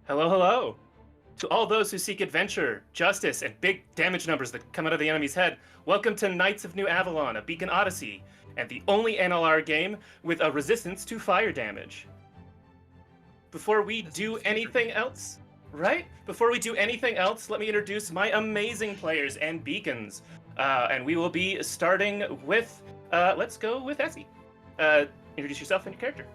Hello, hello. To all those who seek adventure, justice, and big damage numbers that come out of the enemy's head, welcome to Knights of New Avalon, a Beacon Odyssey, and the only NLR game with a resistance to fire damage. Before we do anything else, Before we do anything else, let me introduce my amazing players and beacons. And we will be starting with, let's go with Essie. Introduce yourself and your character.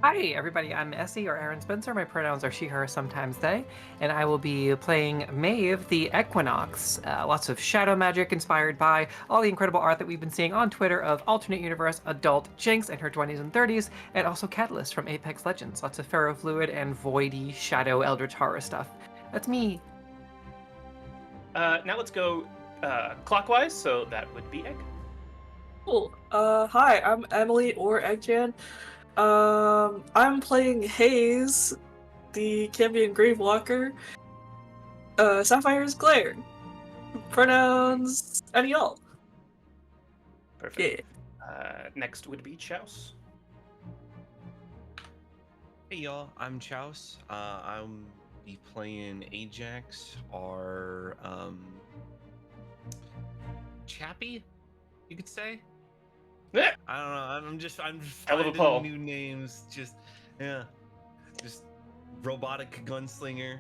Hi, everybody. I'm Essie, or Aaron Spencer. My pronouns are she, her, sometimes they. And I will be playing Maeve, the Equinox. Lots of shadow magic inspired by all the incredible art that we've been seeing on Twitter of alternate universe adult Jinx in her 20s and 30s, and also Catalyst from Apex Legends. Lots of ferrofluid and voidy shadow eldritch horror stuff. That's me. Now let's go clockwise, so that would be Egg. Cool. Hi, I'm Emily or Eggjan. I'm playing Haze, the Cambion Gravewalker. Sapphire's Glare. Pronouns any all. Perfect. Next would be Chouse. Hey y'all, I'm Chouse. I'm be playing Ajax, or Chappie, you could say. Yeah. I don't know. I'm just Hell of a finding pull. new names. Just robotic gunslinger,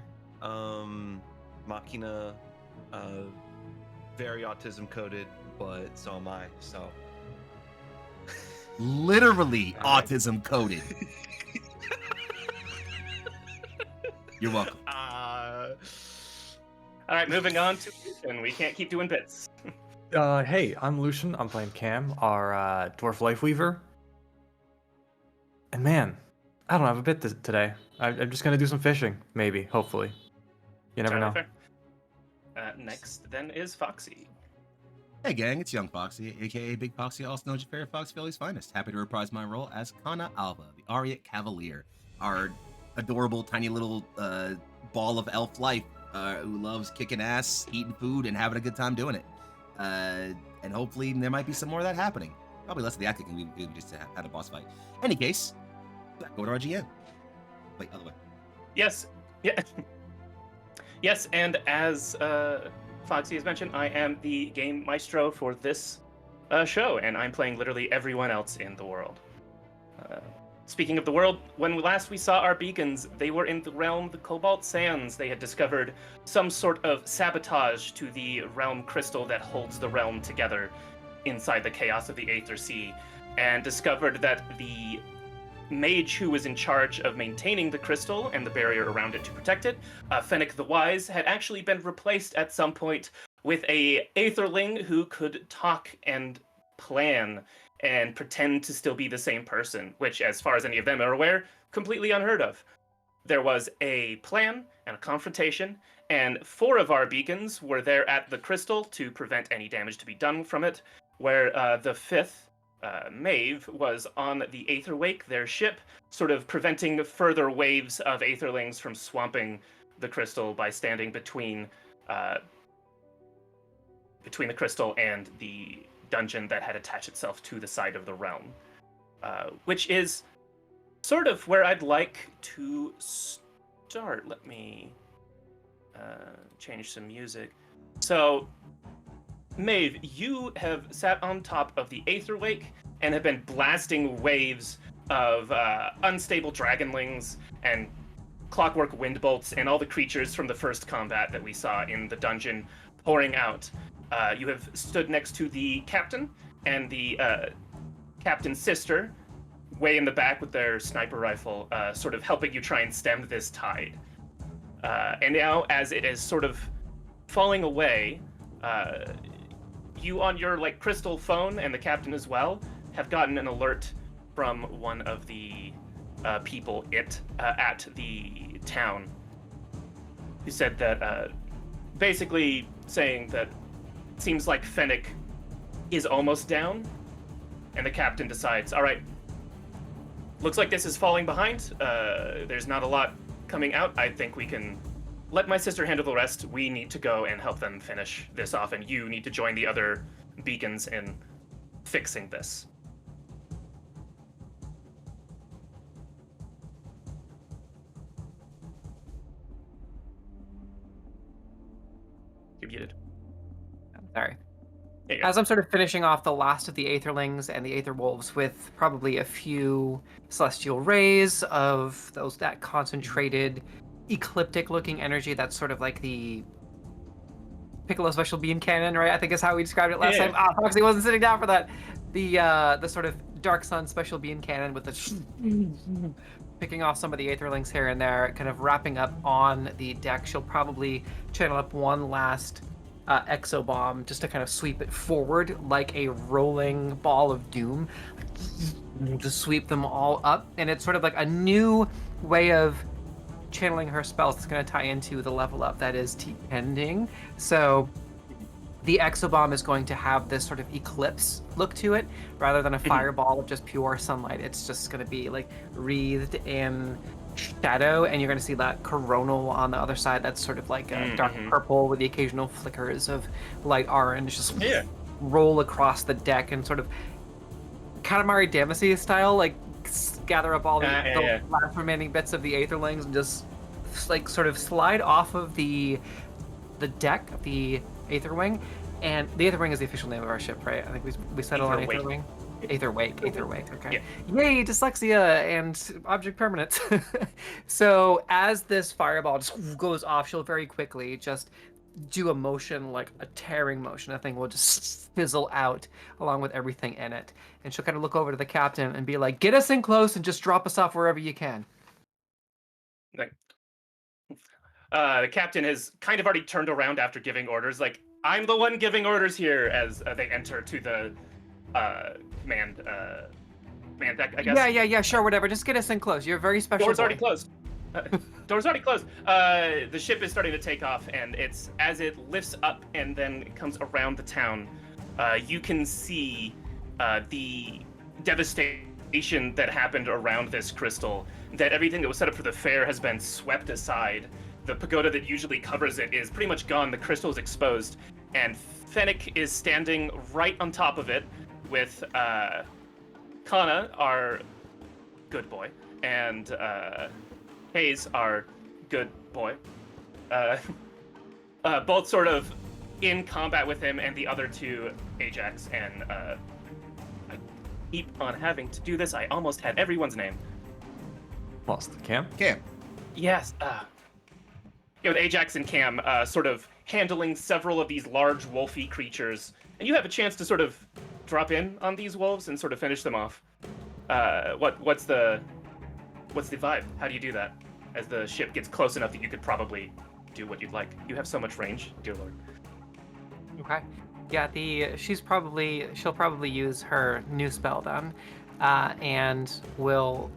Machina, very autism coded, but so am I. So Literally All right. autism coded. You're welcome. All right, moving on to Lucian. We can't keep doing bits. Hey, I'm Lucian. I'm playing Cam, our dwarf lifeweaver. And man, I don't have a bit today. I'm just gonna do some fishing, maybe, hopefully. You never know. Fair. Next, then, is Foxy. Hey gang, it's Young Foxy, aka Big Foxy, also known as your favorite Fox Philly's finest. Happy to reprise my role as Kana Alva, the Ariat Cavalier, our adorable tiny little ball of elf life who loves kicking ass, eating food, and having a good time doing it. And hopefully there might be some more of that happening. Probably less of the acting, we just had a boss fight. Any case, back over to our GM. Wait, other way. Yes. Yeah. Yes, and as Foxy has mentioned, I am the game maestro for this show, and I'm playing literally everyone else in the world. Speaking of the world, when last we saw our beacons, they were in the realm the Cobalt Sands. They had discovered some sort of sabotage to the realm crystal that holds the realm together inside the chaos of the Aether Sea, and discovered that the mage who was in charge of maintaining the crystal and the barrier around it to protect it, Fennec the Wise, had actually been replaced at some point with a Aetherling who could talk and plan and pretend to still be the same person, which, as far as any of them are aware, completely unheard of. There was a plan and a confrontation, and 4 of our beacons were there at the crystal to prevent any damage to be done from it, where the 5th, Maeve, was on the Aetherwake, their ship, sort of preventing further waves of Aetherlings from swamping the crystal by standing between the crystal and the dungeon that had attached itself to the side of the realm, which is sort of where I'd like to start. Let me change some music. So, Maeve, you have sat on top of the Aetherwake and have been blasting waves of unstable dragonlings and clockwork windbolts and all the creatures from the first combat that we saw in the dungeon pouring out. You have stood next to the captain and the captain's sister, way in the back with their sniper rifle, sort of helping you try and stem this tide. And now, as it is sort of falling away, you on your crystal phone, and the captain as well, have gotten an alert from one of the people at the town, who said that basically saying that it seems like Fennec is almost down, and the captain decides, all right, looks like this is falling behind. There's not a lot coming out. I think we can let my sister handle the rest. We need to go and help them finish this off, and you need to join the other beacons in fixing this. go. As I'm sort of finishing off the last of the Aetherlings and the Aether Wolves with probably a few Celestial Rays of that concentrated, ecliptic-looking energy that's sort of like the Piccolo Special Beam Cannon, right? I think is how we described it last Yeah. time. Ah, Foxy wasn't sitting down for that. The sort of Dark Sun Special Beam Cannon with the picking off some of the Aetherlings here and there, kind of wrapping up on the deck. She'll probably channel up one last Exo Bomb just to kind of sweep it forward like a rolling ball of doom, to sweep them all up. And it's sort of like a new way of channeling her spells that's going to tie into the level up that is ending. So the Exo Bomb is going to have this sort of eclipse look to it rather than a fireball of just pure sunlight. It's just going to be like wreathed in shadow, and you're going to see that coronal on the other side that's sort of like a dark purple with the occasional flickers of light orange just roll across the deck and sort of Katamari Damacy style, like gather up all the last remaining bits of the Aetherlings and just like sort of slide off of the deck of the Aetherwing. And the Aetherwing is the official name of our ship, right? I think we settled on Aetherwing. Aetherwake, okay. Yeah. Yay, dyslexia and object permanence. So as this fireball just goes off, she'll very quickly just do a motion, like a tearing motion. That thing will just fizzle out along with everything in it. And she'll kind of look over to the captain and be like, get us in close and just drop us off wherever you can. The captain has kind of already turned around after giving orders, like, I'm the one giving orders here, as they enter to the manned deck, I guess. Yeah, sure, whatever. Just get us in close. You're a very special Door's boy. already closed. Door's already closed. The ship is starting to take off, and it's as it lifts up and then comes around the town, you can see the devastation that happened around this crystal, that everything that was set up for the fair has been swept aside. The pagoda that usually covers it is pretty much gone. The crystal is exposed, and Fennec is standing right on top of it with Kana, our good boy, and Hayes, our good boy, both sort of in combat with him and the other two, Ajax, and I keep on having to do this. I almost had everyone's name. Lost. Cam? Yes. With Ajax and Cam sort of handling several of these large wolfy creatures, and you have a chance to sort of drop in on these wolves and sort of finish them off. What's the vibe? How do you do that? As the ship gets close enough that you could probably do what you'd like. You have so much range, dear lord. Okay. Yeah, she'll probably use her new spell then, and will,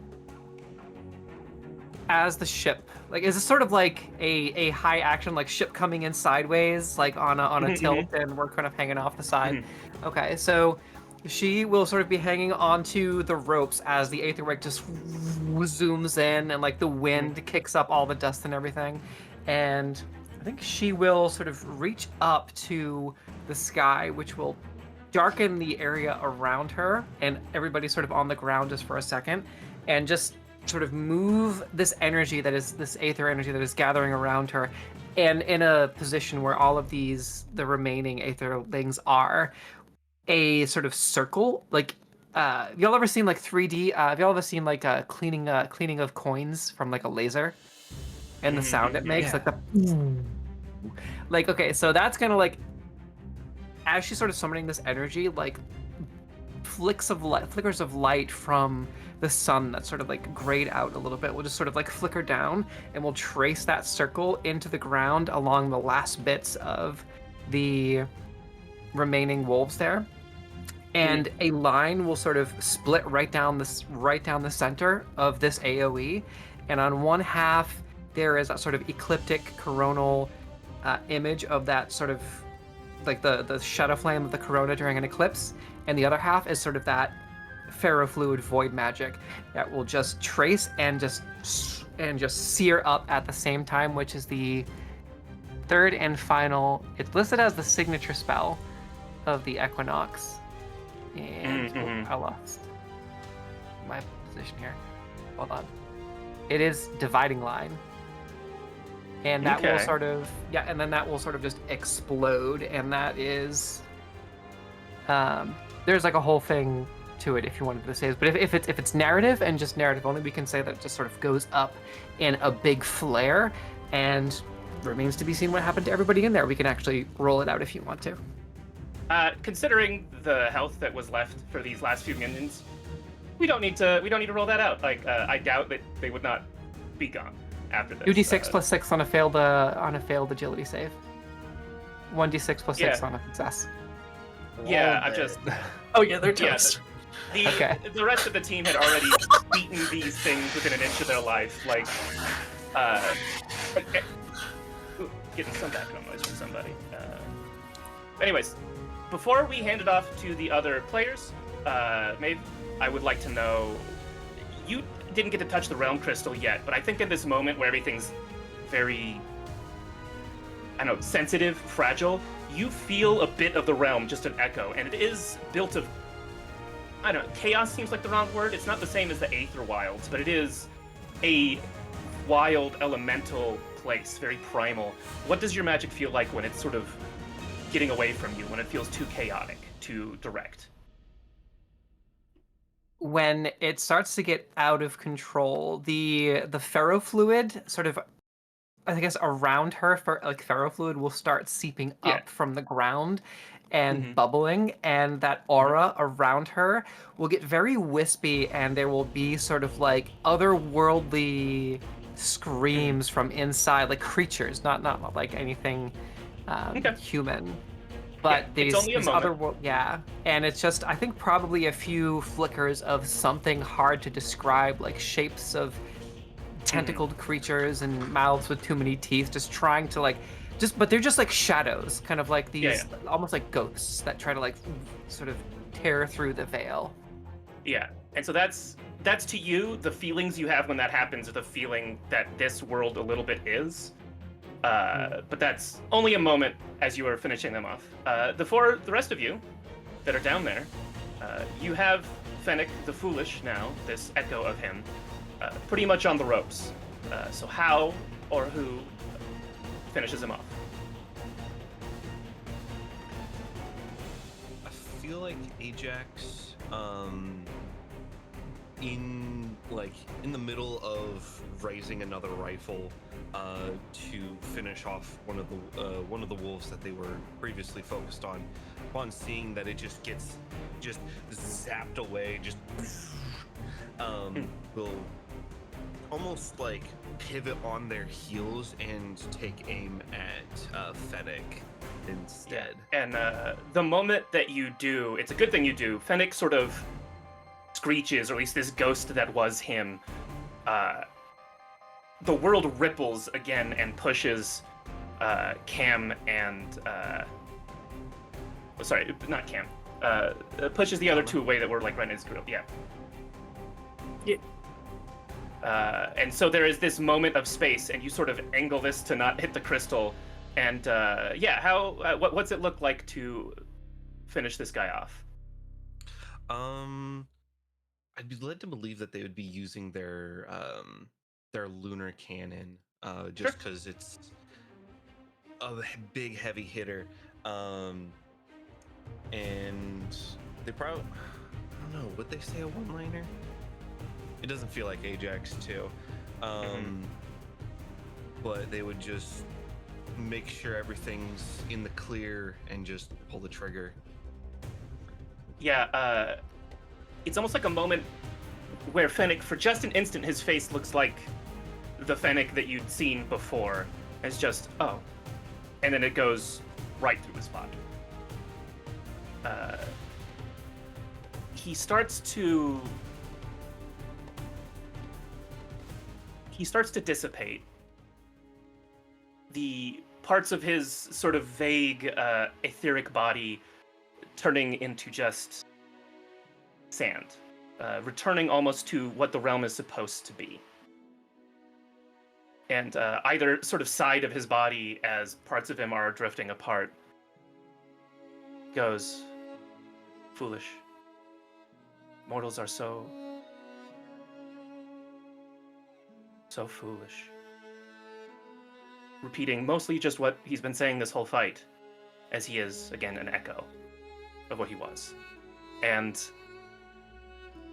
as the ship, like, is it sort of like a high action, like ship coming in sideways, like on a tilt, and we're kind of hanging off the side. Okay, so she will sort of be hanging onto the ropes as the Aetherwake just zooms in, and like the wind kicks up all the dust and everything, and I think she will sort of reach up to the sky, which will darken the area around her and everybody sort of on the ground just for a second, and just sort of move this energy that is this aether energy that is gathering around her, and in a position where all of the remaining aetherlings are, a sort of circle, like have y'all ever seen like 3D? Have y'all ever seen like cleaning of coins from like a laser, and the sound it makes, like the like, okay, so that's gonna, like, as she's sort of summoning this energy, like flickers of light from the sun that sort of like grayed out a little bit will just sort of like flicker down, and we'll trace that circle into the ground along the last bits of the remaining wolves there. And a line will sort of split right down the center of this AoE, and on one half there is that sort of ecliptic coronal image of that sort of like the shadow flame of the corona during an eclipse, and the other half is sort of that ferrofluid void magic that will just trace and just sear up at the same time, which is the third and final. It's listed as the signature spell of the Equinox. And I lost my position here. Hold on. It is Dividing Line. And that will sort of, and then that will sort of just explode, and that is There's like a whole thing to it if you wanted to say this, but if it's narrative and just narrative only, we can say that it just sort of goes up in a big flare, and remains to be seen what happened to everybody in there. We can actually roll it out if you want to. Considering the health that was left for these last few minions, we don't need to roll that out. Like, I doubt that they would not be gone after this. 2d6 plus 6 on a failed agility save. 1d6 plus 6 on a success. Yeah, I'm just. Oh yeah, they're toast. Okay. The rest of the team had already beaten these things within an inch of their life. Like, getting some background noise from somebody. Anyways, before we hand it off to the other players, Maeve, I would like to know, you didn't get to touch the realm crystal yet, but I think in this moment where everything's very, I don't know, sensitive, fragile, you feel a bit of the realm, just an echo, and it is built of, I don't know, chaos seems like the wrong word. It's not the same as the Aether Wilds, but it is a wild, elemental place, very primal. What does your magic feel like when it's sort of getting away from you, when it feels too chaotic, too direct? When it starts to get out of control, the ferrofluid sort of, I guess, around her, for like ferrofluid will start seeping up from the ground and bubbling, and that aura around her will get very wispy, and there will be sort of like otherworldly screams from inside, like creatures, not like anything human. But it's only a these moment. other world, and it's just, I think, probably a few flickers of something hard to describe, like shapes of tentacled creatures and mouths with too many teeth, just trying to but they're just like shadows, kind of like these, almost like ghosts that try to like sort of tear through the veil. Yeah, and so that's to you, the feelings you have when that happens are the feeling that this world a little bit is. But that's only a moment as you are finishing them off. For the rest of you that are down there, you have Fennec the Foolish now, this echo of him, pretty much on the ropes. So how or who finishes him off? I feel like Ajax, in the middle of raising another rifle, to finish off one of the wolves that they were previously focused on. Upon seeing that it just gets zapped away, will almost like pivot on their heels and take aim at Fennec instead. Yeah. And the moment that you do, it's a good thing you do, Fennec sort of screeches, or at least this ghost that was him. The world ripples again and pushes Cam and sorry, not Cam. Pushes the other two away that were like right in his group. Yeah. And so there is this moment of space, and you sort of angle this to not hit the crystal. And what's it look like to finish this guy off? I'd be led to believe that they would be using their lunar cannon, just because it's a big heavy hitter, and they probably, I don't know, would they say a one-liner? It doesn't feel like Ajax too, but they would just make sure everything's in the clear and just pull the trigger. Yeah, it's almost like a moment where Fennec, for just an instant, his face looks like the Fennec that you'd seen before. It's just, oh. And then it goes right through his body. He starts to dissipate. The parts of his sort of vague, etheric body turning into just sand, returning almost to what the realm is supposed to be. And either sort of side of his body, as parts of him are drifting apart, goes, "Foolish. Mortals are so foolish." Repeating mostly just what he's been saying this whole fight, as he is, again, an echo. of what he was. And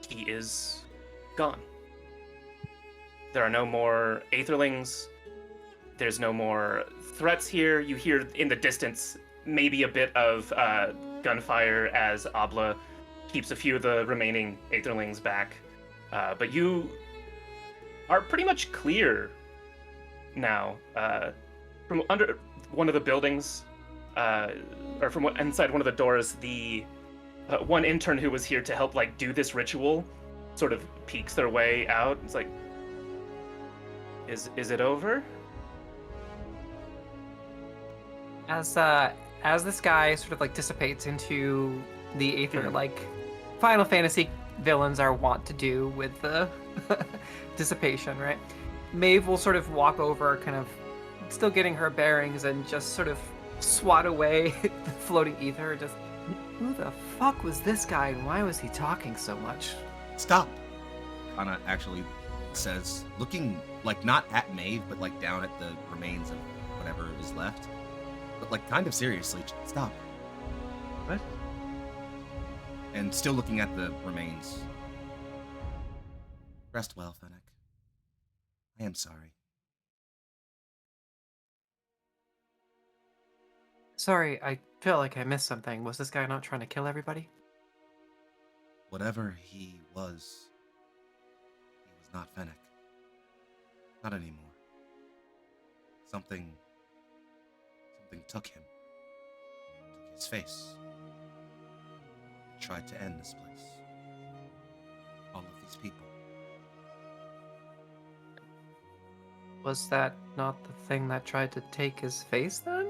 he is gone. There are no more Aetherlings. There's no more threats here. You hear in the distance maybe a bit of gunfire as Abla keeps a few of the remaining Aetherlings back. But you are pretty much clear now. From under one of the buildings, or from inside one of the doors, the one intern who was here to help like do this ritual sort of peeks their way out. It's like, is it over? As this guy sort of like dissipates into the aether, like Final Fantasy villains are wont to do with the dissipation, right? Maeve will sort of walk over, kind of still getting her bearings, and just sort of swat away the floating ether. Just, who the fuck was this guy, and why was he talking so much? Stop! Kana actually says, looking like not at Maeve, but like down at the remains of whatever is left. But like kind of seriously, stop. What? And still looking at the remains. Rest well, Fennec. I am sorry. Sorry, I feel like I missed something. Was this guy not trying to kill everybody? Whatever he was not Fennec. Not anymore. Something took him. Took his face. Tried to end this place. All of these people. Was that not the thing that tried to take his face then?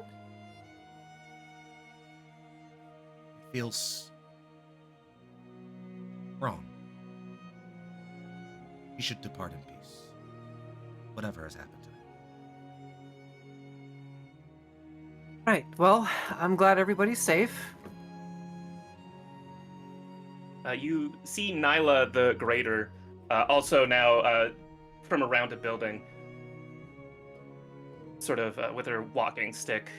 It feels wrong. He should depart in peace. Whatever has happened to him. Right, well, I'm glad everybody's safe. You see Nyla the Greater, also now from around a building, sort of with her walking stick,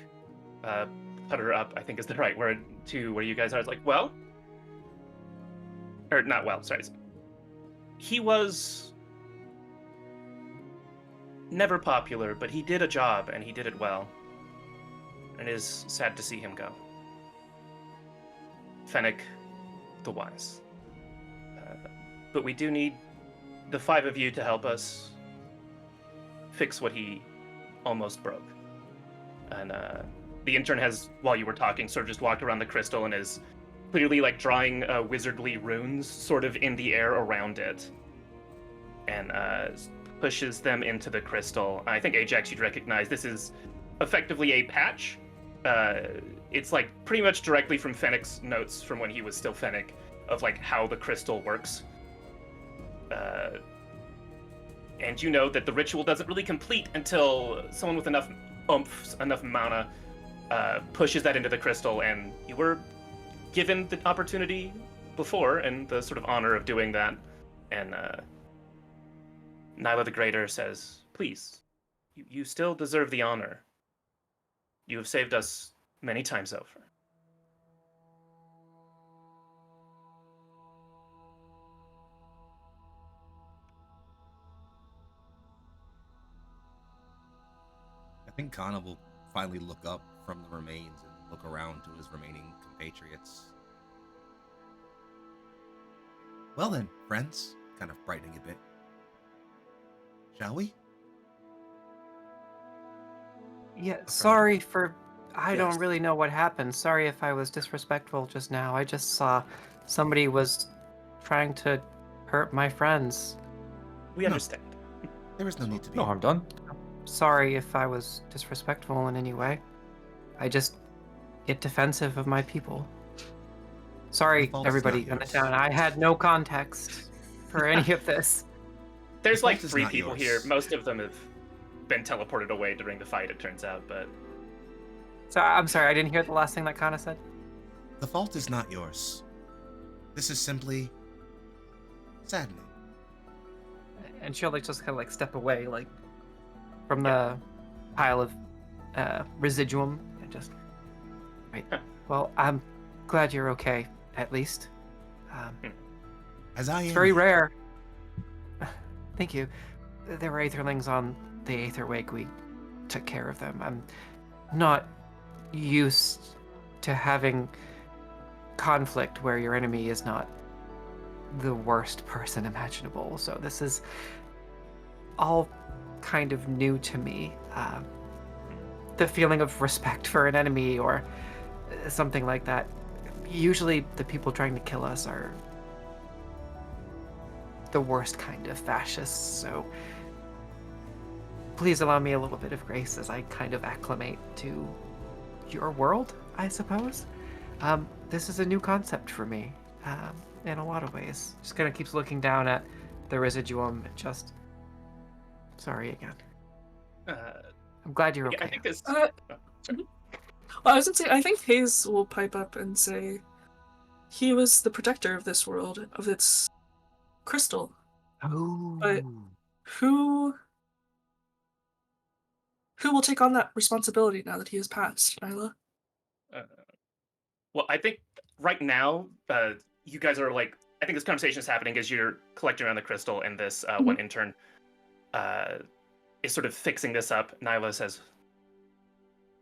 put her up, I think is the right word, to where you guys are. It's like, well? Or not well, sorry. He was never popular, but he did a job, and he did it well. And it is sad to see him go. Fennec the Wise. But we do need the 5 of you to help us fix what he almost broke. And the intern has, while you were talking, sort of just walked around the crystal and is clearly like drawing wizardly runes sort of in the air around it. And pushes them into the crystal. I think Ajax, you'd recognize this is effectively a patch. It's like pretty much directly from Fennec's notes from when he was still Fennec of like how the crystal works. And you know that the ritual doesn't really complete until someone with enough oomph, enough mana, pushes that into the crystal, and you were given the opportunity before and the sort of honor of doing that. And Nyla the Greater says, please, you still deserve the honor. You have saved us many times over. I think Kana will finally look up from the remains and look around to his remaining compatriots. Well then, friends, kind of brightening a bit. Shall we? Yeah, sorry for... I Yes. don't really know what happened. Sorry if I was disrespectful just now. I just saw somebody was trying to hurt my friends. We No. understand. There is no need to be. No harm done. Sorry if I was disrespectful in any way. I just get defensive of my people. Sorry, The fault is everybody not in the yours. town. I had no context for any of this. There's The like fault is 3 not people yours. here. Most of them have been teleported away during the fight, it turns out, but So I'm sorry, I didn't hear the last thing that Kana said. The fault is not yours. This is simply saddening. And she'll like just kind of like step away, like from the pile of residuum, and just right. Well, glad you're okay, at least. As I It's am. very rare. Thank you. There were Aetherlings on the Aether Wake. We took care of them. I'm not used to having conflict where your enemy is not the worst person imaginable. So this is all kind of new to me. The feeling of respect for an enemy or something like that. Usually the people trying to kill us are the worst kind of fascists, so please allow me a little bit of grace as I kind of acclimate to your world, I suppose. This is a new concept for me, in a lot of ways. Just kind of keeps looking down at the residuum and just... Sorry again. I'm glad you're Yeah, okay. I think this. Uh, oh, sorry. Well, I was gonna say, I think Hayes will pipe up and say he was the protector of this world, of its crystal. Oh. But who will take on that responsibility now that he has passed, Nyla? Well, I think right now, you guys are like. I think this conversation is happening as you're collecting around the crystal, and this one intern is sort of fixing this up. Nyla says,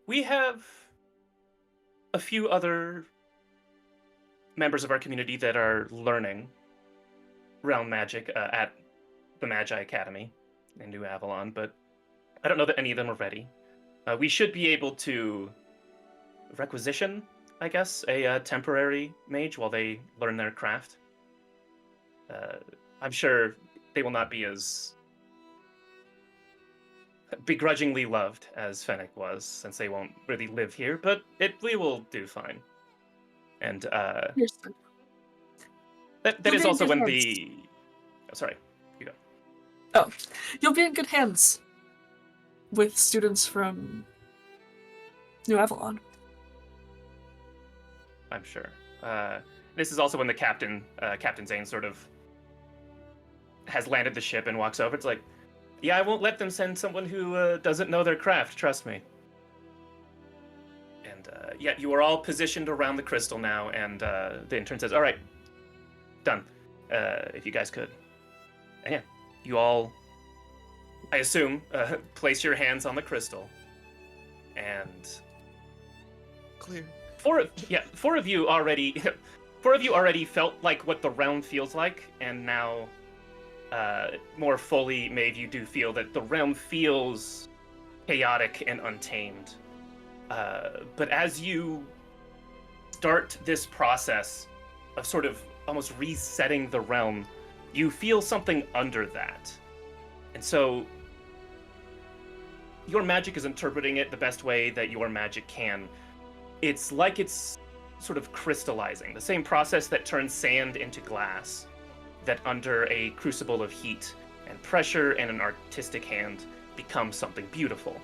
"We have a few other members of our community that are learning realm magic at the Magi Academy in New Avalon, but I don't know that any of them are ready. We should be able to requisition, I guess, a temporary mage while they learn their craft. I'm sure they will not be as begrudgingly loved as Fennec was, since they won't really live here, but we will do fine. And Here's that You'll is be in also good when hands. the... Oh, sorry, you go. Oh, you'll be in good hands with students from New Avalon. I'm sure. This is also when the captain, Captain Zane, sort of has landed the ship and walks over. It's like, yeah, I won't let them send someone who doesn't know their craft, trust me. And yeah, you are all positioned around the crystal now, and the intern says, all right, done. If you guys could. And yeah, you all, I assume, place your hands on the crystal. And Clear. four of you already felt like what the realm feels like, and now more fully, Maeve, you do feel that the realm feels chaotic and untamed. But as you start this process of sort of almost resetting the realm, you feel something under that. And so your magic is interpreting it the best way that your magic can. It's like it's sort of crystallizing, the same process that turns sand into glass, that under a crucible of heat and pressure and an artistic hand becomes something beautiful,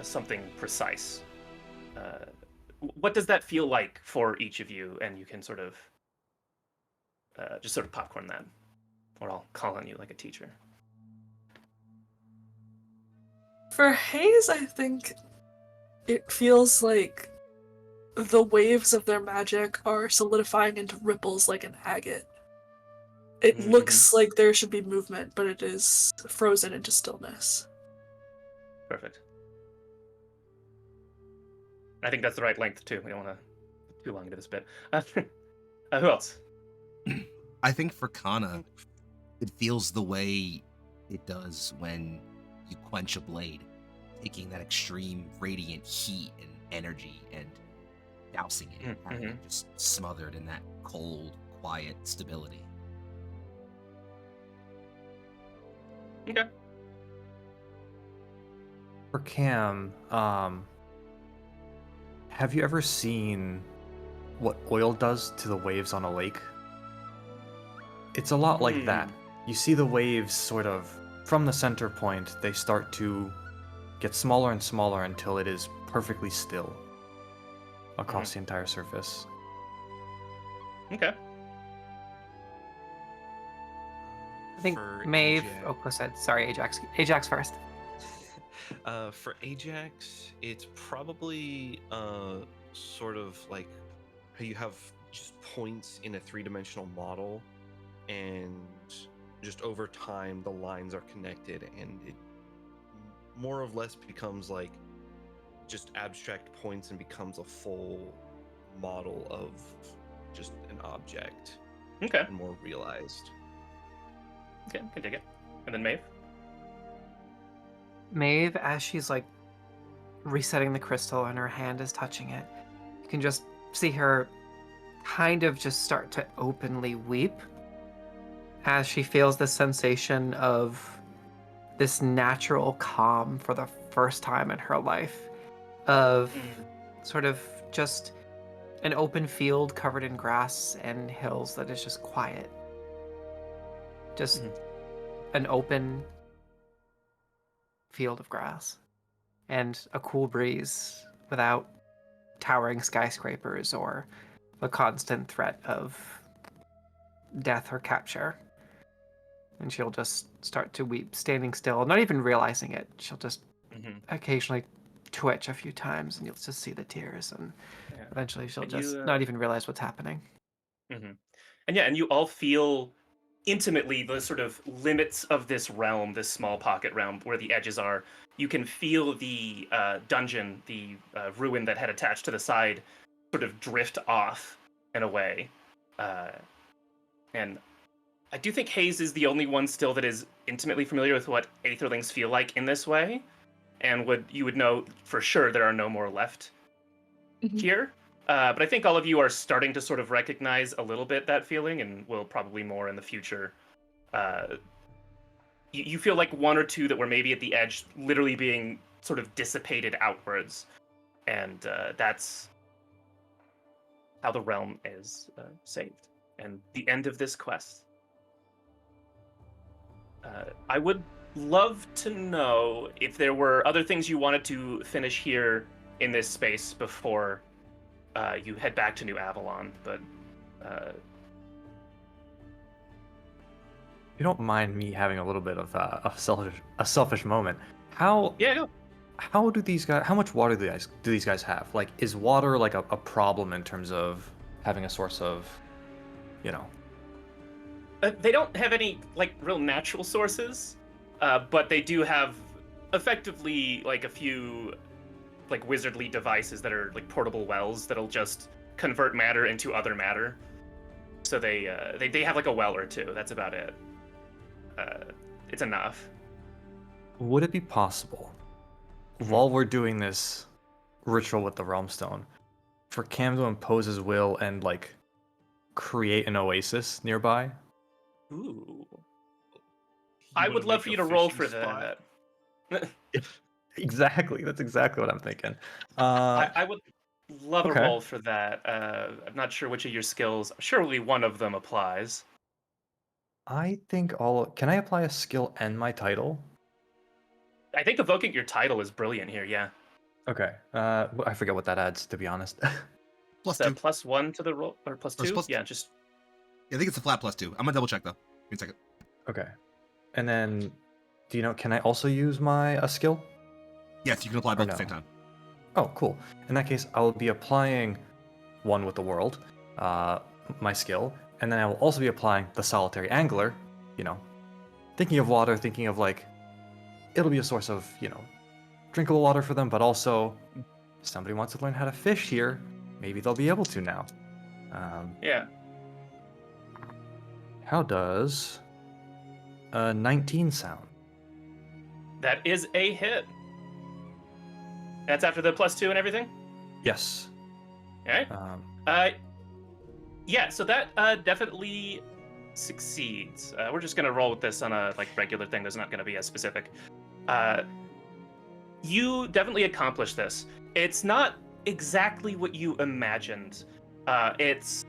something precise. What does that feel like for each of you? And you can sort of just sort of popcorn that, or I'll call on you like a teacher. For Hayes, I think it feels like the waves of their magic are solidifying into ripples like an agate. It looks like there should be movement, but it is frozen into stillness. Perfect. I think that's the right length too. We don't want to get too long into this bit. Who else? I think for Kana, it feels the way it does when you quench a blade, taking that extreme radiant heat and energy and dousing it, having it just smothered in that cold, quiet stability. Okay. For Cam, have you ever seen what oil does to the waves on a lake? It's a lot like that. You see the waves sort of, from the center point, they start to get smaller and smaller until it is perfectly still across the entire surface. Okay. I think For Maeve... Ajax- Oh, go ahead. Sorry, Ajax. Ajax first. For Ajax, it's probably sort of like how you have just points in a three-dimensional model, and just over time the lines are connected, and it more or less becomes like just abstract points and becomes a full model of just an object. Okay. And more realized. Okay, can dig it. And then Maeve? Maeve, as she's like resetting the crystal and her hand is touching it, you can just see her kind of just start to openly weep as she feels the sensation of this natural calm for the first time in her life, of sort of just an open field covered in grass and hills that is just quiet. Just an open field of grass and a cool breeze without towering skyscrapers or the constant threat of death or capture. And she'll just start to weep, standing still, not even realizing it. She'll just occasionally twitch a few times, and you'll just see the tears, and eventually she'll just not even realize what's happening. And yeah, and you all feel intimately the sort of limits of this realm, this small pocket realm where the edges are. You can feel the dungeon, the ruin that had attached to the side, sort of drift off in a way. And I do think Hayes is the only one still that is intimately familiar with what Aetherlings feel like in this way, and you would know for sure there are no more left here. But I think all of you are starting to sort of recognize a little bit that feeling, and will probably more in the future. You feel like one or two that were maybe at the edge, literally being sort of dissipated outwards, and that's how the realm is saved, and the end of this quest. I would love to know if there were other things you wanted to finish here in this space before you head back to New Avalon, but If you don't mind me having a little bit of a selfish moment, how yeah, how much water do these guys have? Like, is water like a problem in terms of having a source of, you know? They don't have any like real natural sources, but they do have effectively like a few like wizardly devices that are like portable wells that'll just convert matter into other matter. So they have like a well or two. That's about it. It's enough. Would it be possible, while we're doing this ritual with the Realm Stone, for Cam to impose his will and like create an oasis nearby? Ooh. I would love for you to roll for that. Exactly. That's exactly what I'm thinking. I would love okay. a roll for that. I'm not sure which of your skills. Surely one of them applies. I think can I apply a skill and my title? I think evoking your title is brilliant here, yeah. Okay. I forget what that adds, to be honest. +2. +1 to the roll, or +2? plus- Yeah, just... I think it's a flat +2. I'm gonna double check though. Give me a second. Okay. And then, can I also use a skill? Yes, you can apply both at the same time. Oh, cool. In that case, I will be applying one with the world, my skill, and then I will also be applying the solitary angler, thinking of water, thinking of like, it'll be a source of, drinkable water for them, but also, if somebody wants to learn how to fish here, maybe they'll be able to now. Yeah. How does 19 sound? That is a hit. That's after the +2 and everything? Yes. Alright. Yeah, so that definitely succeeds. We're just gonna roll with this on a regular thing. There's not gonna be as specific. You definitely accomplished this. It's not exactly what you imagined. It's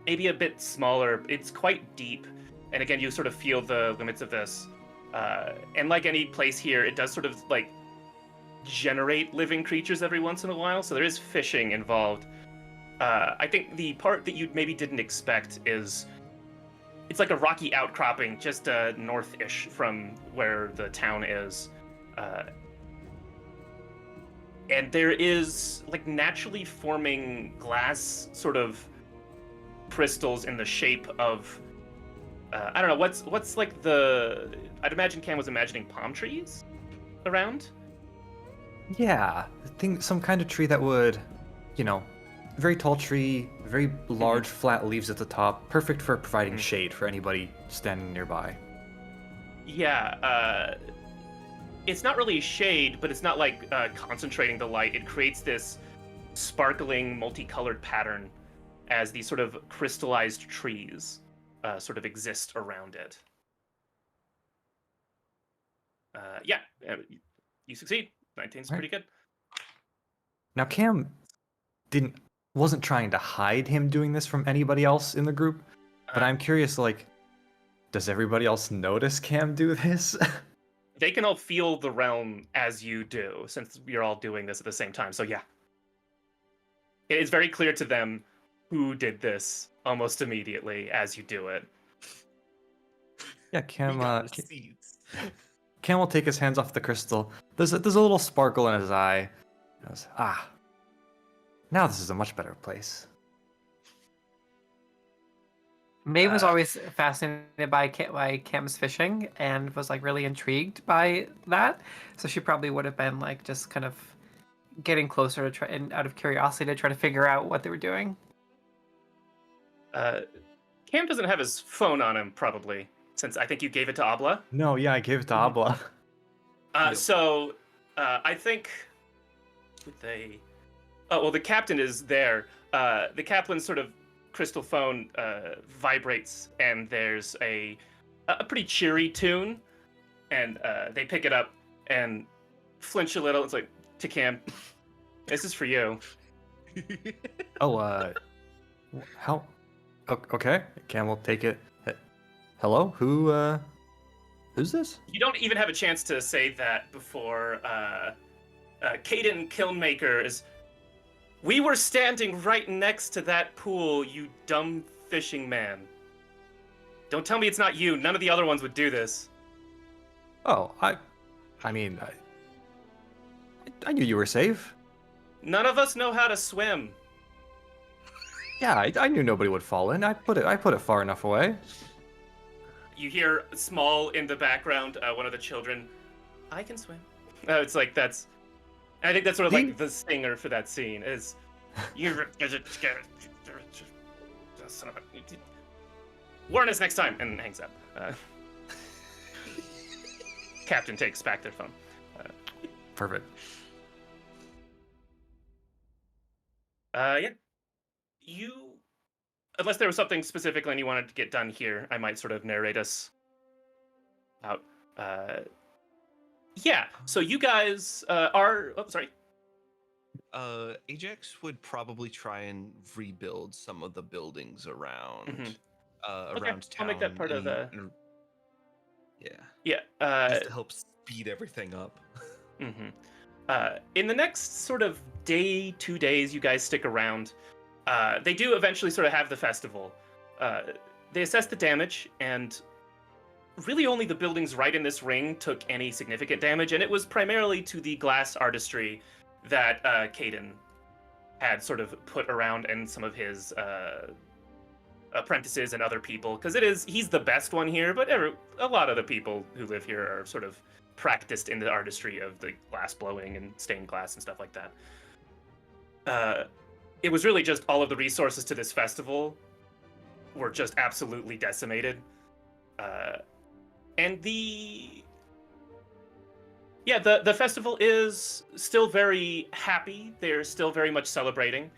maybe a bit smaller. It's quite deep. And again, you sort of feel the limits of this. And like any place here, it does sort of generate living creatures every once in a while. So there is fishing involved. I think the part that you maybe didn't expect is it's like a rocky outcropping just north-ish from where the town is. and there is like naturally forming glass sort of crystals in the shape of I don't know what's like the I'd imagine Cam was imagining palm trees around. Yeah, some kind of tree that would, very tall tree, very large flat leaves at the top, perfect for providing shade for anybody standing nearby. Yeah, it's not really shade, but it's not like concentrating the light. It creates this sparkling, multicolored pattern as these sort of crystallized trees sort of exist around it. Yeah, you succeed. 19's pretty good. Now Cam wasn't trying to hide him doing this from anybody else in the group, but I'm curious, like, does everybody else notice Cam do this? They can all feel the realm as you do, since you're all doing this at the same time. So yeah, it is very clear to them who did this almost immediately as you do it. Yeah, Cam will take his hands off the crystal. There's a little sparkle in his eye. He goes, now this is a much better place. Maeve was always fascinated by Cam's fishing and was like really intrigued by that. So she probably would have been like just kind of getting closer to try and out of curiosity to try to figure out what they were doing. Cam doesn't have his phone on him probably, since I think you gave it to Abla. No, yeah, I gave it to Abla. So I think they. Oh well, the captain is there. The captain's sort of crystal phone vibrates, and there's a pretty cheery tune, and they pick it up and flinch a little. It's like, to Cam, this is for you. Oh, how? Okay, Cam will take it. Hello, who's this? You don't even have a chance to say that before Caden Kilnmaker is. We were standing right next to that pool, you dumb fishing man. Don't tell me it's not you. None of the other ones would do this. Oh, I mean, I knew you were safe. None of us know how to swim. Yeah, I knew nobody would fall in. I put it far enough away. You hear small in the background, one of the children. I can swim. It's like that's. I think that's sort of like the singer for that scene is. Warn us next time, and hangs up. Captain takes back their phone. Perfect. Yeah. You, unless there was something specifically you wanted to get done here, I might sort of narrate us out. Yeah. So you guys are. Oh, sorry. Ajax would probably try and rebuild some of the buildings around around town. I'll make that part of the. Yeah. Yeah. Just to help speed everything up. In the next sort of day, 2 days, you guys stick around. They do eventually sort of have the festival. They assess the damage, and really only the buildings right in this ring took any significant damage, and it was primarily to the glass artistry that Caden had sort of put around and some of his apprentices and other people, because he's the best one here, but a lot of the people who live here are sort of practiced in the artistry of the glass blowing and stained glass and stuff like that. It was really just all of the resources to this festival were just absolutely decimated. And the festival is still very happy. They're still very much celebrating.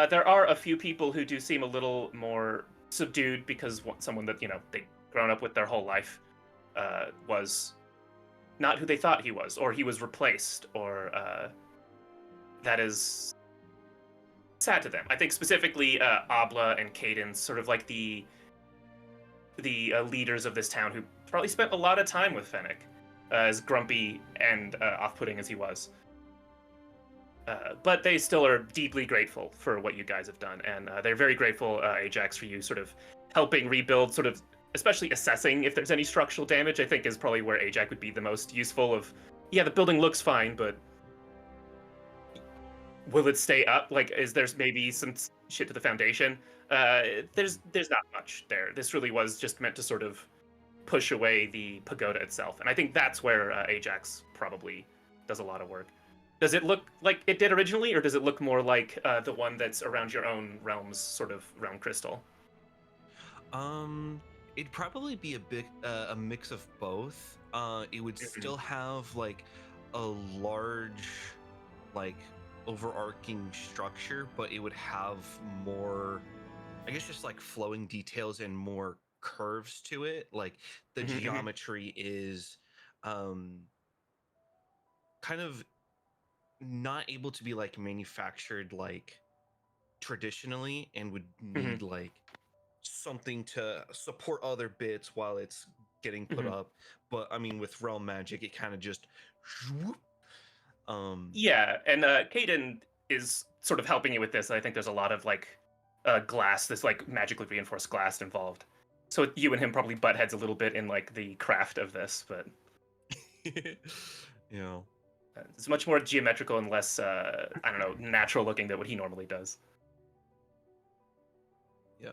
There are a few people who do seem a little more subdued because someone that, they've grown up with their whole life was not who they thought he was, or he was replaced, or that is sad to them. I think specifically Abla and Caden, sort of like the leaders of this town who probably spent a lot of time with Fennec, as grumpy and off-putting as he was. But they still are deeply grateful for what you guys have done, and they're very grateful, Ajax, for you sort of helping rebuild, sort of especially assessing if there's any structural damage. I think is probably where Ajax would be the most useful of, the building looks fine, but will it stay up? Like, is there's maybe some shit to the foundation? There's not much there. This really was just meant to sort of push away the pagoda itself, and I think that's where Ajax probably does a lot of work. Does it look like it did originally, or does it look more like the one that's around your own realm's sort of realm crystal? It'd probably be a mix of both. It would still have like a large, like overarching structure, but it would have more, I guess, just like flowing details and more curves to it. Like the geometry is kind of not able to be like manufactured like traditionally, and would need like something to support other bits while it's getting put up. But I mean, with realm magic, it kind of just Yeah, and Caden is sort of helping you with this. I think there's a lot of like glass, this like magically reinforced glass involved. So you and him probably butt heads a little bit in like the craft of this, but you know, it's much more geometrical and less I don't know, natural looking than what he normally does. yeah.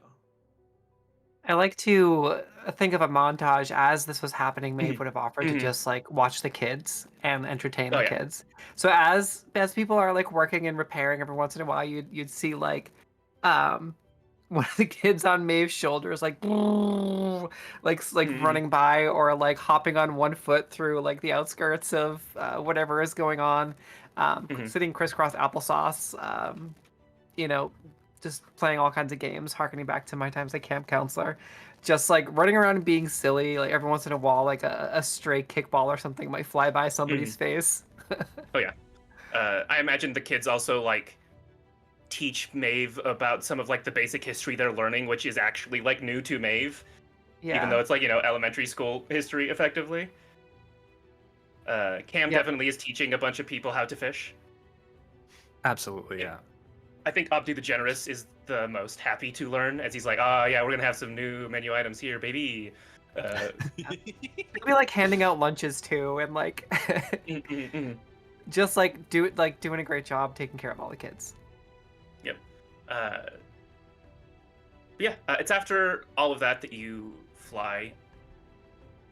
I like to think of a montage as this was happening. Maeve would have offered to Mhm. just like watch the kids and entertain Oh, the yeah. kids. So as people are like working and repairing, every once in a while you'd see like um one of the kids on Maeve's shoulders like Mhm. running by, or like hopping on one foot through like the outskirts of whatever is going on, Mhm. sitting crisscross applesauce, you know, just playing all kinds of games, harkening back to my times as camp counselor, just like running around and being silly. Like every once in a while, like a stray kickball or something might fly by somebody's face. Oh yeah. I imagine the kids also like teach Maeve about some of like the basic history they're learning, which is actually like new to Maeve, even though Yeah, it's like, you know, elementary school history effectively. Cam Yep. definitely is teaching a bunch of people how to fish. Absolutely, yeah. I think Abdu the Generous is the most happy to learn, as he's like, oh yeah, we're gonna have some new menu items here, baby. maybe like handing out lunches too, and like just like doing a great job taking care of all the kids. Yep. Yeah, it's after all of that that you fly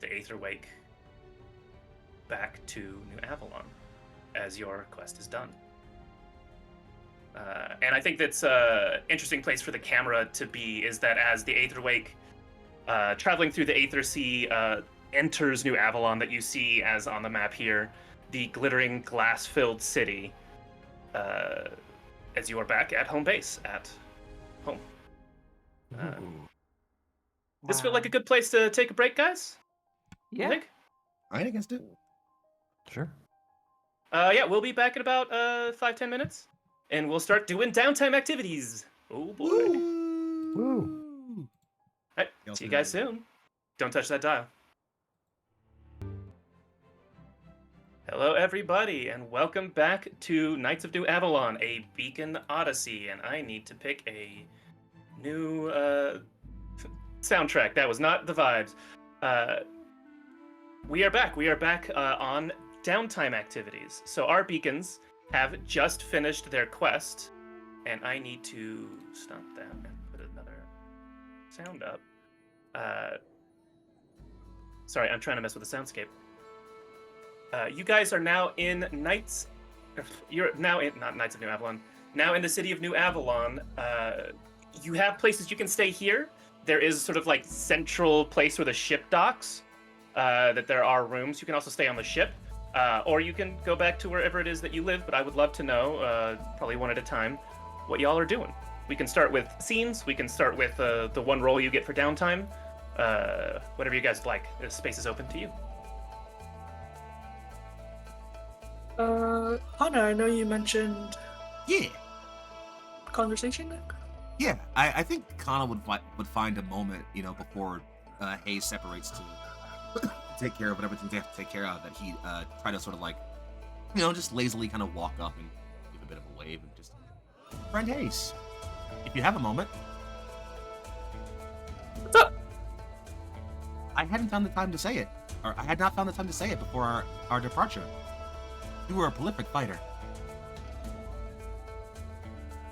the Aether Wake back to New Avalon as your quest is done. And I think that's an interesting place for the camera to be, is that as the Aether Wake, traveling through the Aether Sea, enters New Avalon, that you see as on the map here, the glittering glass-filled city, as you are back at home base, at home. This feel like a good place to take a break, guys? You Yeah. think? I ain't against it. Sure. Yeah, we'll be back in about 5-10 minutes, and we'll start doing downtime activities. Oh boy! Woo. All right, see you guys soon. Don't touch that dial. Hello, everybody, and welcome back to Knights of New Avalon, a Beacon Odyssey, and I need to pick a new soundtrack. That was not the vibes. We are back. We are back on downtime activities. So our beacons have just finished their quest, and I need to stop that and put another sound up. Sorry, I'm trying to mess with the soundscape. You guys are now in Knights. You're now in, not Knights of New Avalon. Now in the city of New Avalon. You have places you can stay here. There is sort of like central place where the ship docks. That there are rooms. You can also stay on the ship, or you can go back to wherever it is that you live. But I would love to know, probably one at a time, what y'all are doing. We can start with scenes. We can start with the one roll you get for downtime. Whatever you guys like. The space is open to you. Hannah, I know you mentioned Yeah, conversation. yeah. I think Kana would find a moment, you know, before Hayes separates to take care of whatever things they have to take care of. That he try to sort of like, you know, just lazily kind of walk up and give a bit of a wave and just, friend Hayes, if you have a moment. What's up? I hadn't found the time to say it, or I had not found the time to say it before our departure. You were a prolific fighter.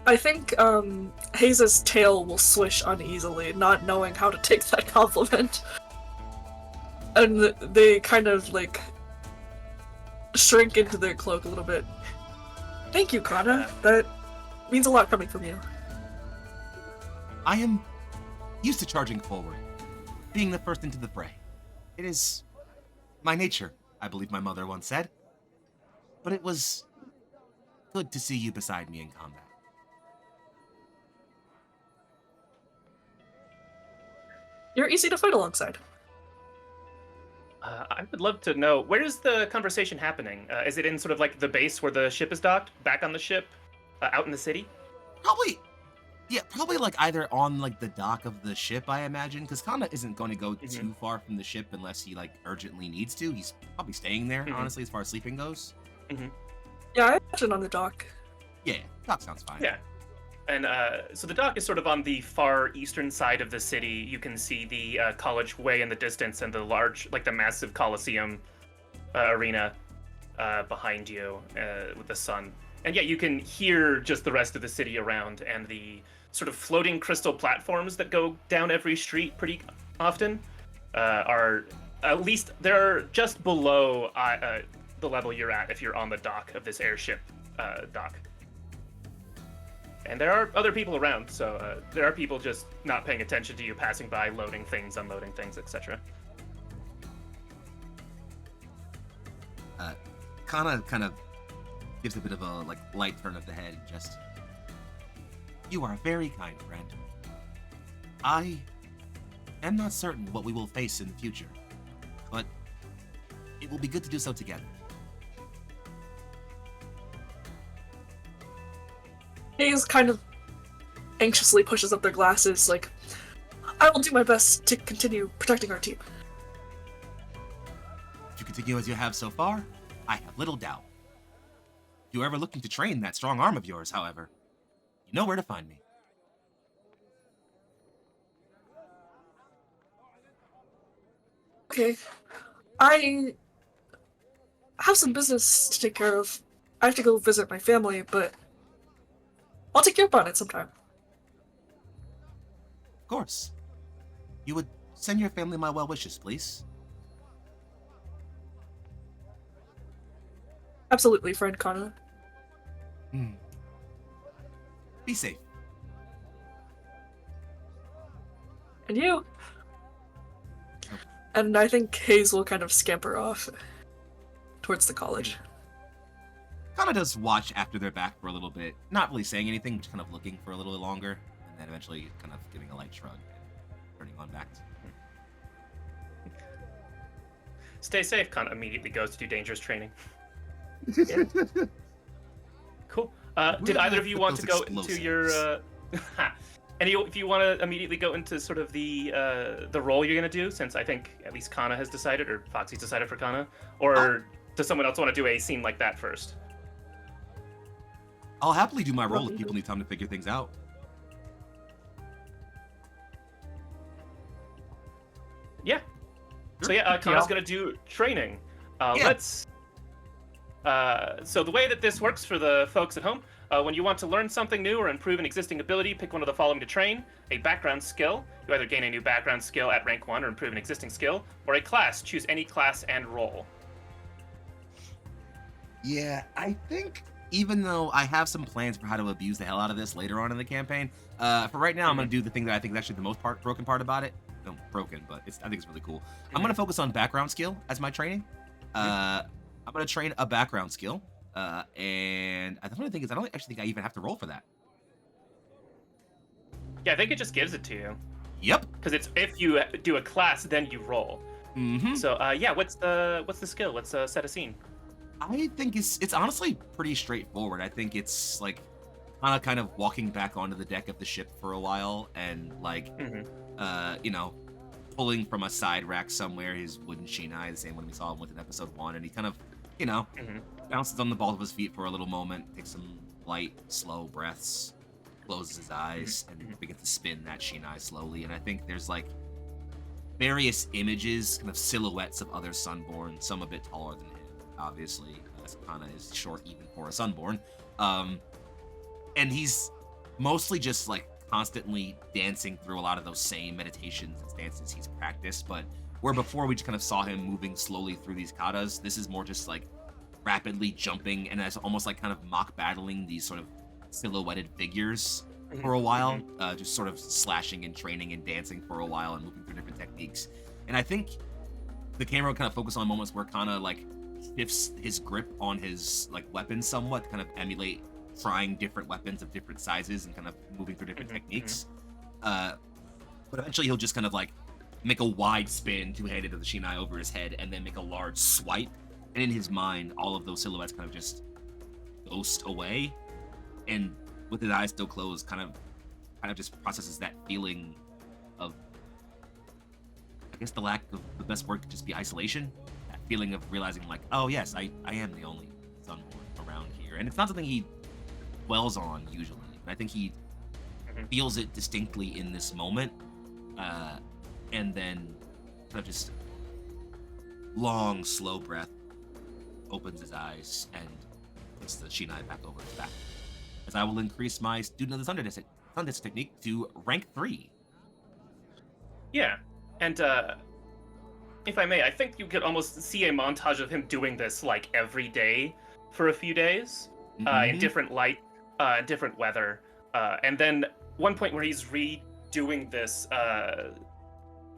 I think Hayes's tail will swish uneasily, not knowing how to take that compliment. And they kind of, like, shrink into their cloak a little bit. Thank you, Kana. That means a lot coming from you. I am used to charging forward, being the first into the fray. It is my nature, I believe my mother once said. But it was good to see you beside me in combat. You're easy to fight alongside. I would love to know, where is the conversation happening? Is it in sort of like the base where the ship is docked, back on the ship, out in the city? Probably like either on like the dock of the ship, I imagine, because Kana isn't going to go too far from the ship unless he like urgently needs to. He's probably staying there, honestly, as far as sleeping goes. Yeah, I imagine on the dock. Yeah, dock sounds fine. Yeah. And so the dock is sort of on the far eastern side of the city. You can see the college way in the distance and the large, like the massive Coliseum arena behind you with the sun. And yeah, you can hear just the rest of the city around, and the sort of floating crystal platforms that go down every street pretty often are, at least they're just below the level you're at if you're on the dock of this airship dock. And there are other people around, so there are people just not paying attention to you, passing by, loading things, unloading things, etc. Kana kind of gives a bit of a like light turn of the head, and just, you are a very kind friend. I am not certain what we will face in the future, but it will be good to do so together. Hayes kind of anxiously pushes up their glasses, like, I will do my best to continue protecting our team. If you continue as you have so far, I have little doubt. If you're ever looking to train that strong arm of yours, however, you know where to find me. Okay. I have some business to take care of. I have to go visit my family, but I'll take you up on it sometime. Of course. You would send your family my well wishes, please. Absolutely, friend Kana. Be safe. And you? And I think Hayes will kind of scamper off towards the college. Kana does watch after their back for a little bit, not really saying anything, just kind of looking for a little longer, and then eventually kind of giving a light shrug and turning on back. Stay safe, Kana immediately goes to do dangerous training. Cool. Did either of you want to go into your... if you want to immediately go into sort of the role you're going to do, since I think at least Kana has decided, or Foxy's decided for Kana, or does someone else want to do a scene like that first? I'll happily do my role if people need time to figure things out. Yeah. So yeah, Kana's going to do training. Let's... So the way that this works for the folks at home, when you want to learn something new or improve an existing ability, pick one of the following to train. A background skill. You either gain a new background skill at rank 1 or improve an existing skill. Or a class. Choose any class and roll. Yeah, I think even though I have some plans for how to abuse the hell out of this later on in the campaign, for right now I'm going to do the thing that I think is actually the most broken part about it. No, broken, but I think it's really cool. I'm going to focus on background skill as my training. I'm going to train a background skill. And the funny thing is, I don't actually think I even have to roll for that. Yeah, I think it just gives it to you. Yep. Because it's if you do a class, then you roll. So yeah, what's the skill? Let's set a scene. I think it's honestly pretty straightforward. I think it's like kind of walking back onto the deck of the ship for a while and like pulling from a side rack somewhere his wooden shinai, the same one we saw him with in episode 1, and he kind of bounces on the balls of his feet for a little moment, takes some light, slow breaths, closes his eyes, and begins to spin that shinai slowly. And I think there's like various images, kind of silhouettes of other Sunborn, some a bit taller than him, obviously. Kana is short even for a Sunborn. And he's mostly just like constantly dancing through a lot of those same meditations and stances he's practiced. But where before we just kind of saw him moving slowly through these katas, this is more just like rapidly jumping and as almost like kind of mock battling these sort of silhouetted figures for a while, just sort of slashing and training and dancing for a while and moving through different techniques. And I think the camera will kind of focus on moments where Kana like shifts his grip on his like weapon somewhat to kind of emulate trying different weapons of different sizes and kind of moving through different techniques. But eventually he'll just kind of like make a wide spin two-handed to the Shinai over his head and then make a large swipe. And in his mind, all of those silhouettes kind of just ghost away. And with his eyes still closed, kind of just processes that feeling of, I guess the lack of the best word could just be isolation. That feeling of realizing like, oh yes, I am the only Sunborn around here. And it's not something he dwells on usually. And I think he feels it distinctly in this moment. And then kind of just long, slow breath, opens his eyes and puts the Shinai back over his back. As I will increase my Student of the Sun technique to rank 3. Yeah, and if I may, I think you could almost see a montage of him doing this like every day for a few days, in different light, different weather, and then one point where he's redoing this,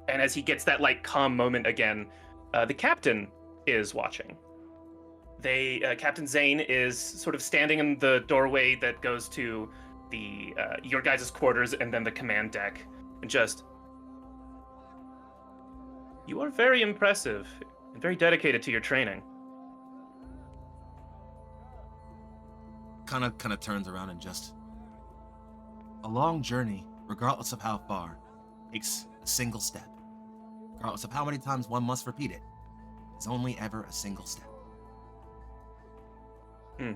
and as he gets that like calm moment again, the captain is watching. Captain Zane is sort of standing in the doorway that goes to the your guys' quarters and then the command deck, and just, you are very impressive and very dedicated to your training. Kind of turns around and just, a long journey, regardless of how far, takes a single step. Regardless of how many times one must repeat it, it's only ever a single step. You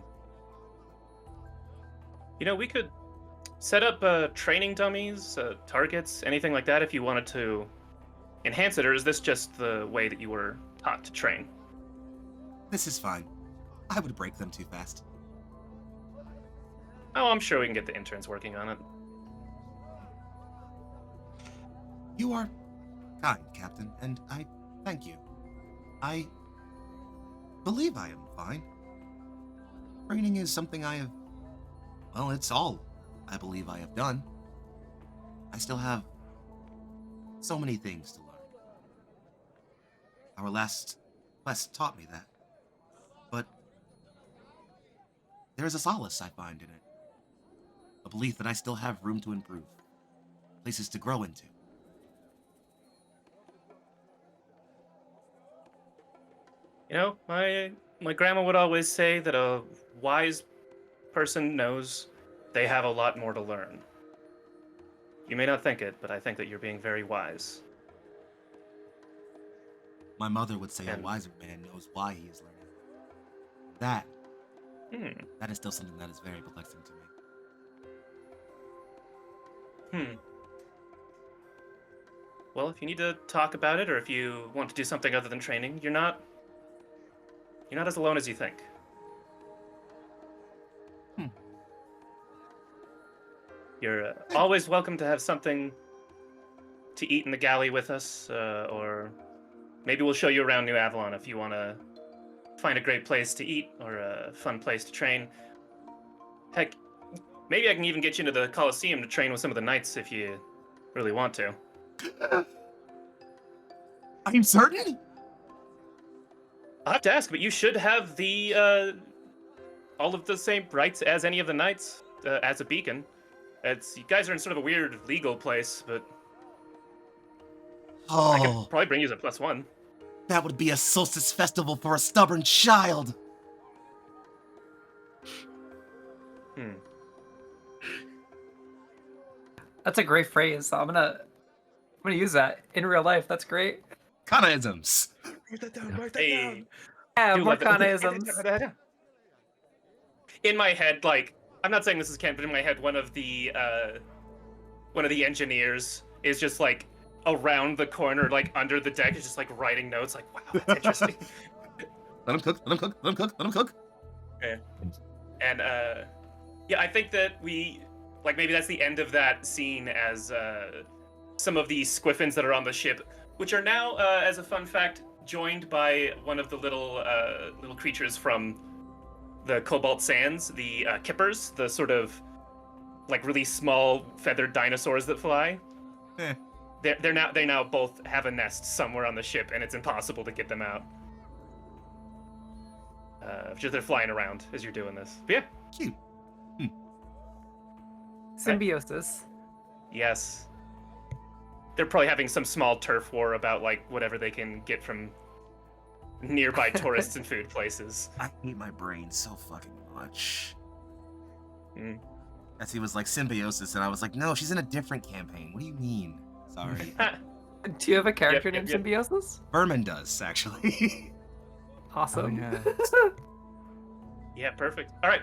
know, we could set up training dummies, targets, anything like that if you wanted to enhance it, or is this just the way that you were taught to train? This is fine. I would break them too fast. Oh, I'm sure we can get the interns working on it. You are kind, Captain, and I thank you. I believe I am fine. Training is something I have, well, it's all I believe I have done. I still have so many things to learn. Our last quest taught me that. But there is a solace I find in it. A belief that I still have room to improve. Places to grow into. You know, my grandma would always say that a wise person knows they have a lot more to learn. You may not think it, but I think that you're being very wise. My mother would say a wiser man knows why he is learning. That is still something that is very perplexing to me. Well, if you need to talk about it, or if you want to do something other than training, you're not as alone as you think. You're always welcome to have something to eat in the galley with us, or maybe we'll show you around New Avalon if you want to find a great place to eat or a fun place to train. Heck, maybe I can even get you into the Coliseum to train with some of the knights if you really want to. I'm certain? I'll have to ask, but you should have the all of the same rights as any of the knights as a beacon. You guys are in sort of a weird legal place, but I could probably bring you as a +1. That would be a solstice festival for a stubborn child. That's a great phrase. I'm gonna use that in real life. That's great. Kanaisms. Write that down. Write that Hey. down. Yeah, Do more like that. Kanaisms. In my head, like, I'm not saying this is canon, but in my head, one of the engineers is just like around the corner, like under the deck, is just like writing notes. Like, wow, that's interesting. Let him cook. Let him cook. Let him cook. Let him cook. And yeah, I think that we like maybe that's the end of that scene as some of the squiffins that are on the ship, which are now, as a fun fact, joined by one of the little creatures from the Cobalt Sands, the kippers, the sort of like really small feathered dinosaurs that fly. Eh. They now both have a nest somewhere on the ship, and it's impossible to get them out. Just they're flying around as you're doing this. But yeah, Cute. Symbiosis. yes. They're probably having some small turf war about like whatever they can get from nearby tourists and food places. I hate my brain so fucking much. Mm. As he was like symbiosis, and I was like, no, she's in a different campaign. What do you mean? Sorry. Do you have a character Yep, named yep. Symbiosis? Vermin does, actually. Awesome. yeah. Yeah, perfect. All right.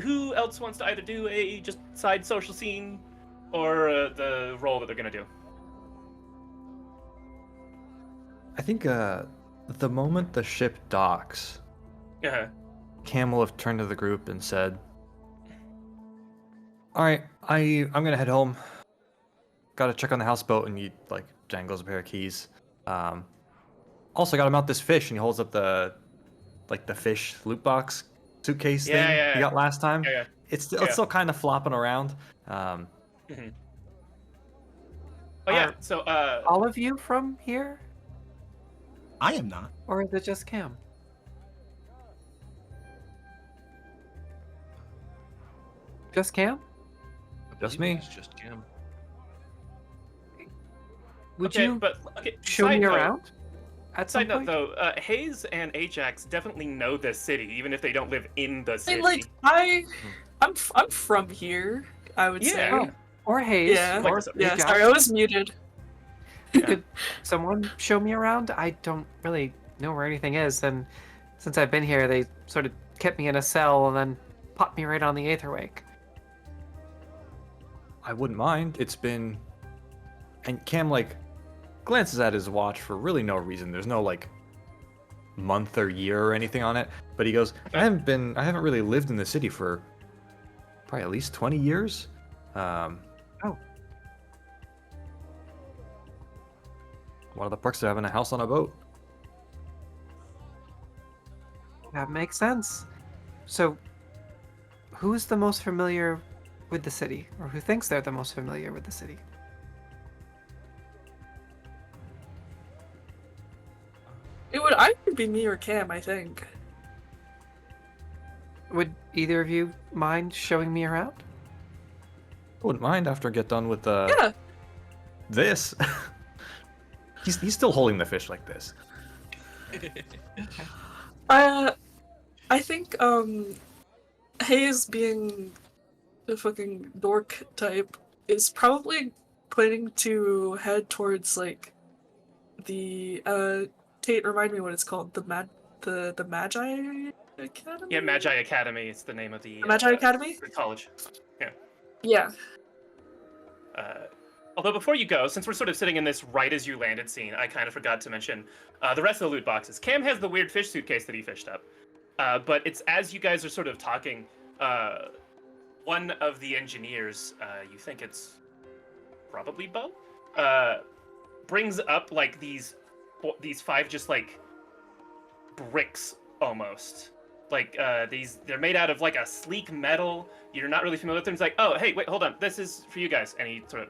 Who else wants to either do a just side social scene or the role that they're gonna do? I think the moment the ship docks, Uh-huh. Cam will have turned to the group and said, "All right, I'm gonna head home. Got to check on the houseboat," and he like jangles a pair of keys. Also got to mount this fish, and he holds up the fish loot box suitcase Yeah, thing yeah, he yeah. got last time. Yeah, yeah. It's Yeah. still kind of flopping around. Oh yeah. So All of you from here? I am not. Or is it just Cam? Just Cam? Just Maybe me. It's just Cam. Would okay, you but okay. show side me note- around? At some Side note point? though, Hayes and Ajax definitely know this city, even if they don't live in the I city. mean, like I'm from here. I would say. Yeah. Oh, or Hayes. Yeah. Or Yeah. Ajax. Sorry, I was muted. Could someone show me around? I don't really know where anything is, and since I've been here, they sort of kept me in a cell and then popped me right on the Aetherwake. I wouldn't mind. It's been, and Cam like glances at his watch for really no reason. There's no like month or year or anything on it. But he goes, I haven't really lived in the city for probably at least 20 years. One of the perks of having a house on a boat. That makes sense. So, who's the most familiar with the city, or who thinks they're the most familiar with the city? It would either be me or Cam, I think. Would either of you mind showing me around? I wouldn't mind after I get done with Yeah. this. He's still holding the fish like this. I think Hayes being the fucking dork type is probably planning to head towards like the Tate, remind me what it's called. The Magi Academy? Yeah, Magi Academy. It's the name of the Magi Academy? the college. Yeah. Although before you go, since we're sort of sitting in this right as you landed scene, I kind of forgot to mention the rest of the loot boxes. Cam has the weird fish suitcase that he fished up. But it's as you guys are sort of talking, one of the engineers, you think it's probably Bo, brings up like these 5 just like bricks almost. Like they're made out of like a sleek metal. You're not really familiar with them. It's like, oh hey, wait, hold on, this is for you guys. And he sort of,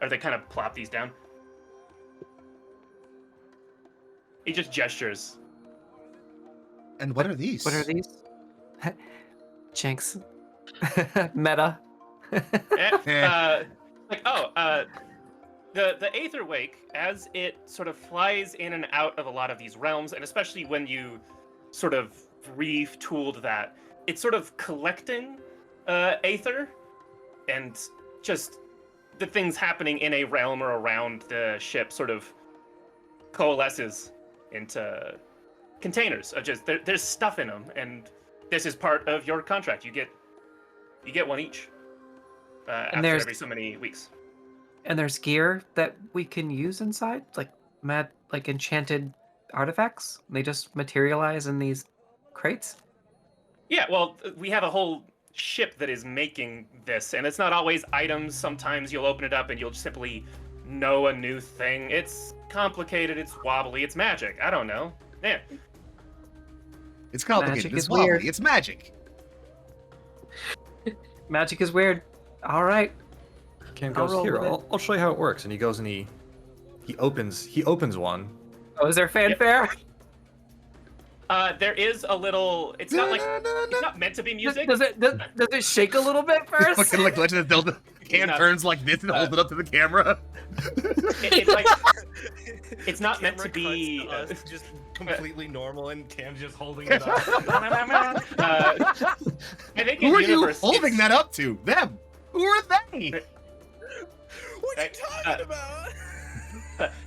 or they kind of plop these down. He just gestures. And what are these? What are these? Jinx. Meta. The Aetherwake, as it sort of flies in and out of a lot of these realms, and especially when you sort of retooled that, it's sort of collecting Aether, and just the things happening in a realm or around the ship sort of coalesces into containers of just there's stuff in them, and this is part of your contract. You get one each after there's- every so many weeks. And there's gear that we can use inside, like enchanted artifacts. They just materialize in these crates. Yeah, well, we have a whole ship that is making this, and it's not always items. Sometimes you'll open it up and you'll simply know a new thing. It's complicated, it's wobbly, it's magic. I don't know. Yeah. It's complicated. Magic It's is wobbly. weird. It's magic. Magic is weird. All right. Cam I'll goes, roll here, with it." I'll show you how it works. And he goes and he opens one. Oh, is there fanfare? There is a little. It's not like it's not meant to be music. Does it shake a little bit first? Fucking like Legend of Zelda. Cam not- turns like this and holds it up to the camera. It's like it's not meant to Camera be. cuts to us just completely normal, and Cam's just holding it up. I think in Who are you universe, holding it's- that up to? Them. Who are they? What you talking about?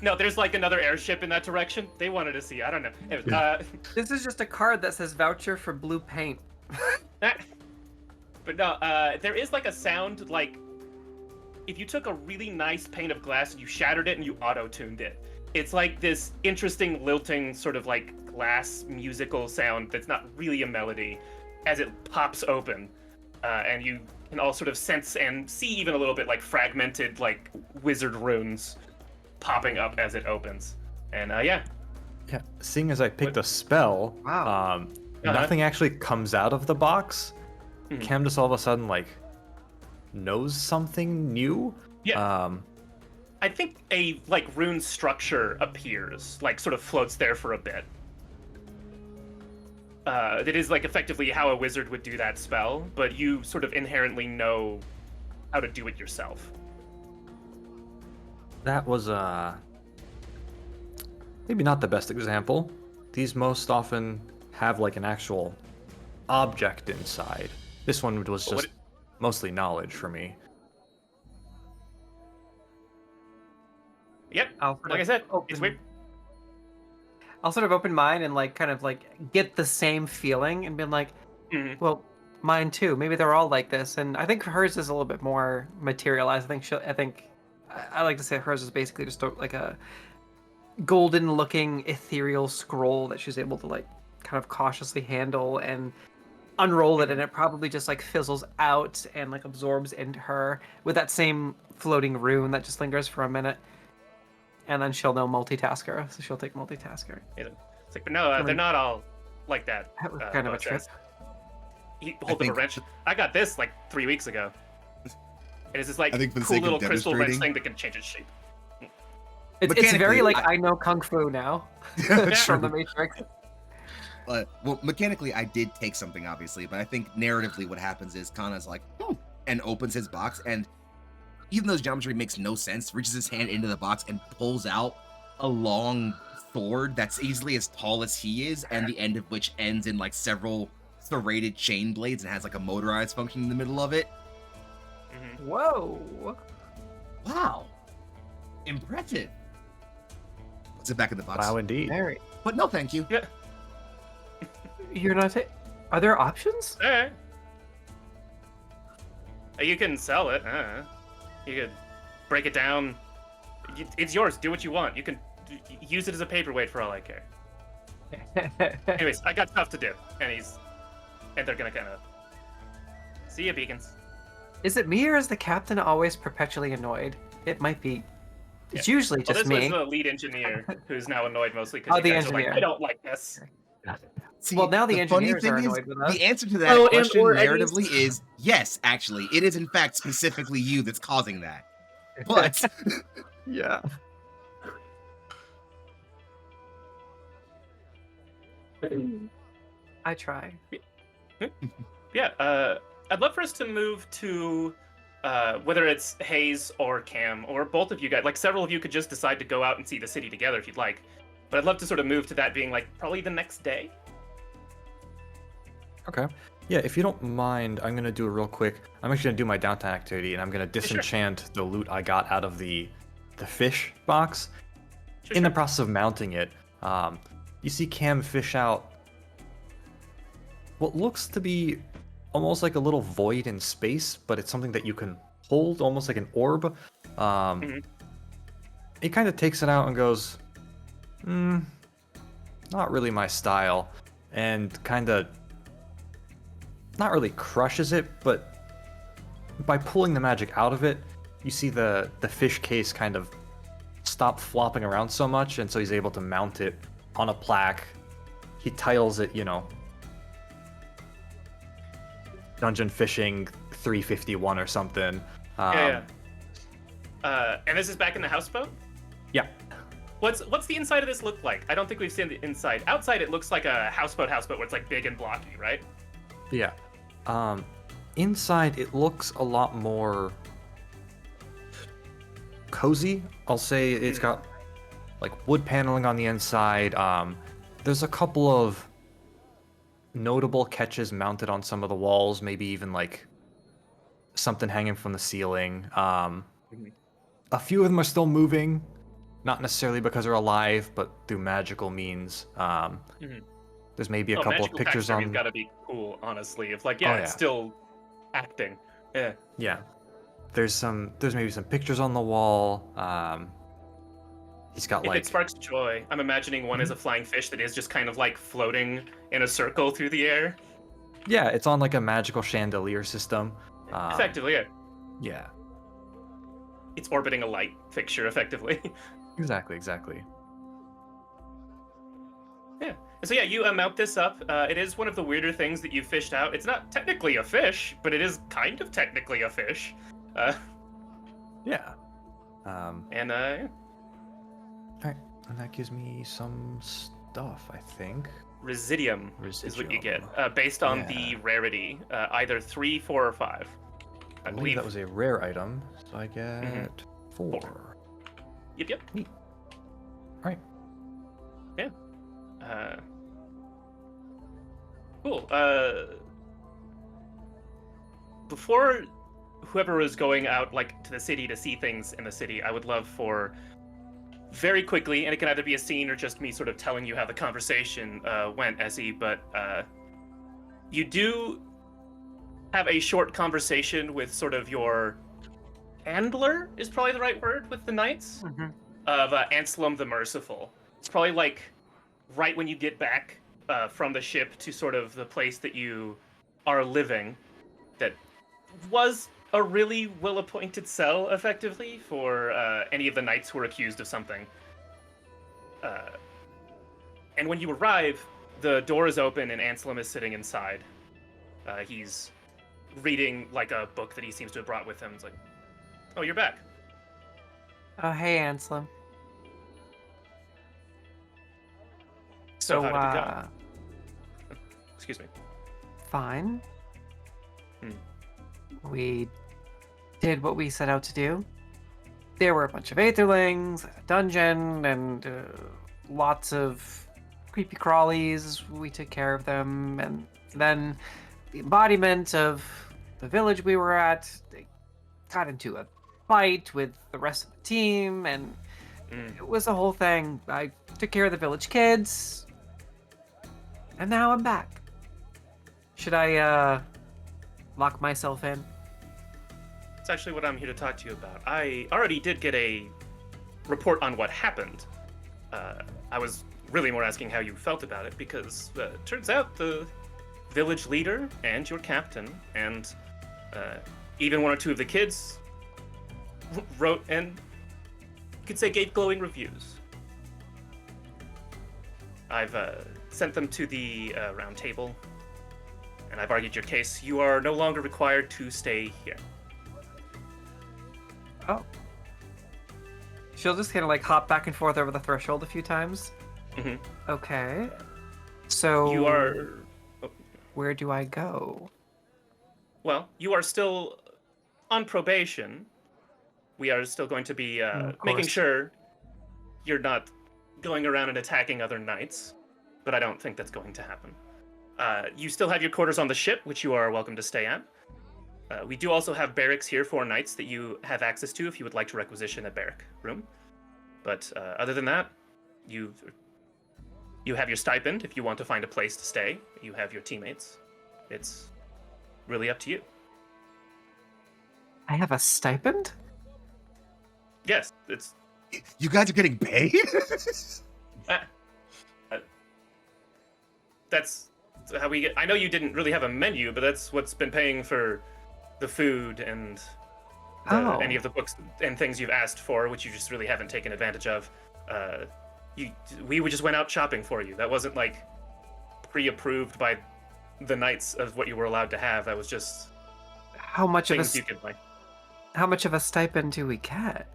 No, there's like another airship in that direction. They wanted to see. I don't know. Anyways, This is just a card that says voucher for blue paint. but no, there is like a sound like if you took a really nice pane of glass and you shattered it and you auto-tuned it. It's like this interesting lilting sort of like glass musical sound that's not really a melody as it pops open, and you can all sort of sense and see even a little bit like fragmented like wizard runes popping up as it opens. And yeah. Yeah, seeing as I picked a spell, Wow. nothing actually comes out of the box. Mhm. Cam just all of a sudden like knows something new. Yeah. I think a like rune structure appears, like sort of floats there for a bit. That is like effectively how a wizard would do that spell, but you sort of inherently know how to do it yourself. That was maybe not the best example. These most often have like an actual object inside. This one was Well, just mostly knowledge for me. Yep. Alfred, Like I said, open- it's weird. I'll sort of open mine and like kind of like get the same feeling and be like, Mhm. well, mine too. Maybe they're all like this. And I think hers is a little bit more materialized. I think I like to say hers is basically just like a golden looking ethereal scroll that she's able to like kind of cautiously handle and unroll it, and it probably just like fizzles out and like absorbs into her with that same floating rune that just lingers for a minute. And then she'll know multitasker, so she'll take multitasker. It's like, but no, they're not all like that. That was kind of a Bo trick. says. He holds up a think- wrench. I got this like 3 weeks ago. It is this like I think for the cool sake of little crystal wrench demonstrating- thing that can change its shape. It's very Mechanically, like I know kung fu now from the Matrix. Well, mechanically, I did take something, obviously, but I think narratively what happens is Kana's like, "Hmm," and opens his box, and even though his geometry makes no sense, reaches his hand into the box and pulls out a long sword that's easily as tall as he is, and the end of which ends in like several serrated chain blades and has like a motorized function in the middle of it. Mhm. Whoa. Wow. Impressive. Puts it back in the box. Wow, indeed. Very. But no, thank you. Yeah. You're not. Are there options? All right. You can sell it. You could break it down. It's yours. Do what you want. You can use it as a paperweight for all I care. Anyways, I got stuff to do, and they're gonna kind of see you, beacons. Is it me or is the captain always perpetually annoyed? It might be. It's Yeah. usually Well, just this me. was the lead engineer who's now annoyed mostly Oh, because the you guys are like, engineer. I don't like this. See, Well, now the funny engineers thing are is, annoyed with us. the answer to that Oh, and question or narratively Eddie's- is yes, actually. It is, in fact, specifically you that's causing that. But Yeah. I try. Yeah, I'd love for us to move to whether it's Hayes or Cam or both of you guys. Like several of you could just decide to go out and see the city together if you'd like. But I'd love to sort of move to that being like probably the next day. Okay. Yeah, if you don't mind, I'm gonna do it real quick. I'm actually gonna do my downtime activity, and I'm gonna disenchant the loot I got out of the fish box. Sure, In the sure. process of mounting it, you see Cam fish out what looks to be almost like a little void in space, but it's something that you can hold, almost like an orb. He kind of takes it out and goes, not really my style, and kind of not really crushes it, but by pulling the magic out of it, you see the fish case kind of stop flopping around so much, and so he's able to mount it on a plaque. He titles it, Dungeon Fishing 351 or something. Yeah. And this is back in the houseboat? Yeah. What's the inside of this look like? I don't think we've seen the inside. Outside, it looks like a houseboat where it's like big and blocky, right? Yeah. Inside, it looks a lot more cozy. I'll say it's got like wood paneling on the inside. There's a couple of notable catches mounted on some of the walls, maybe even like something hanging from the ceiling. A few of them are still moving, not necessarily because they're alive, but through magical means. There's maybe a couple of pictures on. It's got to be cool, honestly. If like, yeah. It's still acting. Yeah. Yeah. There's maybe some pictures on the wall. He's got If it sparks joy, I'm imagining one is a flying fish that is just kind of like floating in a circle through the air. Yeah, it's on like a magical chandelier system. Effectively, yeah. Yeah. It's orbiting a light fixture, effectively. Exactly. Yeah. So yeah, you mount this up. It is one of the weirder things that you fished out. It's not technically a fish, but it is kind of technically a fish. Yeah. And yeah. Alright, and that gives me some stuff, I think. Residium is what you get, based on the rarity, either 3, 4, or 5. I believe that was a rare item, so I get 4. Yep. Neat. Alright. Yeah. Cool. Before whoever is going out like to the city to see things in the city, I would love for very quickly, and it can either be a scene or just me sort of telling you how the conversation went, Essie, but you do have a short conversation with sort of your handler, is probably the right word, with the knights, of Anselm the Merciful. It's probably like right when you get back from the ship to sort of the place that you are living, that was a really well-appointed cell, effectively, for any of the knights who were accused of something. And when you arrive, the door is open and Anselm is sitting inside. He's reading like a book that he seems to have brought with him. It's like, oh, you're back. Oh, hey, Anselm. So how did it go? Excuse me. Fine. We did what we set out to do. There were a bunch of Aetherlings, a dungeon, and lots of creepy crawlies. We took care of them, and then the embodiment of the village we were at, they got into a fight with the rest of the team, and it was a whole thing. I took care of the village kids, and now I'm back. Should I lock myself in? That's actually what I'm here to talk to you about. I already did get a report on what happened. I was really more asking how you felt about it, because turns out the village leader and your captain and even one or two of the kids wrote and you could say gave glowing reviews. I've sent them to the round table, and I've argued your case. You are no longer required to stay here. Oh. She'll just kind of like hop back and forth over the threshold a few times. Okay. So You are... where do I go? Well, you are still on probation. We are still going to be making sure you're not going around and attacking other knights, but I don't think that's going to happen. You still have your quarters on the ship, which you are welcome to stay at. We do also have barracks here for knights that you have access to if you would like to requisition a barrack room. But other than that, you have your stipend if you want to find a place to stay. You have your teammates. It's really up to you. I have a stipend? Yes, it's... You guys are getting paid? That's how we get. I know you didn't really have a menu, but that's what's been paying for the food and any of the books and things you've asked for, which you just really haven't taken advantage of. We just went out shopping for you. That wasn't like pre-approved by the knights of what you were allowed to have. That was just How much of things a you could buy. how much of a stipend do we get?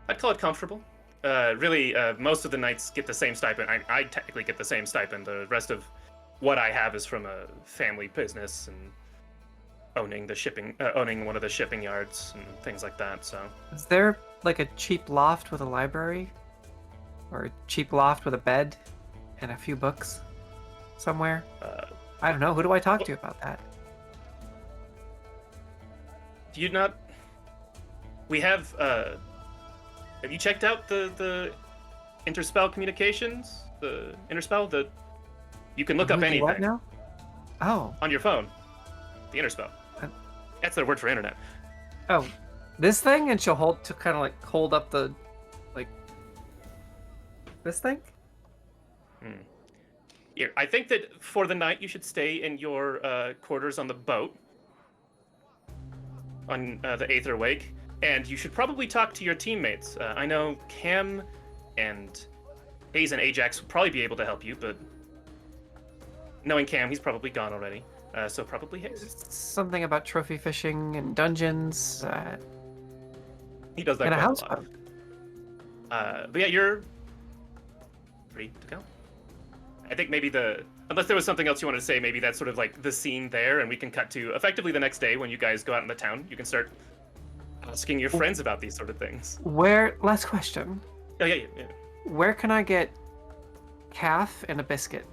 I'd call it comfortable. Really, most of the knights get the same stipend. I technically get the same stipend. The rest of what I have is from a family business and owning one of the shipping yards and things like that. So Is there like a cheap loft with a library? Or a cheap loft with a bed and a few books somewhere? I don't know. Who do I talk to about that? do you not? We have. Have you checked out the interspell communications? The interspell. You can look up Who do anything what now? Oh, on your phone. The interspell. That's their word for internet. oh, this thing, and she'll hold up the, like, this thing. Here, I think that for the night you should stay in your quarters on the boat, on the Aether Wake, and you should probably talk to your teammates. I know Cam and Hayes and Ajax will probably be able to help you, but knowing Cam, he's probably gone already. So probably Hayes. Something about trophy fishing and dungeons. He does that And a quite a houseboat. lot. But yeah, you're free to go. I think maybe unless there was something else you wanted to say, maybe that's sort of like the scene there, and we can cut to effectively the next day when you guys go out in the town. You can start asking your friends about these sort of things. Last question. Yeah. Where can I get calf and a biscuit?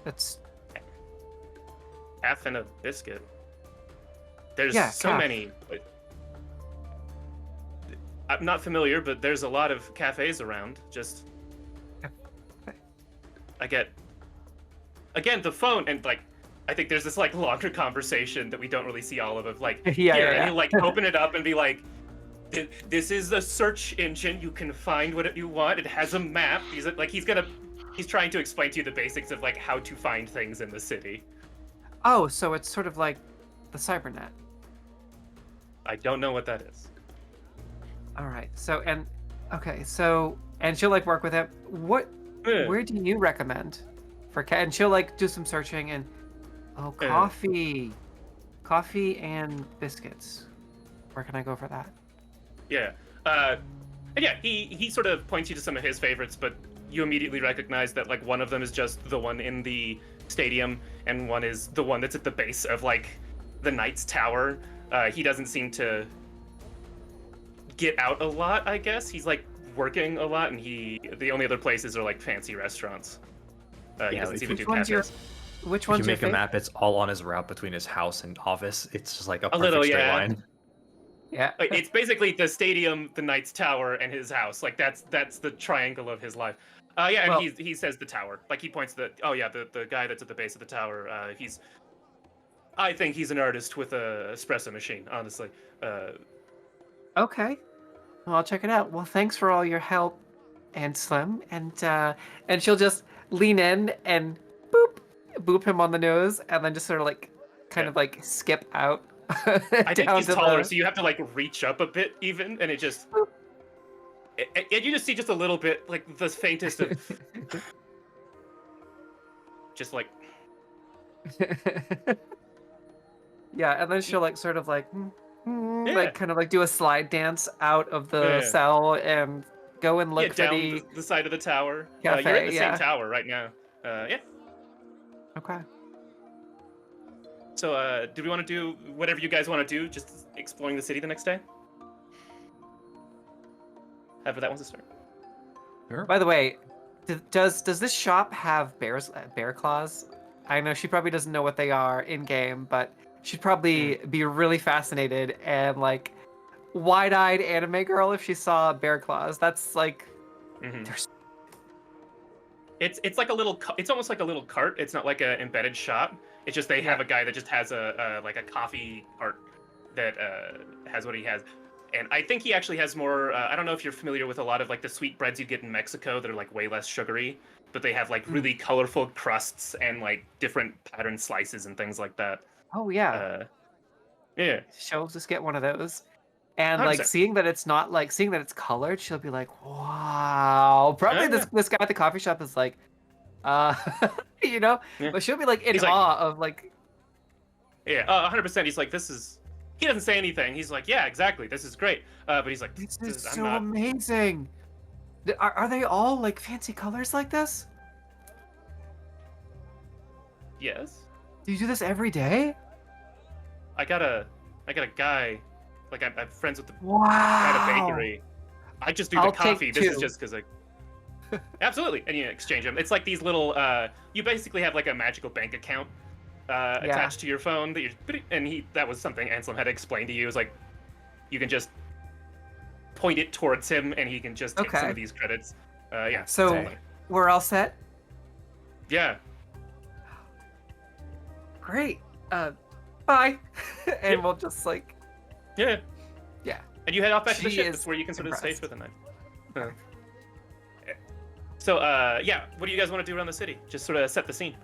That's Half and a biscuit. There's Yeah, so calf. many. I'm not familiar, but there's a lot of cafes around. Just I get again the phone and like I think there's this like longer conversation that we don't really see all of like Yeah, here, yeah, and yeah. he'll like open it up and be like, this is a search engine. You can find what you want. It has a map. He's trying to explain to you the basics of like how to find things in the city. Oh, so it's sort of like the cybernet. I don't know what that is. All right. And she'll like work with it. Where do you recommend for cat? And she'll like do some searching and coffee and biscuits. Where can I go for that? Yeah. And yeah, he sort of points you to some of his favorites, but you immediately recognize that like one of them is just the one in the stadium and one is the one that's at the base of like the Knight's Tower. He doesn't seem to get out a lot, I guess. He's like working a lot, and the only other places are like fancy restaurants. He Yeah, doesn't like, seem to do Which one's cafes. Which If one's you your make a favorite? map, it's all on his route between his house and office. It's just like a perfect little, straight yeah. line. Yeah. Like, it's basically the stadium, the Knight's Tower, and his house. Like that's the triangle of his life. Yeah, and Well- he says the tower. Like he points the the guy that's at the base of the tower. I think he's an artist with a espresso machine. Honestly. Okay. Well, I'll check it out. Well, thanks for all your help, and Slim. And she'll just lean in and boop him on the nose, and then just sort of like kind of like skip out. I think down he's to taller, the- so you have to like reach up a bit even, and it just. And you just see just a little bit, like the faintest of, just like. Yeah, and then she'll like sort of like, Yeah. like kind of like do a slide dance out of the Yeah. cell and go and look for down the. the side of the tower. You're at Cafe, the yeah. same tower right now. Yeah. Okay. So, do we want to do whatever you guys want to do? Just exploring the city the next day? However that wants to start. Sure. By the way, does this shop have bear claws? I know she probably doesn't know what they are in game, but she'd probably be really fascinated and like wide-eyed anime girl if she saw bear claws. That's like Mhm. there's It's like a little. It's almost like a little cart. It's not like an embedded shop. It's just they have a guy that just has a like a coffee cart that has what he has. And I think he actually has more. I don't know if you're familiar with a lot of like the sweet breads you get in Mexico that are like way less sugary, but they have like really colorful crusts and like different pattern slices and things like that. Oh yeah, Yeah, she'll just get one of those. And like 100%. seeing that it's colored, she'll be like, "Wow!" Probably Yeah, this guy at the coffee shop is like, uh, you know, yeah. but she'll be like in He's like- awe of like, Yeah, 100%. He's like, this is. He doesn't say anything. He's like, yeah, exactly. This is great. But he's like, "This is I'm so not. amazing." Are they all like fancy colors like this? Yes. Do you do this every day? I got a guy. Like I'm friends with the Wow. guy at a bakery. I just do I'll the coffee. take This is two. just because I. Absolutely, and you exchange them. It's like these little. You basically have like a magical bank account attached to your phone that you're. And that was something Anselm had explained to you. Is like, you can just point it towards him, and he can just take some Okay. of these credits. Yeah. So exactly. we're all set. Yeah. Great. Bye. And we'll just like, Yeah. yeah. And you head off back to the She ship. is That's where you can sort of stay impressed. for the night. Huh. So, yeah, what do you guys want to do around the city? Just sort of set the scene.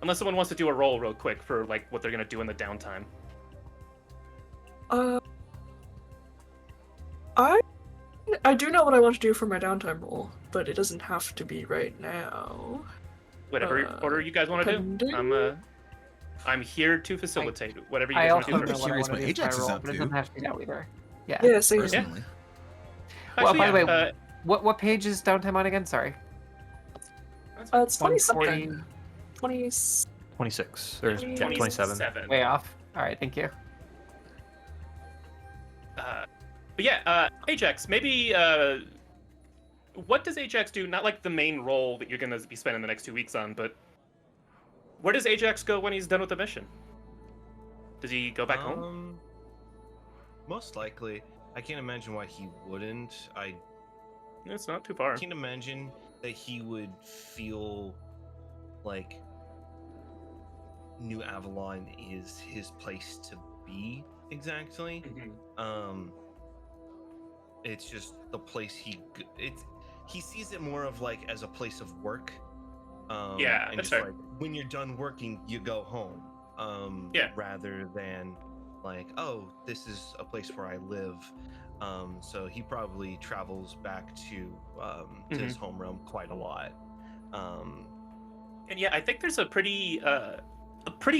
Unless someone wants to do a roll real quick for like what they're gonna do in the downtime. I do know what I want to do for my downtime roll, but it doesn't have to be right now. Whatever order you guys want to do. pending? I'm here to facilitate whatever you I guys want also to do know first. what I Curious want to what do for my Ajax is roll, up but it to. doesn't have to be now either. Yeah. Yeah, same. Personally. Well, Actually, by the way, yeah, what page is downtime on again? Sorry. It's 20 140. something. 20. 26 or 27. 27. Way off. All right, thank you. But yeah, Ajax, maybe. What does Ajax do? Not like the main role that you're gonna be spending the next 2 weeks on, but where does Ajax go when he's done with the mission? Does he go back home? Most likely. I can't imagine why he wouldn't. I It's not too far. can't imagine that he would feel like New Avalon is his place to be exactly. It's just the place he sees it more of like as a place of work. Yeah, and that's just fair. like when you're done working, you go home. Yeah. Rather than like, oh, this is a place where I live. So he probably travels back to his home realm quite a lot. And yeah, I think there's a pretty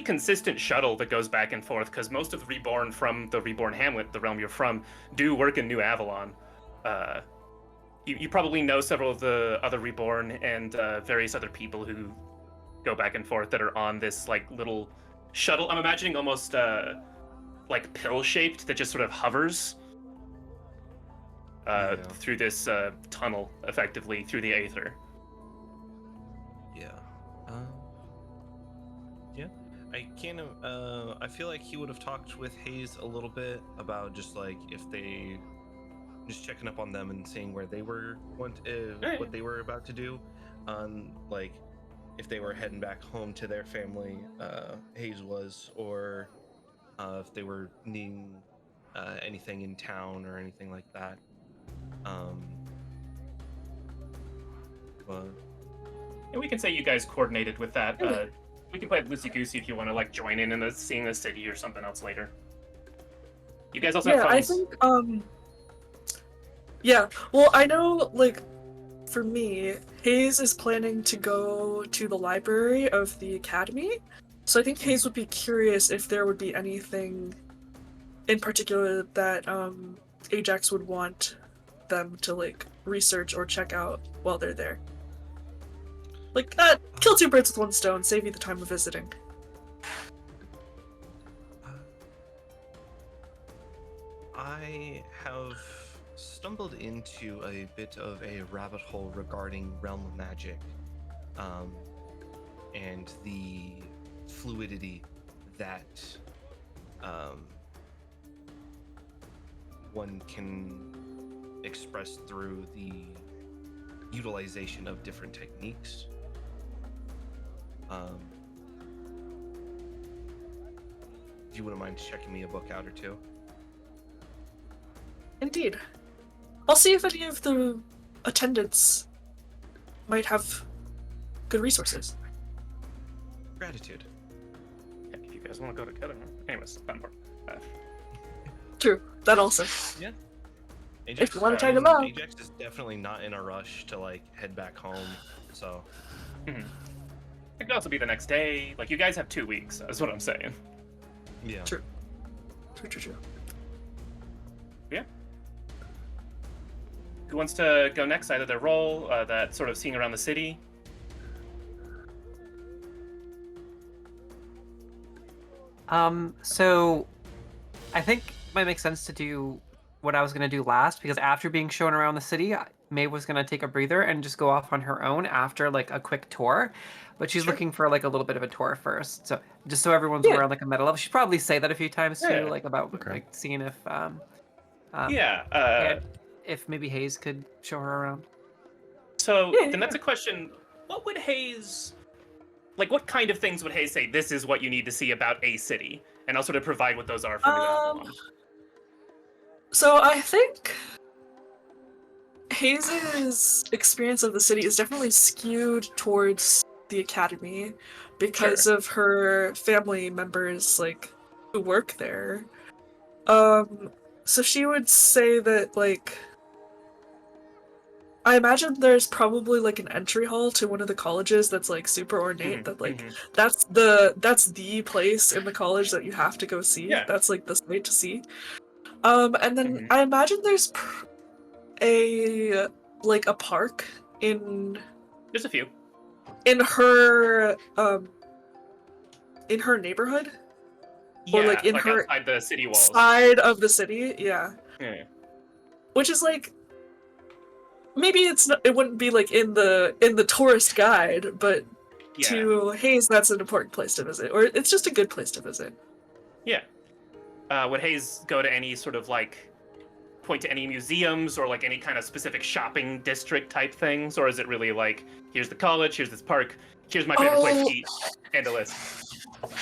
consistent shuttle that goes back and forth because most of the Reborn from the Reborn Hamlet, the realm you're from, do work in New Avalon. You probably know several of the other Reborn and various other people who go back and forth that are on this like little shuttle. I'm imagining almost like pill-shaped that just sort of hovers through this tunnel, effectively through the aether. Yeah. Yeah. I kind of. I feel like he would have talked with Hayes a little bit about just like if they, just checking up on them and seeing where they were, what they were about to do, like if they were heading back home to their family. Hayes was, or if they were needing anything in town or anything like that. But And we can say you guys coordinated with that. We can play loosey goosey if you want to like join in seeing the city or something else later. You guys also have Yeah, I phones. think, yeah, well, I know, like, for me, Hayes is planning to go to the library of the academy, so I think Hayes would be curious if there would be anything in particular that, Ajax would want them to, like, research or check out while they're there. Like, kill two birds with one stone, save you the time of visiting. I have stumbled into a bit of a rabbit hole regarding realm magic, and the fluidity that one can express through the utilization of different techniques. If you wouldn't mind checking me a book out or two. Indeed. I'll see if any of the attendants might have good resources. Gratitude. Yeah, if you guys want to go together. Anyways, fun part. True. That also. Ajax, If you wanna tag them out. Ajax is definitely not in a rush to like head back home. So Mhm. It could also be the next day. Like, you guys have 2 weeks, that's what I'm saying. yeah. True. True. Yeah. Who wants to go next? Either their role, that sort of seeing around the city. So I think it might make sense to do what I was going to do last, because after being shown around the city, Maeve was going to take a breather and just go off on her own after like a quick tour. But she's Sure. looking for like a little bit of a tour first. So just so everyone's Yeah. around like a meta level. She'd probably say that a few times too, Yeah. like about Okay. like seeing if Yeah. and if maybe Hayes could show her around. So Yeah, then that's a question. What would Hayes, like, what kind of things would Hayes say, this is what you need to see about a city? And I'll sort of provide what those are for New Avalon. So I think Hayes' experience of the city is definitely skewed towards the academy because of her family members, like, who work there. So she would say that, like, I imagine there's probably like an entry hall to one of the colleges that's like super ornate. Mhm, That like mhm. that's the place in the college that you have to go see. Yeah. That's like the site to see. And then Mhm. I imagine there's a like a park in There's a few. her neighborhood Yeah, or like in her outside the city walls. side of the city. Yeah, Yeah. which is like maybe it wouldn't be like in the tourist guide, but Yeah. to Hayes that's an important place to visit, or it's just a good place to visit. Yeah. Would Hayes go to any sort of like point to any museums or like any kind of specific shopping district type things, or is it really like, here's the college, here's this park, here's my favorite place to eat, and a list?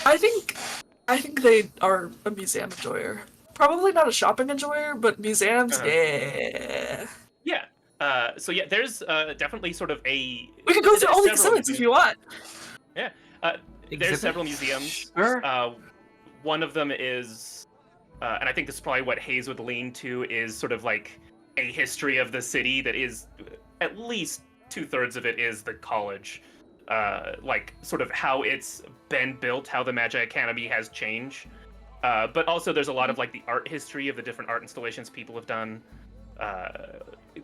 I think they are a museum enjoyer. Probably not a shopping enjoyer, but museums, yeah. Yeah. So yeah, there's definitely sort of a. We could go through all the several exhibits if you want. Yeah. There's Exhibit? several museums. Sure. One of them is, and I think this is probably what Hayes would lean to, is sort of like a history of the city that is, at least 2/3 of it is the college. Like sort of how it's been built, how the Magi Academy has changed. But also there's a lot of like the art history of the different art installations people have done.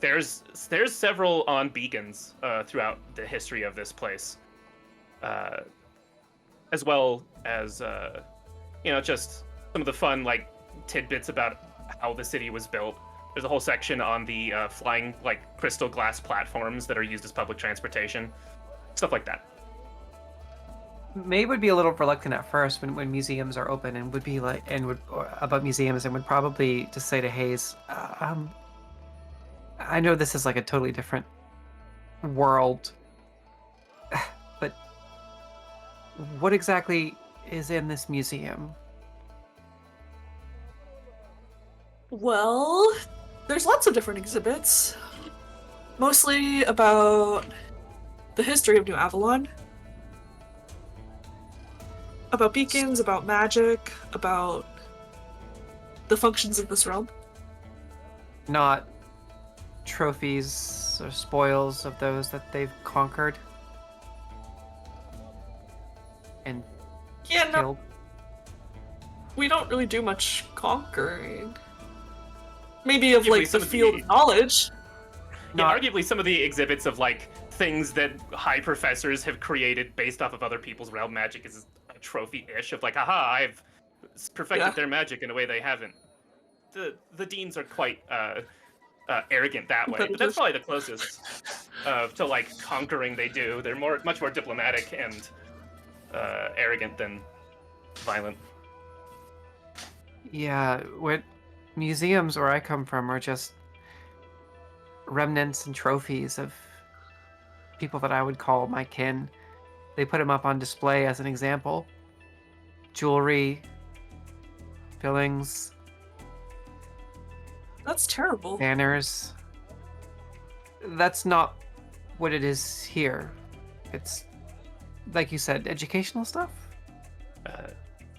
There's several on beacons throughout the history of this place, as well as just some of the fun like tidbits about how the city was built. There's a whole section on the flying like crystal glass platforms that are used as public transportation, stuff like that. May would be a little reluctant at first when museums are open, and would be like about museums, and would probably just say to Hayes, I know this is like a totally different world, but what exactly is in this museum? Well, there's lots of different exhibits. Mostly about the history of New Avalon. About beacons, about magic, about the functions of this realm. Not trophies or spoils of those that they've conquered and Yeah, no, killed. we don't really do much conquering. Maybe of Yeah, like wait, some the of field the- of knowledge. Yeah, Not- arguably some of the exhibits of like things that high professors have created based off of other people's realm magic is a trophy-ish of like, haha, I've perfected Yeah. their magic in a way they haven't. The deans are quite arrogant that way, but that's Competitive. probably the closest to like conquering they do. They're much more diplomatic and arrogant than violent. Yeah, what museums where I come from are just remnants and trophies of people that I would call my kin. They put them up on display as an example. Jewelry, fillings. That's terrible. Banners. That's not what it is here. It's, like you said, educational stuff?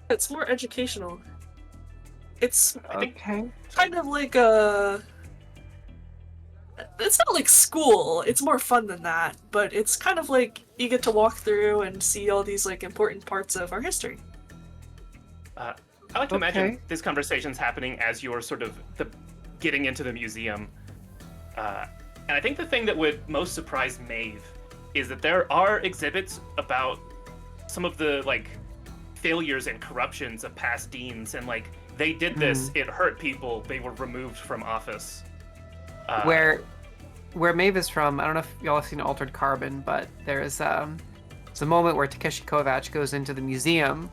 It's more educational. It's I think Okay. kind of like a... It's not like school, it's more fun than that, but it's kind of like you get to walk through and see all these like important parts of our history. I like to imagine Okay. this conversation's happening as you're sort of getting into the museum. And I think the thing that would most surprise Maeve is that there are exhibits about some of the like failures and corruptions of past deans, and like they did this, it hurt people, they were removed from office. Where Maeve is from, I don't know if y'all have seen Altered Carbon, but there's it's a moment where Takeshi Kovacs goes into the museum,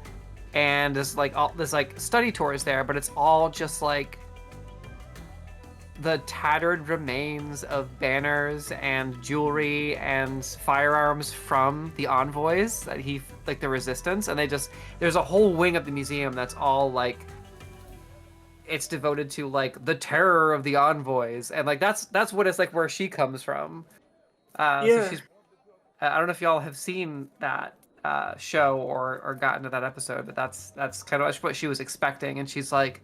and there's like study tours there, but it's all just like the tattered remains of banners and jewelry and firearms from the envoys that he like the resistance, and there's a whole wing of the museum that's all like it's devoted to like the terror of the envoys, and like that's what it's like where she comes from. So Yeah. she's I don't know if y'all have seen that show or gotten to that episode, but that's kind of what she was expecting, and she's like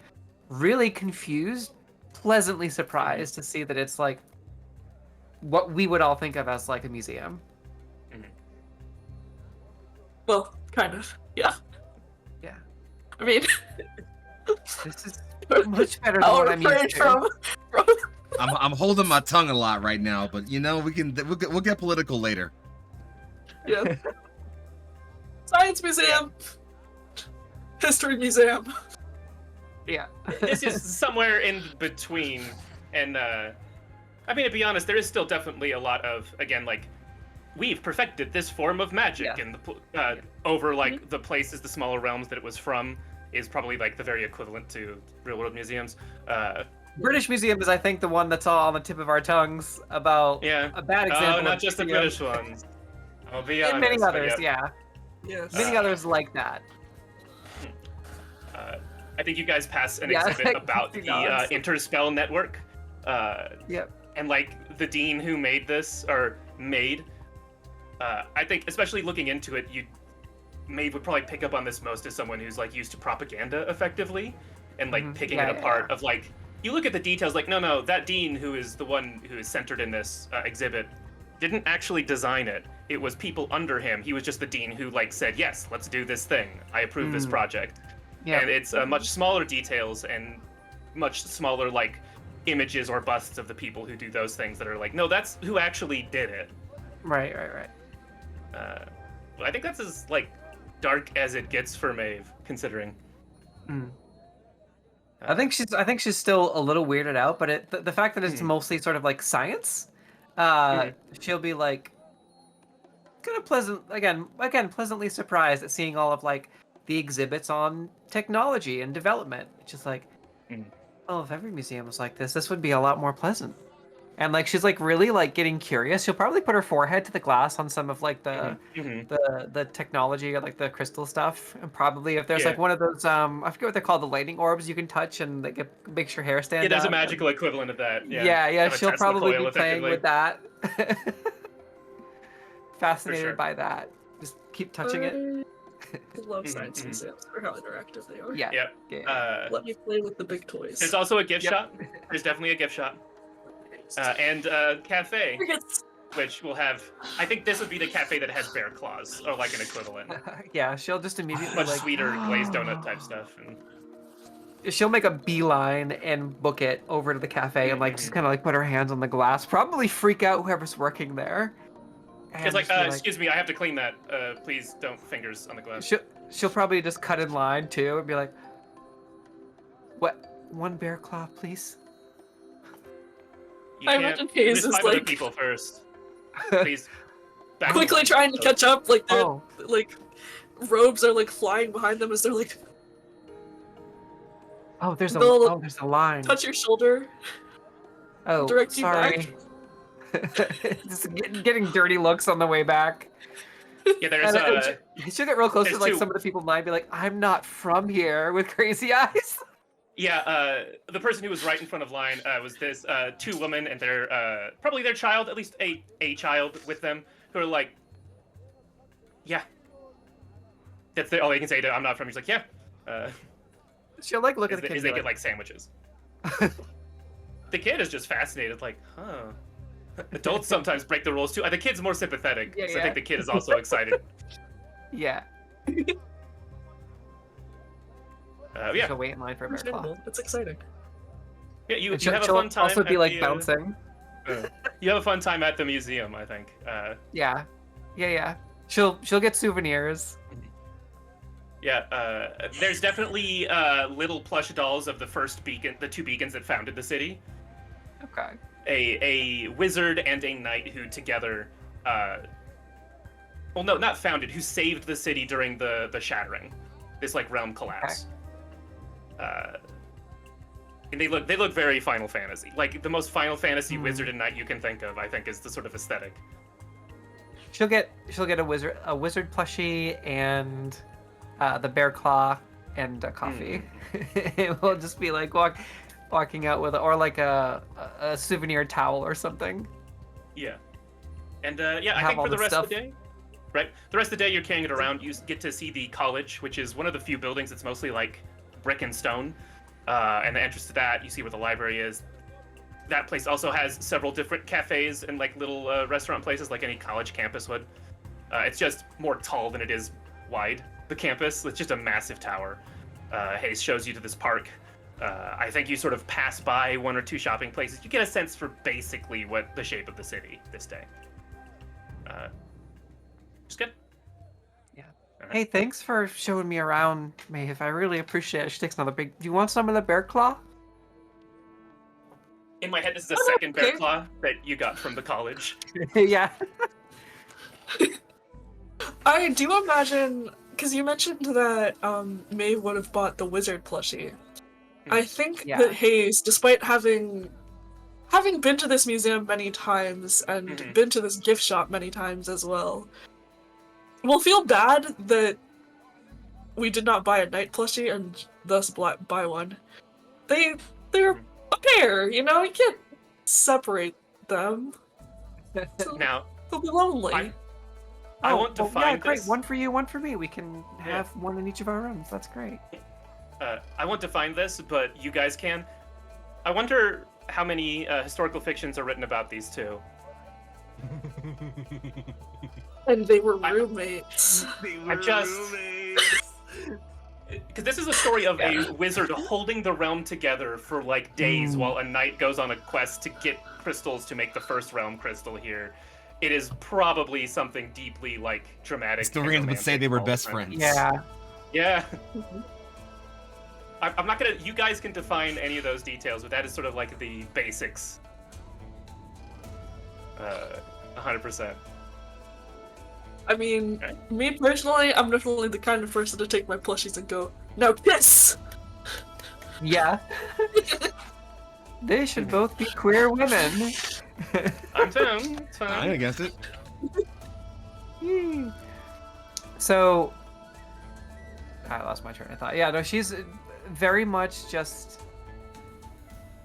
really confused, pleasantly surprised to see that it's like what we would all think of as like a museum. Well, kind of. Yeah. Yeah, I mean, this is much better than I'll what I'm refrain used to. from I'm holding my tongue a lot right now, but you know we'll get political later. yeah. Science museum, history museum. Yeah. This is somewhere in between, and I mean, to be honest, there is still definitely a lot of, again, like, we've perfected this form of magic, Yeah. and over like the places, the smaller realms that it was from is probably like the very equivalent to real world museums. British Museum is, I think, the one that's all on the tip of our tongues about Yeah. a bad example. Oh, not of just the museum. British ones. I'll be honest. And many but others, yeah. Yes. Many others like that. I think you guys passed an Yeah, exhibit about the $50. Interspell network. Yep. And like the dean who made this I think, especially looking into it, Maeve would probably pick up on this most as someone who's like used to propaganda effectively, and like picking Yeah, it apart yeah. of like, you look at the details, like no, that dean who is the one who is centered in this exhibit didn't actually design it. It was people under him. He was just the dean who like said, yes, let's do this thing. I approve this project. Yeah. And it's much smaller details and much smaller like images or busts of the people who do those things that are like, no, that's who actually did it. Right. I think that's as like dark as it gets for Maeve, considering. I think she's still a little weirded out, but the fact that it's mostly sort of like science, she'll be like kind of pleasantly surprised at seeing all of like the exhibits on technology and development. It's just like, oh, if every museum was like this would be a lot more pleasant. And like she's like really like getting curious. She'll probably put her forehead to the glass on some of like the technology or like the crystal stuff. And probably if there's like one of those I forget what they're called, the lightning orbs you can touch and like it makes your hair stand Yeah, there's a up. magical equivalent of that. Yeah. Kind of a She'll Tesla probably coil, be playing effectively. with that. Fascinated sure. by that. Just keep touching it. I love science museums for how interactive they are. Yeah. Yeah. Let me play with the big toys. There's also a gift Yep. shop. There's definitely a gift shop. And a cafe, Crickets. which will have, I think this would be the cafe that has bear claws, or like an equivalent. Yeah, she'll just immediately Much like, sweeter glazed donut type stuff. And she'll make a beeline and book it over to the cafe and like just kind of like put her hands on the glass, probably freak out whoever's working there. And it's like, just be excuse me, I have to clean that. Please don't fingers on the glass. she'll probably just cut in line too and be like, "What? One bear claw, please." You I can't imagine Hayes miss is 5 other like- people first. Please. Back Quickly up. trying to catch up, like their Oh, like robes are like flying behind them as they're like there's They'll there's a line. touch your shoulder. Oh, direct you sorry. Just getting dirty looks on the way back. Yeah, there's She'll get real close to there's like two. some of the people in line, be like, "I'm not from here," with crazy eyes. The person who was right in front of line was this two women and their probably their child, at least a child with them, who are like, yeah, that's all they can say to I'm not from. He's like, yeah. She'll like look at As the they, kid. as they get like sandwiches. The kid is just fascinated, like, huh. Adults sometimes break the rules too. The kid's more sympathetic, Yeah, so yeah. I think the kid is also excited. Yeah. Yeah, She'll wait in line for a bear claw. Understandable. It's exciting. yeah. You And have a she'll fun time. also be at like the, bouncing. You have a fun time at the museum, I think. Yeah. Yeah. She'll get souvenirs. Yeah, there's definitely little plush dolls of the first beacon, the two beacons that founded the city. Okay. A wizard and a knight who together, well, no, not founded, who saved the city during the shattering, this like realm collapse. And they look very Final Fantasy, like the most Final Fantasy wizard and knight you can think of. I think is the sort of aesthetic. She'll get a wizard plushie and the bear claw and a coffee. It will just be like walking out with, or like a souvenir towel or something. Yeah, and I Have think all for the the rest stuff. of the day, right? The rest of the day you're carrying it around. You get to see the college, which is one of the few buildings that's mostly like brick and stone. And the entrance to that, you see where the library is. That place also has several different cafes and like little restaurant places, like any college campus would. It's just more tall than it is wide. The campus, it's just a massive tower. Hayes shows you to this park. I think you sort of pass by one or two shopping places. You get a sense for basically what the shape of the city this day. Just good. Yeah. All right. Hey, thanks for showing me around, Maeve. I really appreciate it. She takes another big. Do you want some of the bear claw? In my head, this is a Oh, second bear okay. claw that you got from the college. Yeah. I do imagine, because you mentioned that Maeve would have bought the wizard plushie. I think Yeah. that Hayes, despite having been to this museum many times and Mhm. been to this gift shop many times as well, will feel bad that we did not buy a knight plushie and thus buy one. They're a pair, you know. You can't separate them. Now, They'll be lonely. I want to yeah, find great. this. One for you, one for me. We can Yeah. have one in each of our rooms. That's great. I want to find this, but you guys can. I wonder how many historical fictions are written about these two. And they were I- roommates. I just. Because this is a story of a wizard holding the realm together for like days while a knight goes on a quest to get crystals to make the first realm crystal here. It is probably something deeply like dramatic. Historians and would say they were romantic best all the time. friends. Yeah. Yeah. I'm not gonna. You guys can define any of those details, but that is sort of like the basics. 100%. I mean, Okay. me personally, I'm definitely the kind of person to take my plushies and go, now kiss! Yeah. They should both be queer women. I'm down. It's I fine. ain't against it. So, I lost my train of thought. Yeah, no, she's very much just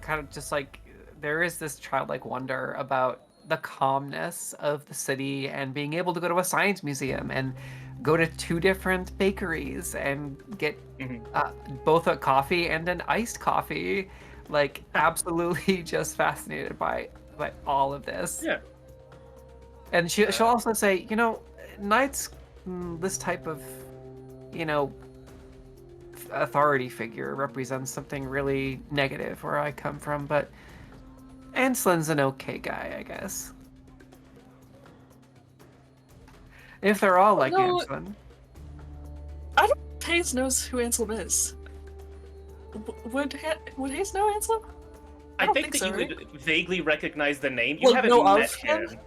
kind of just like there is this childlike wonder about the calmness of the city and being able to go to a science museum and go to two different bakeries and get both a coffee and an iced coffee. Like, absolutely just fascinated by all of this. Yeah. And she'll also say, you know, knights, this type of, you know, authority figure represents something really negative where I come from, but Anselin's an okay guy, I guess. If they're all like No. Anselin. Hayes knows who Anselm is. Would Hayes know Anselm? I don't think think that so, you right? would vaguely recognize the name. You Well, haven't know met of him? him.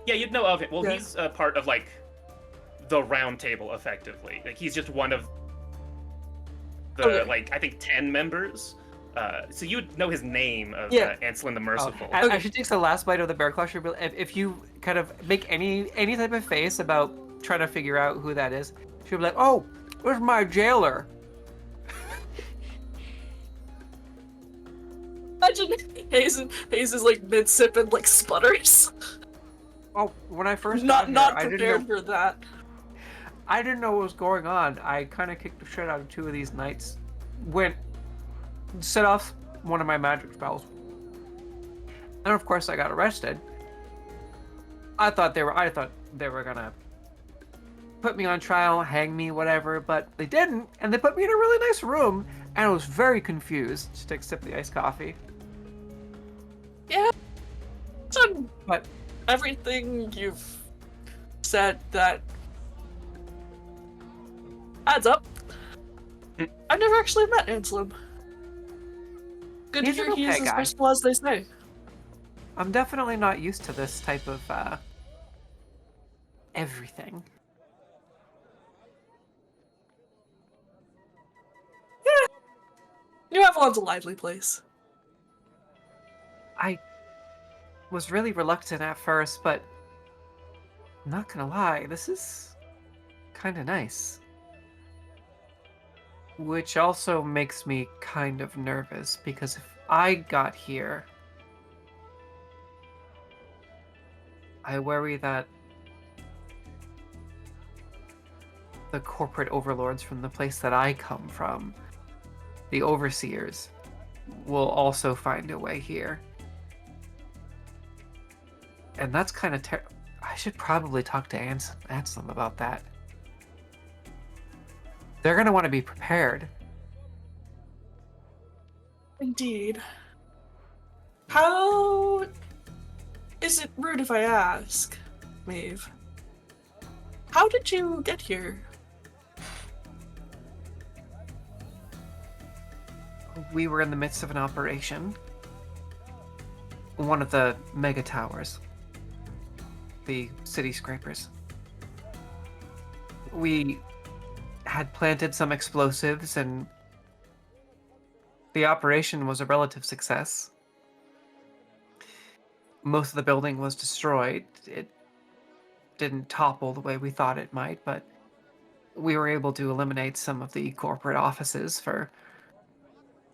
Yeah, you'd know of him. Well, Yeah. he's a part of like the round table, effectively. Like he's just one of the Okay. like I think 10 members. So you'd know his name of Yeah. Anselin the Merciful. As she takes the last bite of the bear claw, if you kind of make any type of face about trying to figure out who that is, she'll be like, "Oh, where's my jailer?" Imagine Hayes is like mid sip and like sputters. Oh, when I first got here, Not I didn't prepared know. for that. I didn't know what was going on. I kind of kicked the shit out of two of these knights. Went set off one of my magic spells, and of course I got arrested. I thought they were gonna put me on trial, hang me, whatever, but they didn't, and they put me in a really nice room, and I was very confused. Just take a sip of the iced coffee. Yeah. So But everything you've said that adds up. I've never actually met Anselm. Good to He's an hear he okay is as guy. versatile as they say. I'm definitely not used to this type of everything. New Avalon's a lively place. I was really reluctant at first, but I'm not gonna lie, this is kind of nice. Which also makes me kind of nervous, because if I got here, I worry that the corporate overlords from the place that I come from, the overseers, will also find a way here. And that's kind of I should probably talk to Anselm about that. They're going to want to be prepared. Indeed. How is it rude if I ask, Maeve? How did you get here? We were in the midst of an operation. One of the mega towers. The city scrapers. We had planted some explosives, and the operation was a relative success. Most of the building was destroyed. It didn't topple the way we thought it might, but we were able to eliminate some of the corporate offices for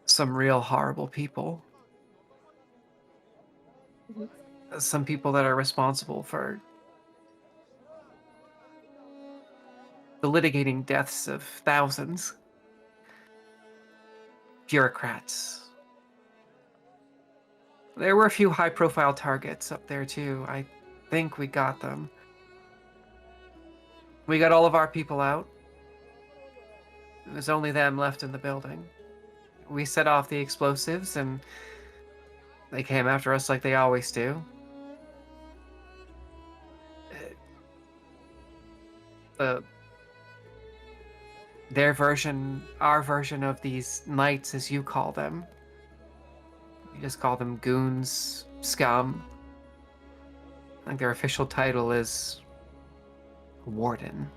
some real horrible people. Some people that are responsible for the litigating deaths of thousands. Bureaucrats. There were a few high-profile targets up there too. I think we got them. We got all of our people out. There's only them left in the building. We set off the explosives, and they came after us like they always do. Their version, our version of these knights, as you call them. You just call them goons, scum. I think their official title is warden.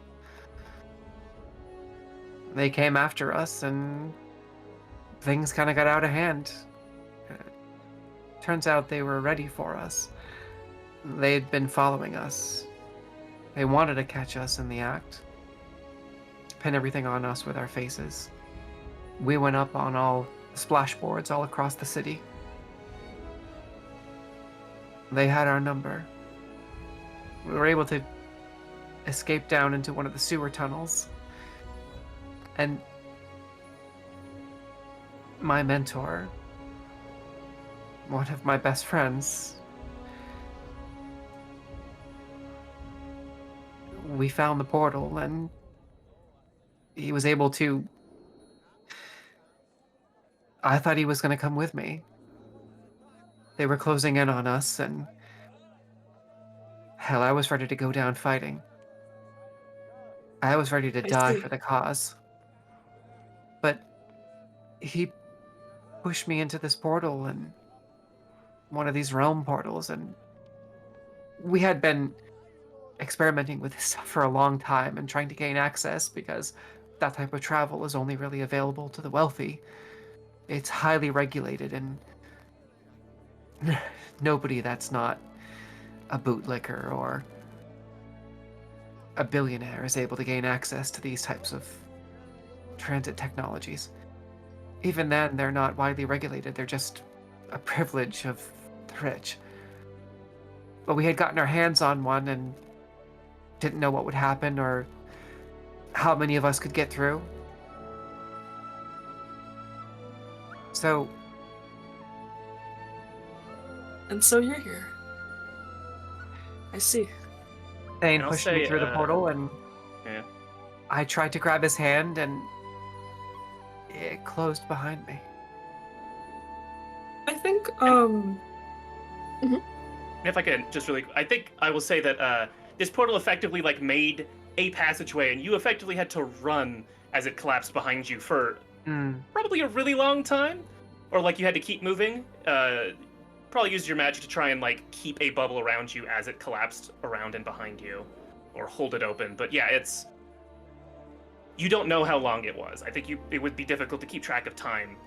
They came after us, and things kind of got out of hand. Turns out they were ready for us. They'd been following us. They wanted to catch us in the act. Pin everything on us with our faces. We went up on all the splash boards all across the city. They had our number. We were able to escape down into one of the sewer tunnels. And my mentor, one of my best friends, we found the portal, and he was able to... I thought he was going to come with me. They were closing in on us, and hell, I was ready to go down fighting. I was ready to die see. for the cause. But he pushed me into this portal, and one of these realm portals, and we had been experimenting with this stuff for a long time and trying to gain access, because that type of travel is only really available to the wealthy. It's highly regulated, and nobody that's not a bootlicker or a billionaire is able to gain access to these types of transit technologies. Even then, they're not widely regulated. They're just a privilege of the rich. But we had gotten our hands on one and didn't know what would happen or how many of us could get through. So, And so you're here. I see. Thane And I'll pushed say, me through the portal, and yeah. I tried to grab his hand, and it closed behind me. I think, If I could just really, I think I will say that this portal effectively like made a passageway, and you effectively had to run as it collapsed behind you for probably a really long time, or like you had to keep moving. Probably used your magic to try and like keep a bubble around you as it collapsed around and behind you, or hold it open. But yeah, you don't know how long it was. I think it would be difficult to keep track of time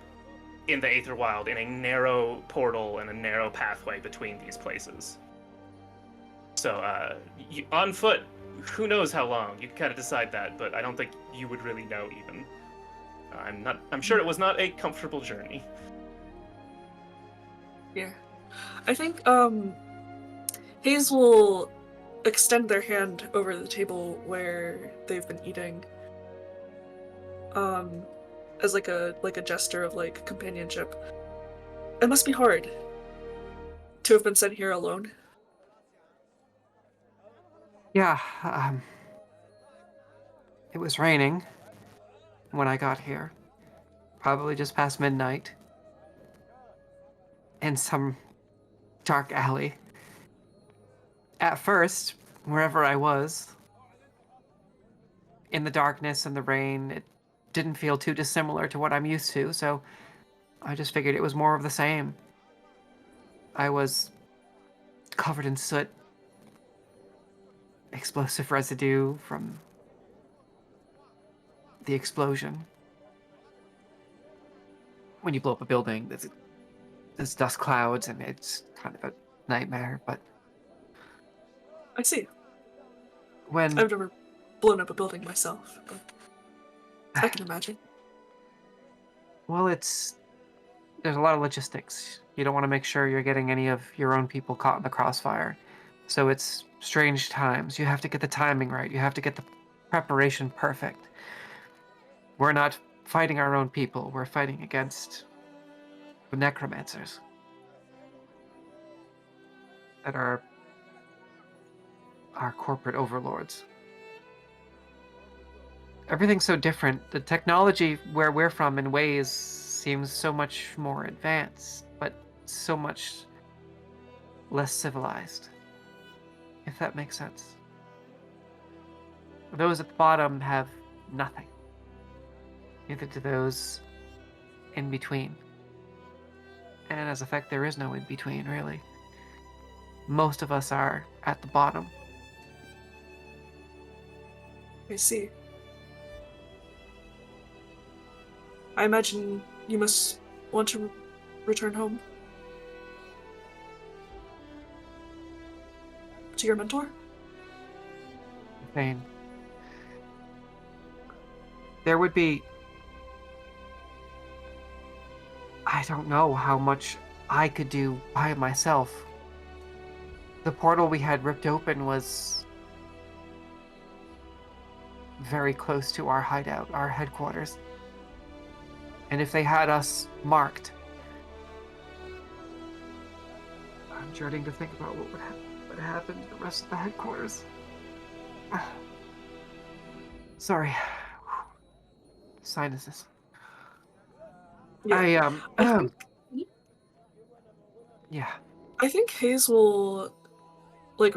in the Aether Wild in a narrow portal and a narrow pathway between these places. So on foot, who knows how long? You can kind of decide that, but I don't think you would really know even. I'm sure it was not a comfortable journey. yeah. I think, Hayes will extend their hand over the table where they've been eating, as like a gesture of like companionship. It must be hard to have been sent here alone. Yeah, it was raining when I got here. Probably just past midnight. In some dark alley. At first, wherever I was, in the darkness and the rain, it didn't feel too dissimilar to what I'm used to, so I just figured it was more of the same. I was covered in soot, explosive residue from the explosion. When you blow up a building, there's dust clouds, and it's kind of a nightmare, but I see. when I've never blown up a building myself, but I can imagine. well, there's a lot of logistics. You don't want to make sure you're getting any of your own people caught in the crossfire. So it's strange times. You have to get the timing right. You have to get the preparation perfect. We're not fighting our own people. We're fighting against the necromancers that are our corporate overlords. Everything's so different. The technology where we're from in ways seems so much more advanced, but so much less civilized, if that makes sense. Those at the bottom have nothing. Neither do those in between. And as a fact, there is no in between, really. Most of us are at the bottom. I see. I imagine you must want to return home to your mentor? Pain. There would be... I don't know how much I could do by myself. The portal we had ripped open was very close to our hideout, our headquarters. And if they had us marked, I'm dreading to think about what would happen to the rest of the headquarters. Sorry. Sinuses. Yeah. Yeah. I think Hayes will like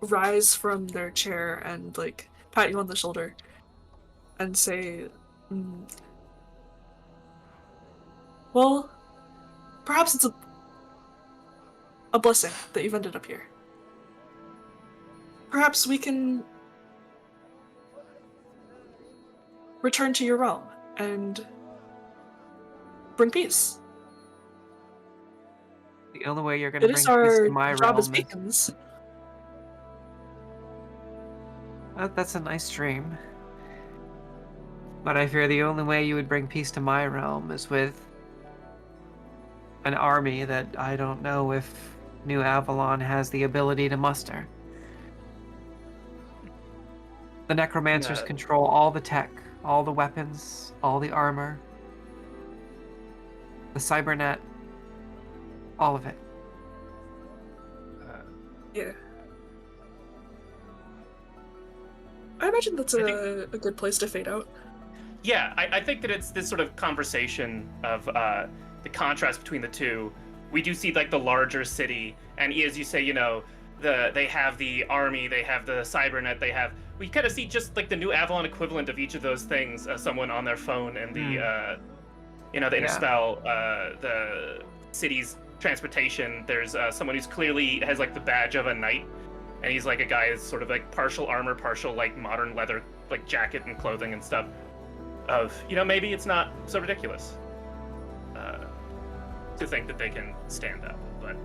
rise from their chair and like pat you on the shoulder and say, well, perhaps it's a blessing that you've ended up here. Perhaps we can return to your realm and bring peace. The only way you're going to It bring is peace our to my job as realm is... beacons. That's a nice dream. But I fear the only way you would bring peace to my realm is with an army that I don't know if New Avalon has the ability to muster. The necromancers Yeah. control all the tech, all the weapons, all the armor, the cybernet, all of it. Yeah. I imagine that's I a good place to fade out. Yeah, I think that it's this sort of conversation of the contrast between the two. We do see like the larger city, and as you say, they have the army, they have the cybernet, we kind of see just like the New Avalon equivalent of each of those things. Someone on their phone, and the Interspell, the city's transportation. There's someone who's clearly has like the badge of a knight, and he's like a guy who's sort of like partial armor, partial like modern leather like jacket and clothing and stuff. Of maybe it's not so ridiculous to think that they can stand up, but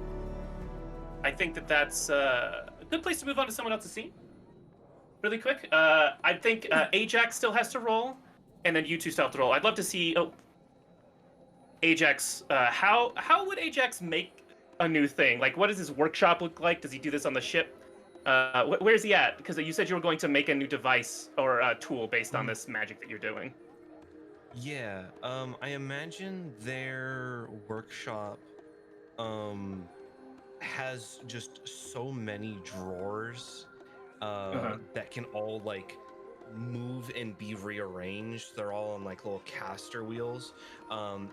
I think that that's a good place to move on to someone else's scene really quick. I think Ajax still has to roll, and then you two still have to roll. I'd love to see Ajax. How would Ajax make a new thing? Like, what does his workshop look like? Does he do this on the ship? Where's he at? Because you said you were going to make a new device or a tool based on this magic that you're doing. Yeah, I imagine their workshop has just so many drawers that can all like move and be rearranged. They're all on like little caster wheels, and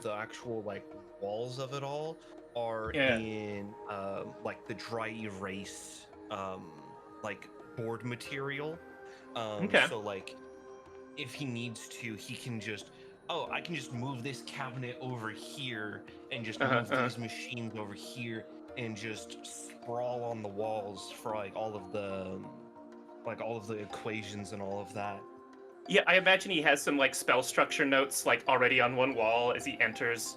the actual like walls of it all are in like the dry erase like board material. So like if he needs to, he can just, I can just move this cabinet over here and just move these machines over here and just sprawl on the walls for like all of the equations and all of that. Yeah, I imagine he has some like spell structure notes like already on one wall as he enters.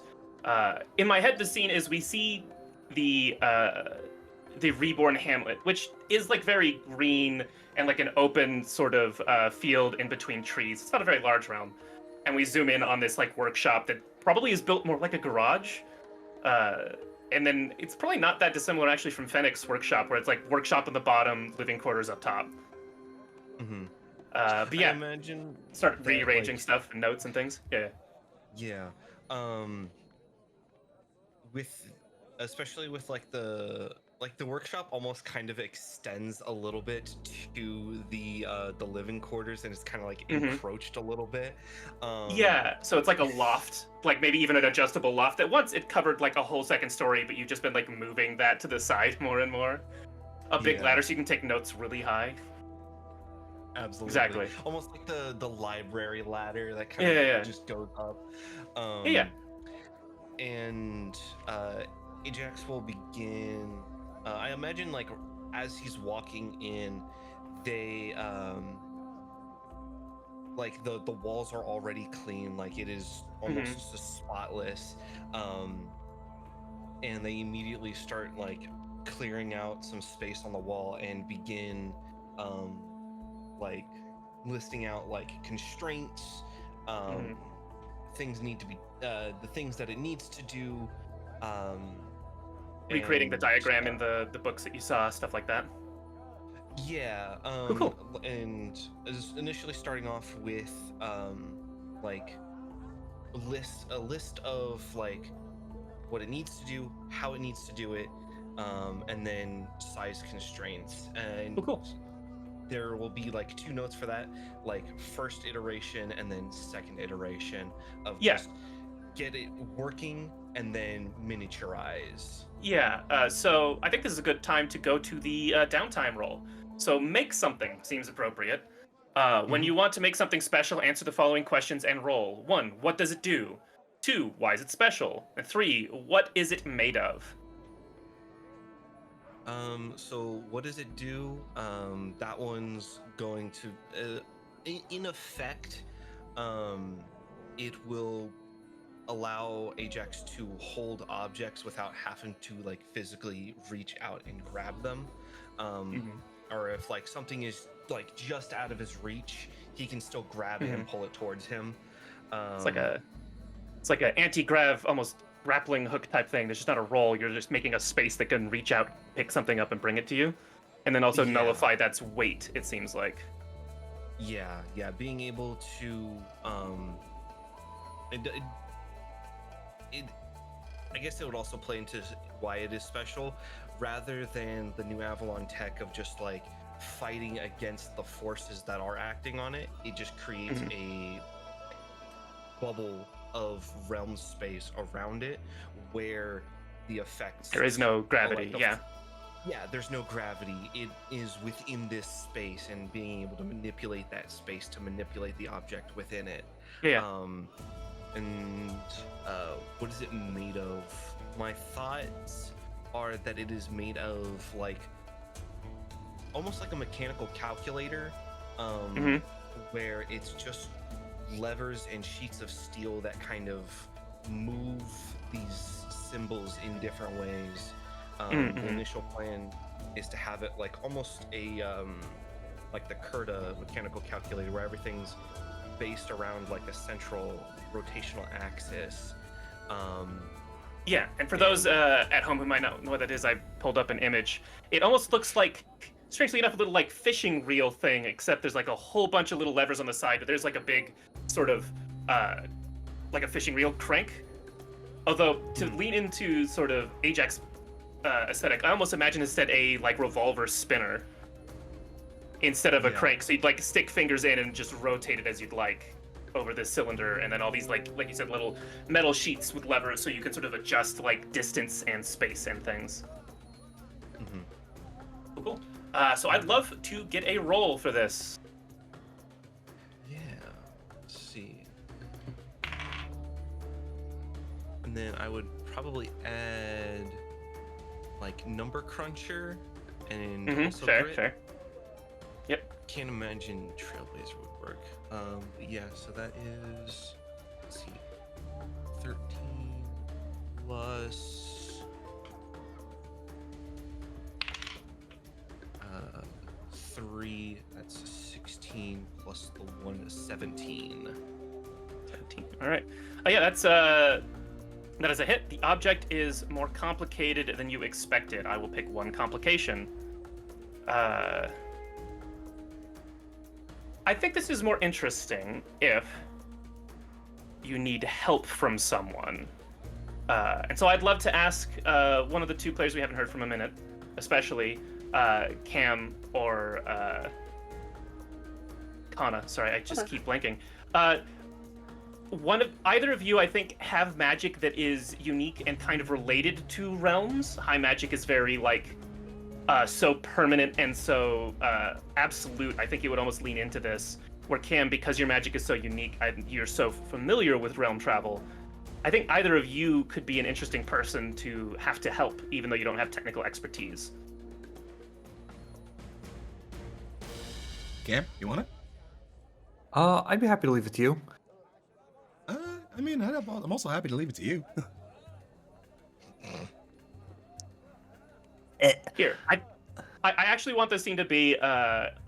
In my head, the scene is we see the reborn hamlet, which is like very green and like an open sort of field in between trees. It's not a very large realm. And we zoom in on this like workshop that probably is built more like a garage. And then it's probably not that dissimilar actually from Fennec's workshop, where it's like workshop on the bottom, living quarters up top. Mm-hmm. But yeah, I imagine start that, rearranging like, stuff and notes and things. Yeah. Yeah. With especially with like the workshop almost kind of extends a little bit to the living quarters, and it's kind of like encroached a little bit. Yeah, so it's like a loft, like maybe even an adjustable loft. At once it covered like a whole second story, but you've just been like moving that to the side more and more. A big ladder so you can take notes really high. Absolutely. Exactly. Almost like the library ladder that kind of just goes up. And Ajax will begin. I imagine like as he's walking in, they like the walls are already clean, like it is almost just spotless. And they immediately start like clearing out some space on the wall and begin like listing out like constraints, things need to be the things that it needs to do, recreating the diagram in the books that you saw, stuff like that. Cool. And is initially starting off with like a list of like what it needs to do, how it needs to do it, and then size constraints. And cool. There will be like 2 notes for that, like first iteration and then second iteration of just get it working and then miniaturize. So I think this is a good time to go to the downtime roll. So make something seems appropriate. When you want to make something special, answer the following questions and roll. 1, what does it do? 2, why is it special? And 3, what is it made of? So what does it do? That one's going to, in effect, it will allow Ajax to hold objects without having to like physically reach out and grab them. Or if like something is like just out of his reach, he can still grab it and pull it towards him. It's like a anti-grav almost grappling hook type thing. There's just not a roll. You're just making a space that can reach out, pick something up, and bring it to you, and then also Yeah. nullify that's weight. It seems like. Yeah, being able to I guess it would also play into why it is special, rather than the New Avalon tech of just like fighting against the forces that are acting on it. It just creates a bubble of realm space around it where the effects. There is no gravity. like the- Yeah. Yeah, there's no gravity. It is within this space, and being able to manipulate that space to manipulate the object within it. Yeah. What is it made of? My thoughts are that it is made of like almost like a mechanical calculator, where it's just levers and sheets of steel that kind of move these symbols in different ways. The initial plan is to have it like almost a like the Curta mechanical calculator, where everything's based around like a central rotational axis. Yeah, and for those at home who might not know what that is, I pulled up an image. It almost looks like, strangely enough, a little like fishing reel thing, except there's like a whole bunch of little levers on the side, but there's like a big sort of like a fishing reel crank. Although to lean into sort of Ajax aesthetic, I almost imagine instead a like revolver spinner instead of a crank. So you'd like stick fingers in and just rotate it as you'd like over this cylinder, and then all these like you said, little metal sheets with levers, so you can sort of adjust like distance and space and things. Cool. So I'd love to get a roll for this. Yeah. Let's see. And then I would probably add like number cruncher and also grit. Fair. Yep. Can't imagine Trailblazer would work. But yeah, so that is, let's see, 13 plus 3, that's 16, plus the 1 is 17. 17. All right. Oh yeah, that is a hit. The object is more complicated than you expected. I will pick one complication. I think this is more interesting if you need help from someone. And so I'd love to ask one of the two players we haven't heard from a minute, especially Cam or Kana. Sorry, I just keep blanking. Either of you, I think, have magic that is unique and kind of related to realms. High magic is very like so permanent and so absolute. I think it would almost lean into this. Where Cam, because your magic is so unique, you're so familiar with realm travel. I think either of you could be an interesting person to have to help, even though you don't have technical expertise. Cam, you want it? I'd be happy to leave it to you. I mean, I'm also happy to leave it to you. Here, I actually want this scene to be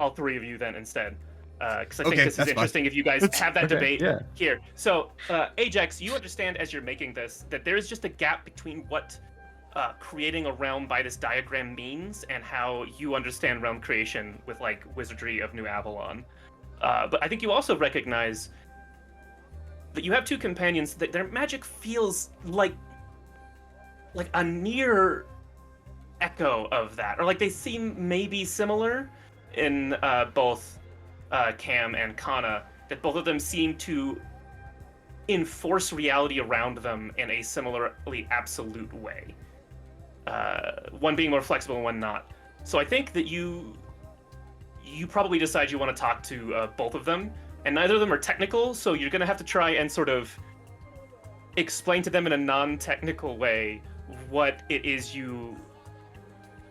all three of you then instead, because I think this is interesting if you guys have that debate here. So, Ajax, you understand as you're making this that there is just a gap between what creating a realm by this diagram means and how you understand realm creation with like Wizardry of New Avalon. But I think you also recognize that you have two companions that their magic feels like a near echo of that, or like they seem maybe similar in both Cam and Kana, that both of them seem to enforce reality around them in a similarly absolute way. One being more flexible and one not. So I think that you probably decide you want to talk to both of them, and neither of them are technical, so you're going to have to try and sort of explain to them in a non-technical way what it is you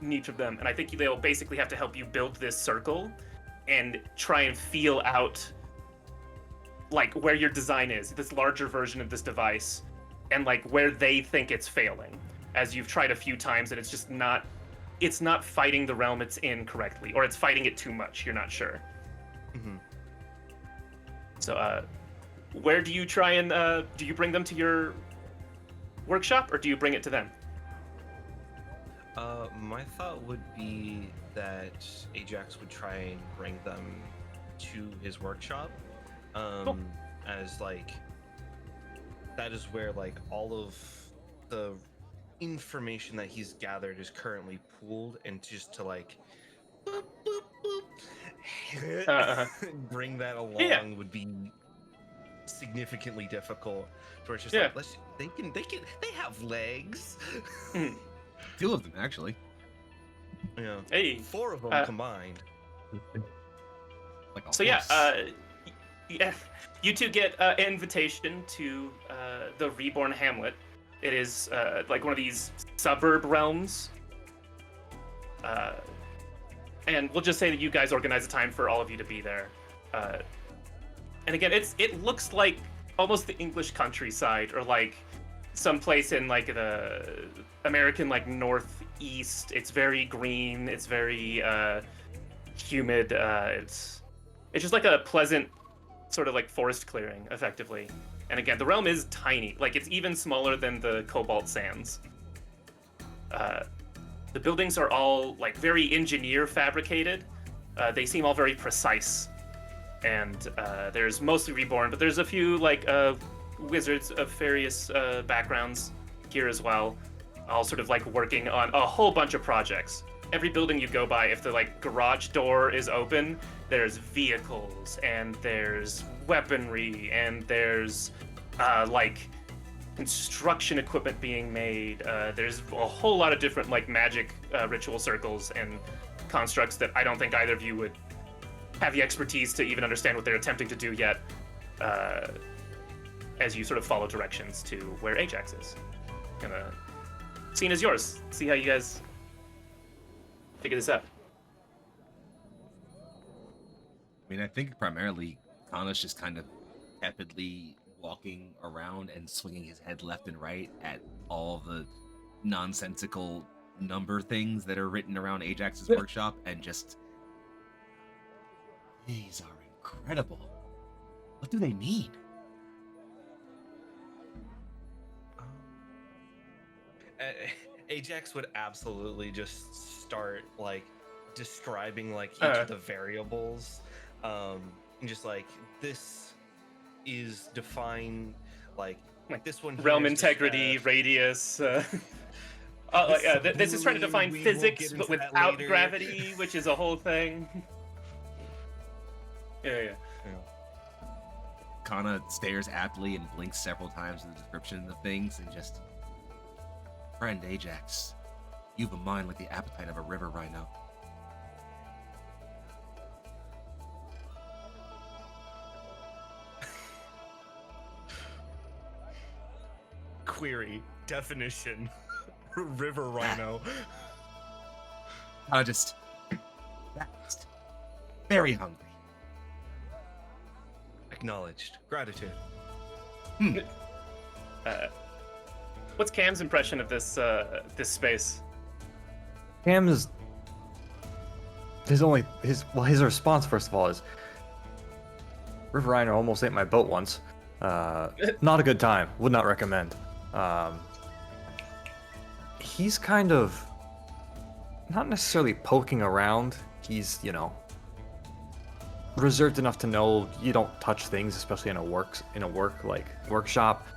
need from them. And I think they'll basically have to help you build this circle and try and feel out like where your design is, this larger version of this device, and like where they think it's failing, as you've tried a few times and it's not fighting the realm it's in correctly, or it's fighting it too much, you're not sure. So where do you try and do you bring them to your workshop, or do you bring it to them? My thought would be that Ajax would try and bring them to his workshop, Cool. as like that is where like all of the information that he's gathered is currently pooled, and just to like boop, boop, boop, Uh-huh. bring that along Yeah. would be significantly difficult. So it's just Yeah. like they have legs. Mm. 2 of them, actually. Yeah, Hey. 4 of them Uh, combined. Like a So yeah, horse. yeah, you two get an invitation to the Reborn Hamlet. It is like one of these suburb realms, and we'll just say that you guys organize a time for all of you to be there. And again, it looks like almost the English countryside, or like someplace in like the American like northeast. It's very green. It's very humid. It's just like a pleasant sort of like forest clearing, effectively. And again, the realm is tiny. Like it's even smaller than the Cobalt Sands. The buildings are all like very engineer fabricated. They seem all very precise. And there's mostly Reborn, but there's a few like wizards of various backgrounds here as well, all sort of like working on a whole bunch of projects. Every building you go by, if the like garage door is open, there's vehicles and there's weaponry and there's like construction equipment being made. There's a whole lot of different like magic ritual circles and constructs that I don't think either of you would have the expertise to even understand what they're attempting to do yet, as you sort of follow directions to where Ajax is. Scene is yours. See how you guys figure this out. I mean, I think primarily Kana's just kind of tepidly walking around and swinging his head left and right at all the nonsensical number things that are written around Ajax's workshop, and just, these are incredible. What do they mean? Ajax would absolutely just start like describing like each of the variables, and just like this is defined like this one here Realm is integrity, radius. This is trying to define we will physics, get but into that without later. gravity, which is a whole thing. Yeah. Kana stares aptly and blinks several times in the description of things, and just, friend Ajax, you've a mind like the appetite of a river rhino. Query definition river rhino. Kana just, vexed, very hungry. Acknowledged. Gratitude. What's Cam's impression of this this space? Cam's his response first of all is, River Rhino almost ate my boat once. Not a good time. Would not recommend. He's kind of not necessarily poking around. He's, reserved enough to know you don't touch things, especially in a workshop.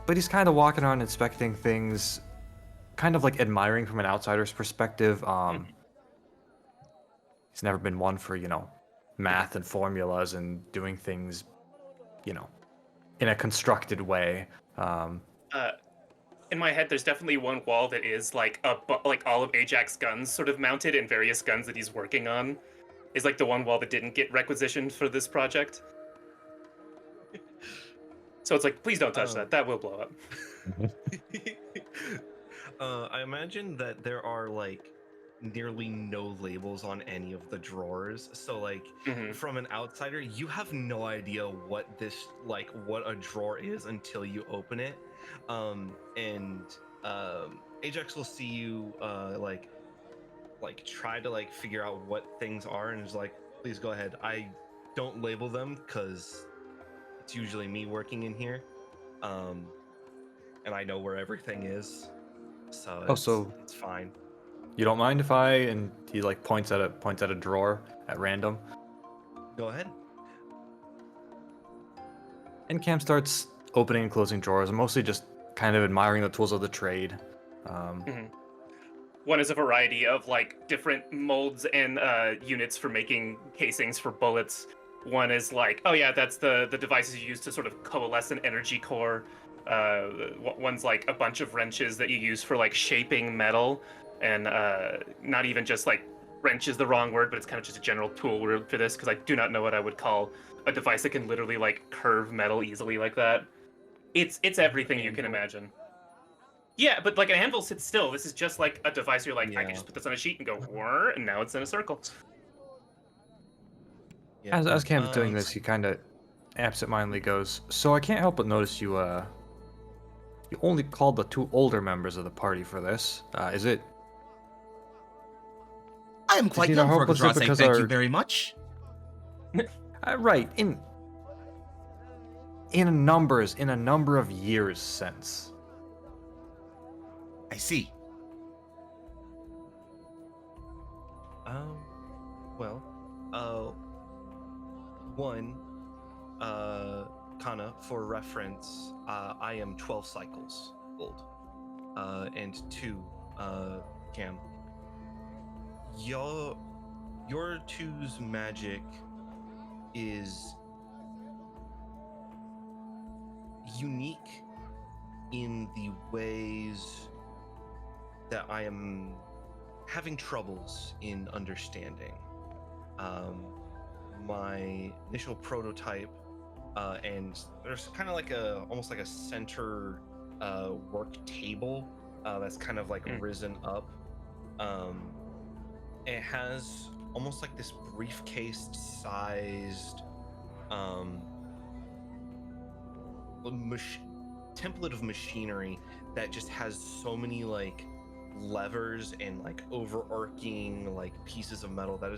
But he's kind of walking around inspecting things, kind of like admiring from an outsider's perspective. He's never been one for, math and formulas and doing things, in a constructed way. In my head, there's definitely one wall that is like like all of Ajax's guns sort of mounted, and various guns that he's working on is like the one wall that didn't get requisitioned for this project. So it's like, please don't touch that. That will blow up. I imagine that there are like nearly no labels on any of the drawers. So like from an outsider, you have no idea what what a drawer is until you open it. Ajax will see you try to figure out what things are, and is like, please go ahead. I don't label them because it's usually me working in here. and I know where everything is, so Oh, so it's fine. you don't mind if I? And he like points at a drawer at random, Go ahead. and Cam starts opening and closing drawers. I'm mostly just kind of admiring the tools of the trade. Mhm. One is a variety of like different molds and units for making casings for bullets. One is like, oh yeah, that's the devices you use to sort of coalesce an energy core. One's like a bunch of wrenches that you use for like shaping metal, and not even just like wrench is the wrong word, but it's kind of just a general tool word for this because I do not know what I would call a device that can literally like curve metal easily like that. It's everything you can Anvil. imagine. Yeah, but like an anvil sits still. This is just like a device. You're like, I Yeah. can just put this on a sheet and go, whir, and now it's in a circle. Yeah. As Cam's doing Um, this, he kind of absentmindly goes, "So I can't help but notice you only called the 2 older members of the party for this. Is it I am Just quite need young our for help, a was it Quadra, say because thank you our- very much. right in a number of years since?" I see. well, one, Kana, for reference, I am 12 cycles old. And 2, Cam, your two's magic is unique in the ways that I am having troubles in understanding. My initial prototype, and there's kind of like almost like a center work table that's kind of like risen up. It has almost like this briefcase sized template of machinery that just has so many like levers and like overarching like pieces of metal that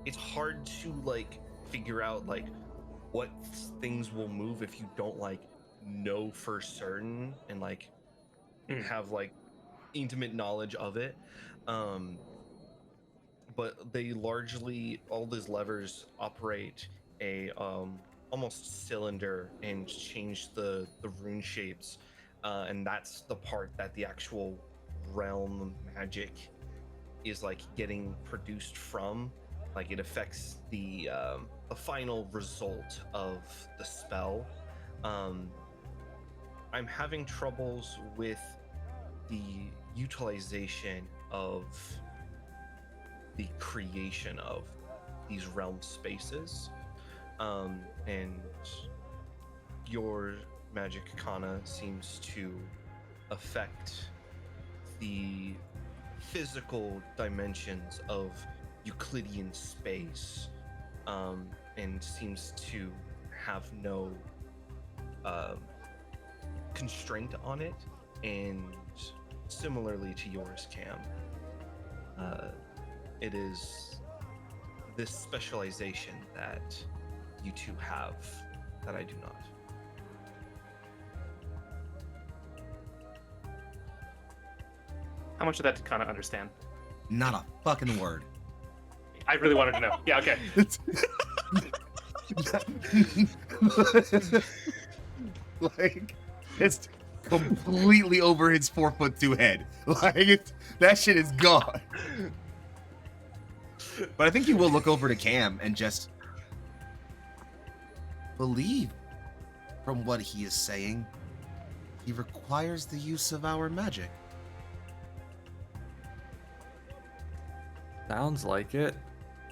it's hard to like figure out like what things will move if you don't like know for certain and like have like intimate knowledge of it. But they largely, all these levers operate a almost cylinder and change the rune shapes, and that's the part that the actual realm magic is like getting produced from. Like it affects the final result of the spell. I'm having troubles with the utilization of the creation of these realm spaces, and your magic, Kana, seems to affect the physical dimensions of Euclidean space, and seems to have no constraint on it. And similarly to yours, Cam, it is this specialization that you two have that I do not. How much of that did Kana understand? Not a fucking word. I really wanted to know. Yeah, okay. Like, it's completely over his 4'2" head. Like, that shit is gone. But I think he will look over to Cam and just believe from what he is saying. He requires the use of our magic. Sounds like it.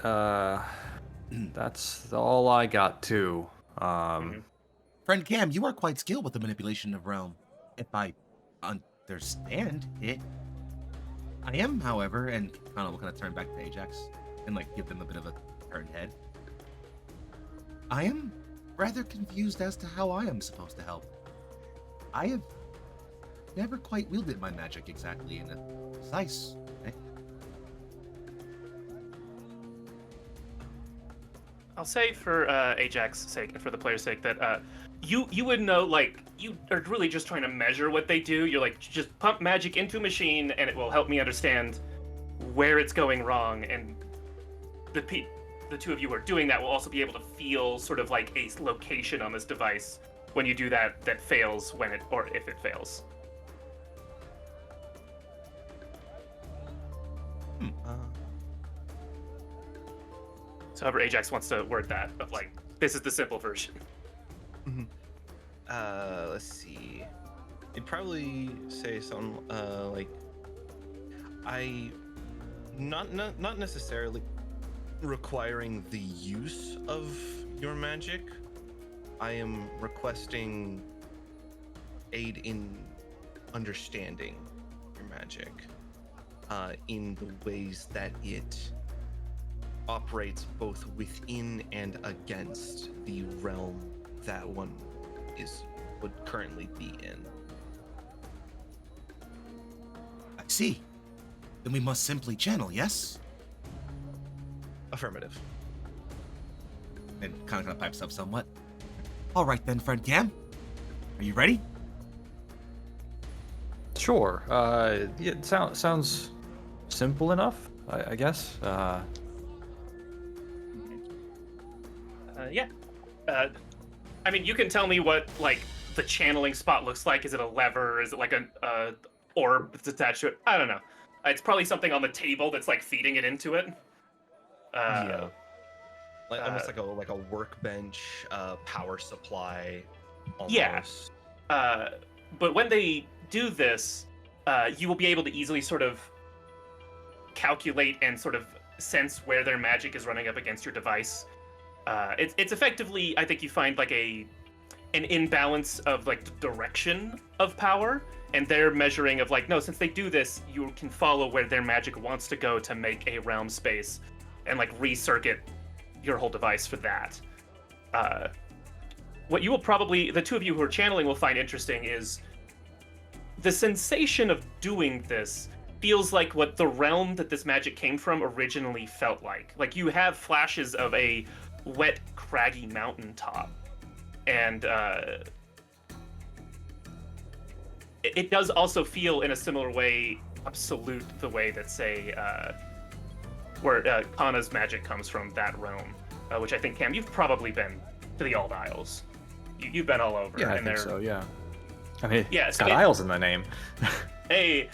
That's all I got too. Friend Cam, you are quite skilled with the manipulation of realm, if I understand it. I am, however, and kind of kind of turn back to Ajax and like give them a bit of a turned head. I am rather confused as to how I am supposed to help. I have never quite wielded my magic exactly in a precise way. I'll say for Ajax's sake and for the player's sake that you would know like you are really just trying to measure what they do. You're like, just pump magic into a machine, and it will help me understand where it's going wrong. And the two of you who are doing that will also be able to feel sort of like a location on this device when you do that fails when it or if it fails. So however Ajax wants to word that, of like, this is the simple version. Let's see. I'd probably say something like, not necessarily requiring the use of your magic. I am requesting aid in understanding your magic, in the ways that it operates both within and against the realm that one would currently be in. I see. Then we must simply channel, yes? Affirmative. And kind of pipes up somewhat. All right then, friend Cam. Are you ready? Sure. Yeah, it sounds simple enough, I guess. Yeah. I mean, you can tell me what, like, the channeling spot looks like. Is it a lever? Is it like a orb that's attached to it? I don't know. It's probably something on the table that's, like, feeding it into it. Yeah. Like almost like a workbench, power supply. Almost. Yeah. But when they do this, you will be able to easily sort of calculate and sort of sense where their magic is running up against your device. It's effectively, I think you find like an imbalance of like the direction of power, and they're measuring of like, no, since they do this, you can follow where their magic wants to go to make a realm space, and like recircuit your whole device for that. What you will probably, the two of you who are channeling will find interesting is the sensation of doing this feels like what the realm that this magic came from originally felt like. Like you have flashes of a wet, craggy mountaintop, and it does also feel in a similar way absolute the way that, say, where Kana's magic comes from, that realm, which I think, Cam, you've probably been to the Old Isles. You've been all over. Yeah, I and think so, yeah. I mean, yeah, it's so got Isles in the name. Hey,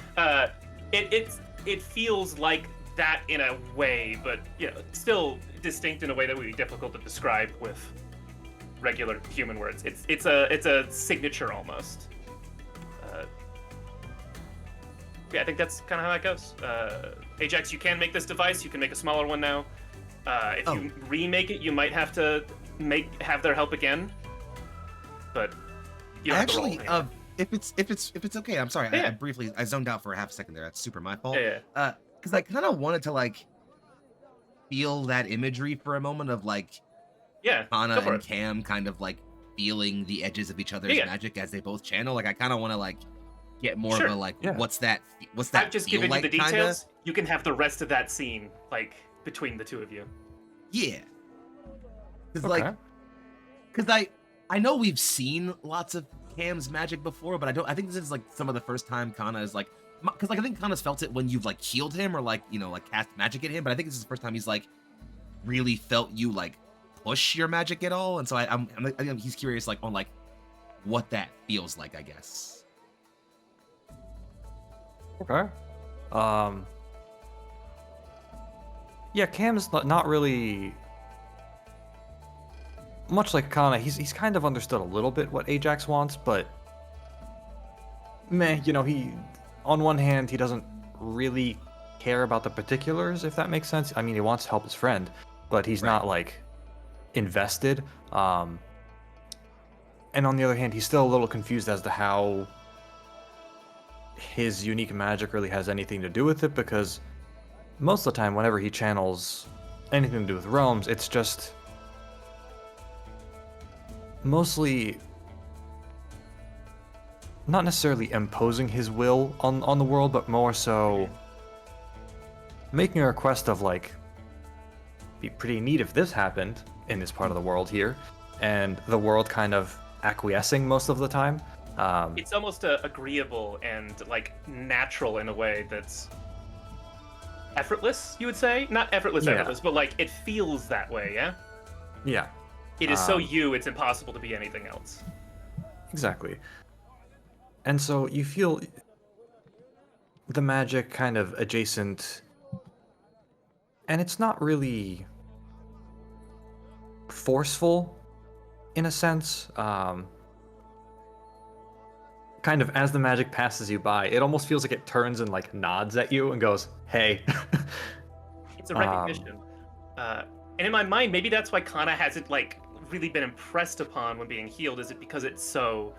it feels like that in a way, but still distinct in a way that would be difficult to describe with regular human words. It's a signature almost. Yeah, I think that's kind of how that goes. Ajax, you can make this device. You can make a smaller one now. If you remake it, you might have to have their help again. But you don't have to roll anything. If it's okay, I'm sorry. Yeah. I zoned out for a half a second there. That's super my fault. Yeah. Because I kind of wanted to like feel that imagery for a moment of like Kana go for and it. Cam kind of like feeling the edges of each other's Yeah. magic as they both channel. Like I kind of want to like get more Sure. of a like Yeah. what's that I've just feel given like you the kinda? details. You can have the rest of that scene like between the two of you. Yeah. Because Okay. I know we've seen lots of Cam's magic before, but I think this is like some of the first time Kana is like, because like I think Kana's felt it when you've like healed him or like like cast magic at him, but I think this is the first time he's like really felt you like push your magic at all, and so I think he's curious like on like what that feels like, I guess. Okay. Yeah, Cam's not really much like Kana. He's kind of understood a little bit what Ajax wants, but he on one hand he doesn't really care about the particulars, if that makes sense. I mean, he wants to help his friend, but he's not like invested. And on the other hand, he's still a little confused as to how his unique magic really has anything to do with it, because most of the time whenever he channels anything to do with realms, it's just mostly not necessarily imposing his will on the world, but more so making a request of like, be pretty neat if this happened in this part of the world here, and the world kind of acquiescing most of the time. It's almost agreeable and like natural in a way that's effortless, you would say? Not effortless, Yeah. effortless, but like it feels that way, yeah? Yeah, It is so Um, you, it's impossible to be anything else. exactly. And so you feel the magic kind of adjacent, and it's not really forceful in a sense. Kind of as the magic passes you by, it almost feels like it turns and like nods at you and goes, "Hey." It's a Um, recognition. And in my mind, maybe that's why Kana hasn't like really been impressed upon when being healed. Is it because it's so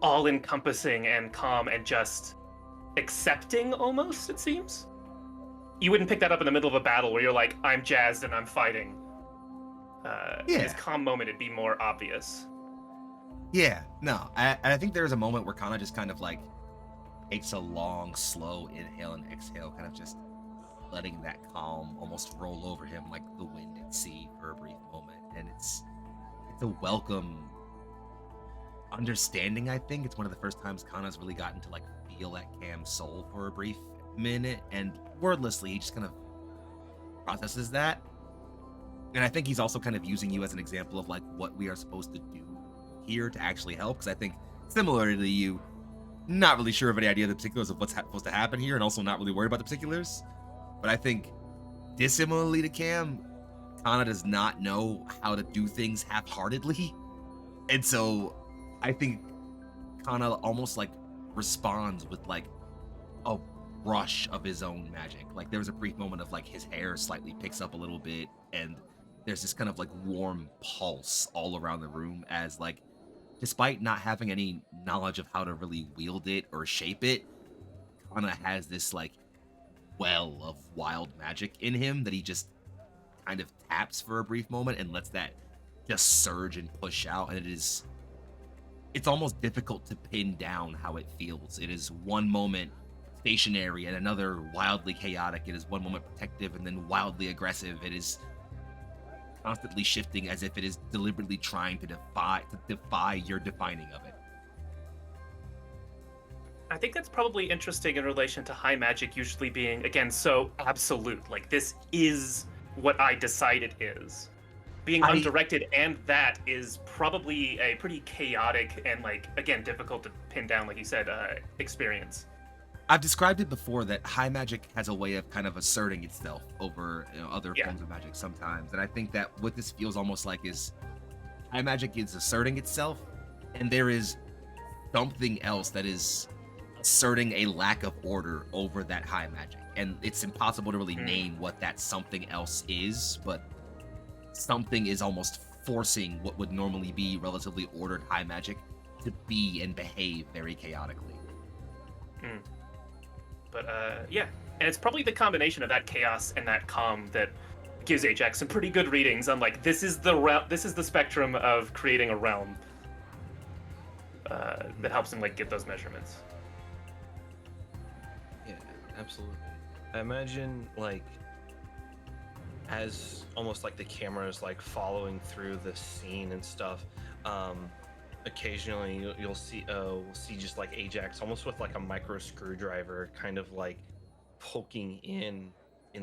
all-encompassing and calm and just accepting almost, it seems? You wouldn't pick that up in the middle of a battle where you're like, I'm jazzed and I'm fighting. In this Yeah. calm moment, it'd be more obvious. Yeah, no, I think there's a moment where Kana just kind of like takes a long, slow inhale and exhale, kind of just letting that calm almost roll over him like the wind at sea for a brief moment, and it's a welcome understanding. I think it's one of the first times Kana's really gotten to like feel at Cam's soul for a brief minute, and wordlessly he just kind of processes that. And I think he's also kind of using you as an example of like what we are supposed to do here to actually help, because I think similarly to you, not really sure of any idea of the particulars of what's supposed to happen here, and also not really worried about the particulars. But I think dissimilarly to Cam, Kana does not know how to do things half-heartedly, and so I think Kana almost like responds with like a rush of his own magic. Like there was a brief moment of like his hair slightly picks up a little bit, and there's this kind of like warm pulse all around the room as like, despite not having any knowledge of how to really wield it or shape it, Kana has this like well of wild magic in him that he just kind of taps for a brief moment and lets that just surge and push out. And it's almost difficult to pin down how it feels. It is one moment stationary and another wildly chaotic. It is one moment protective and then wildly aggressive. It is constantly shifting as if it is deliberately trying to defy your defining of it. I think that's probably interesting in relation to high magic usually being, again, so absolute. Like, this is what I decide it is. Being undirected and that is probably a pretty chaotic and, like, again, difficult to pin down, like you said, experience. I've described it before that high magic has a way of kind of asserting itself over other forms of magic sometimes. And I think that what this feels almost like is high magic is asserting itself, and there is something else that is asserting a lack of order over that high magic. And it's impossible to really name what that something else is, but something is almost forcing what would normally be relatively ordered high magic to be and behave very chaotically. But yeah, and it's probably the combination of that chaos and that calm that gives Ajax some pretty good readings on like this is the spectrum of creating a realm that helps him like get those measurements. Yeah, absolutely. I imagine like as almost like the camera is like following through the scene and stuff. Occasionally you'll see we'll see just like Ajax almost with like a micro screwdriver kind of like poking in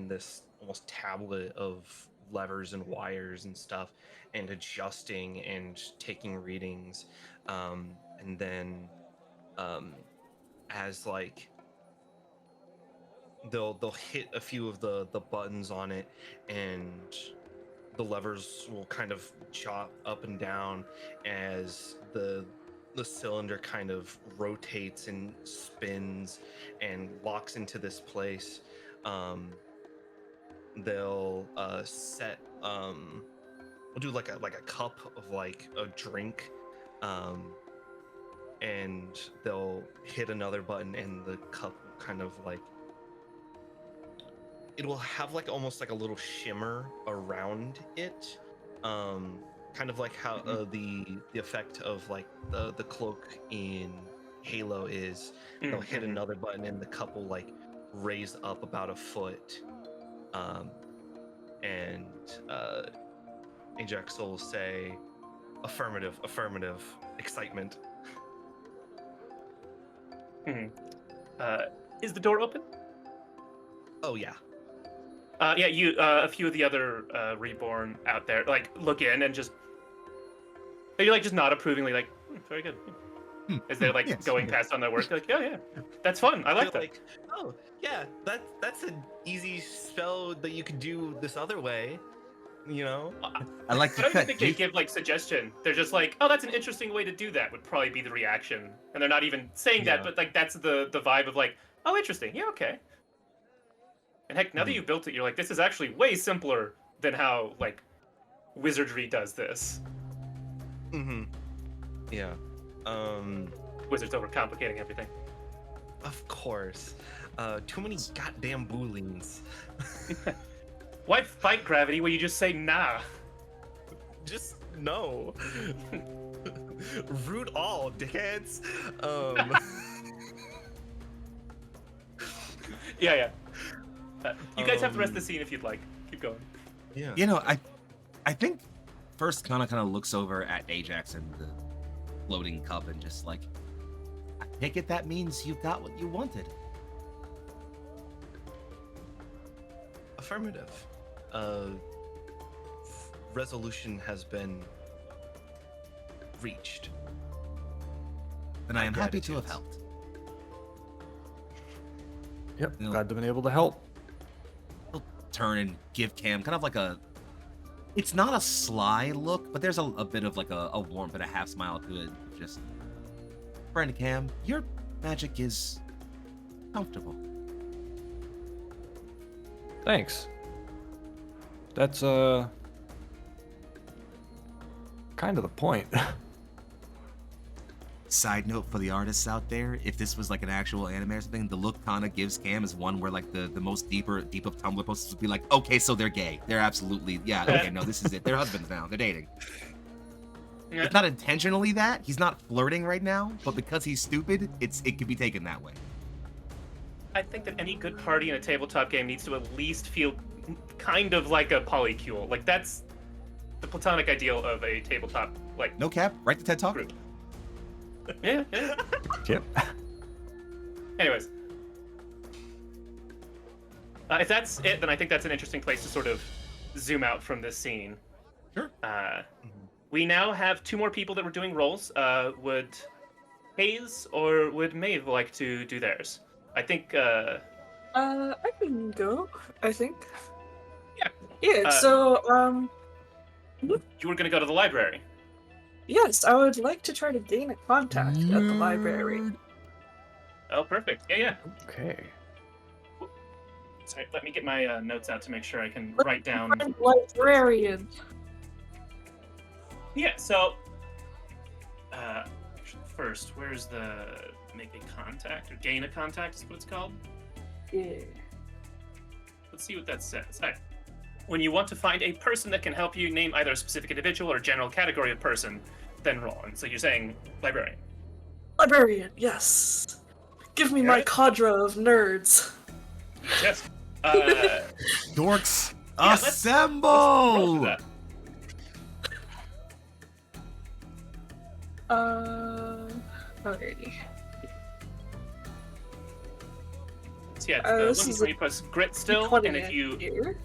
this almost tablet of levers and wires and stuff and adjusting and taking readings, and then as like they'll hit a few of the buttons on it and the levers will kind of chop up and down as the cylinder kind of rotates and spins and locks into this place. They'll set we'll do like a cup of like a drink, and they'll hit another button and the cup will kind of like it will have like almost like a little shimmer around it, kind of like how the effect of like the cloak in Halo is. They'll hit another button and the cup will like raise up about a foot, and Ajax will say, Affirmative. Excitement. Is the door open? Oh yeah. Yeah, you. A few of the other reborn out there like look in and just maybe like just nod approvingly, like very good. As they're like Yes, going yes. past on their work, like yeah, that's fun. I like They're that. like, oh yeah, that's an easy spell that you could do this other way. You know. I like I to don't even cut think they deep. give like suggestion. They're just like, oh, that's an interesting way to do that. Would probably be the reaction, and they're not even saying Yeah. that, but like that's the vibe of like, oh, interesting. Yeah, okay. And heck, now that you built it, you're like, this is actually way simpler than how like wizardry does this. Mm-hmm. Yeah. Wizards overcomplicating everything. Of course. Too many goddamn booleans. Why fight gravity when you just say nah? Just no. Root all, dickheads. Yeah. You guys have the rest of the scene if you'd like. Keep going. Yeah. You know, I think first kind of looks over at Ajax and the floating cup and just like, I take it that means you got what you wanted. Affirmative. Resolution has been reached. And I am happy to have Gratitudes. helped. Yep, You know- glad to have been able to help. He'll turn and give Cam kind of like it's not a sly look, but there's a bit of like a warmth and a half smile to it. Just, friend Cam, your magic is comfortable. Thanks. That's kind of the point. Side note for the artists out there, if this was like an actual anime or something, the look Kana gives Cam is one where like the most deep of Tumblr posts would be like, okay, so they're gay. They're absolutely, yeah, okay, no, this is it. They're husbands now. They're dating. Yeah. It's not intentionally that. He's not flirting right now, but because he's stupid, it could be taken that way. I think that any good party in a tabletop game needs to at least feel kind of like a polycule. Like that's the platonic ideal of a tabletop like No cap, right to TED Talk. group. Yeah. Yep. Anyways, if that's it, then I think that's an interesting place to sort of zoom out from this scene. Sure. We now have two more people that were doing roles. Would Hayes or would Maeve like to do theirs? I think. I can go, I think. Yeah. Yeah, so, You were gonna go to the library. yes, I would like to try to gain a contact at the library. Oh, perfect. Yeah. Okay. Sorry, let me get my notes out to make sure I can Let's write down. find librarian. Yeah, so first, where's the make a contact or gain a contact is what it's called? Yeah. Let's see what that says. All right. When you want to find a person that can help you, name either a specific individual or general category of person, then roll. And so you're saying librarian. Librarian, yes. Give me Got my it. cadre of nerds. Yes. Dorks, Yeah, let's roll assemble! for that. Alrighty. So yeah, This looking is for a you plus grit still, 20 and if you here.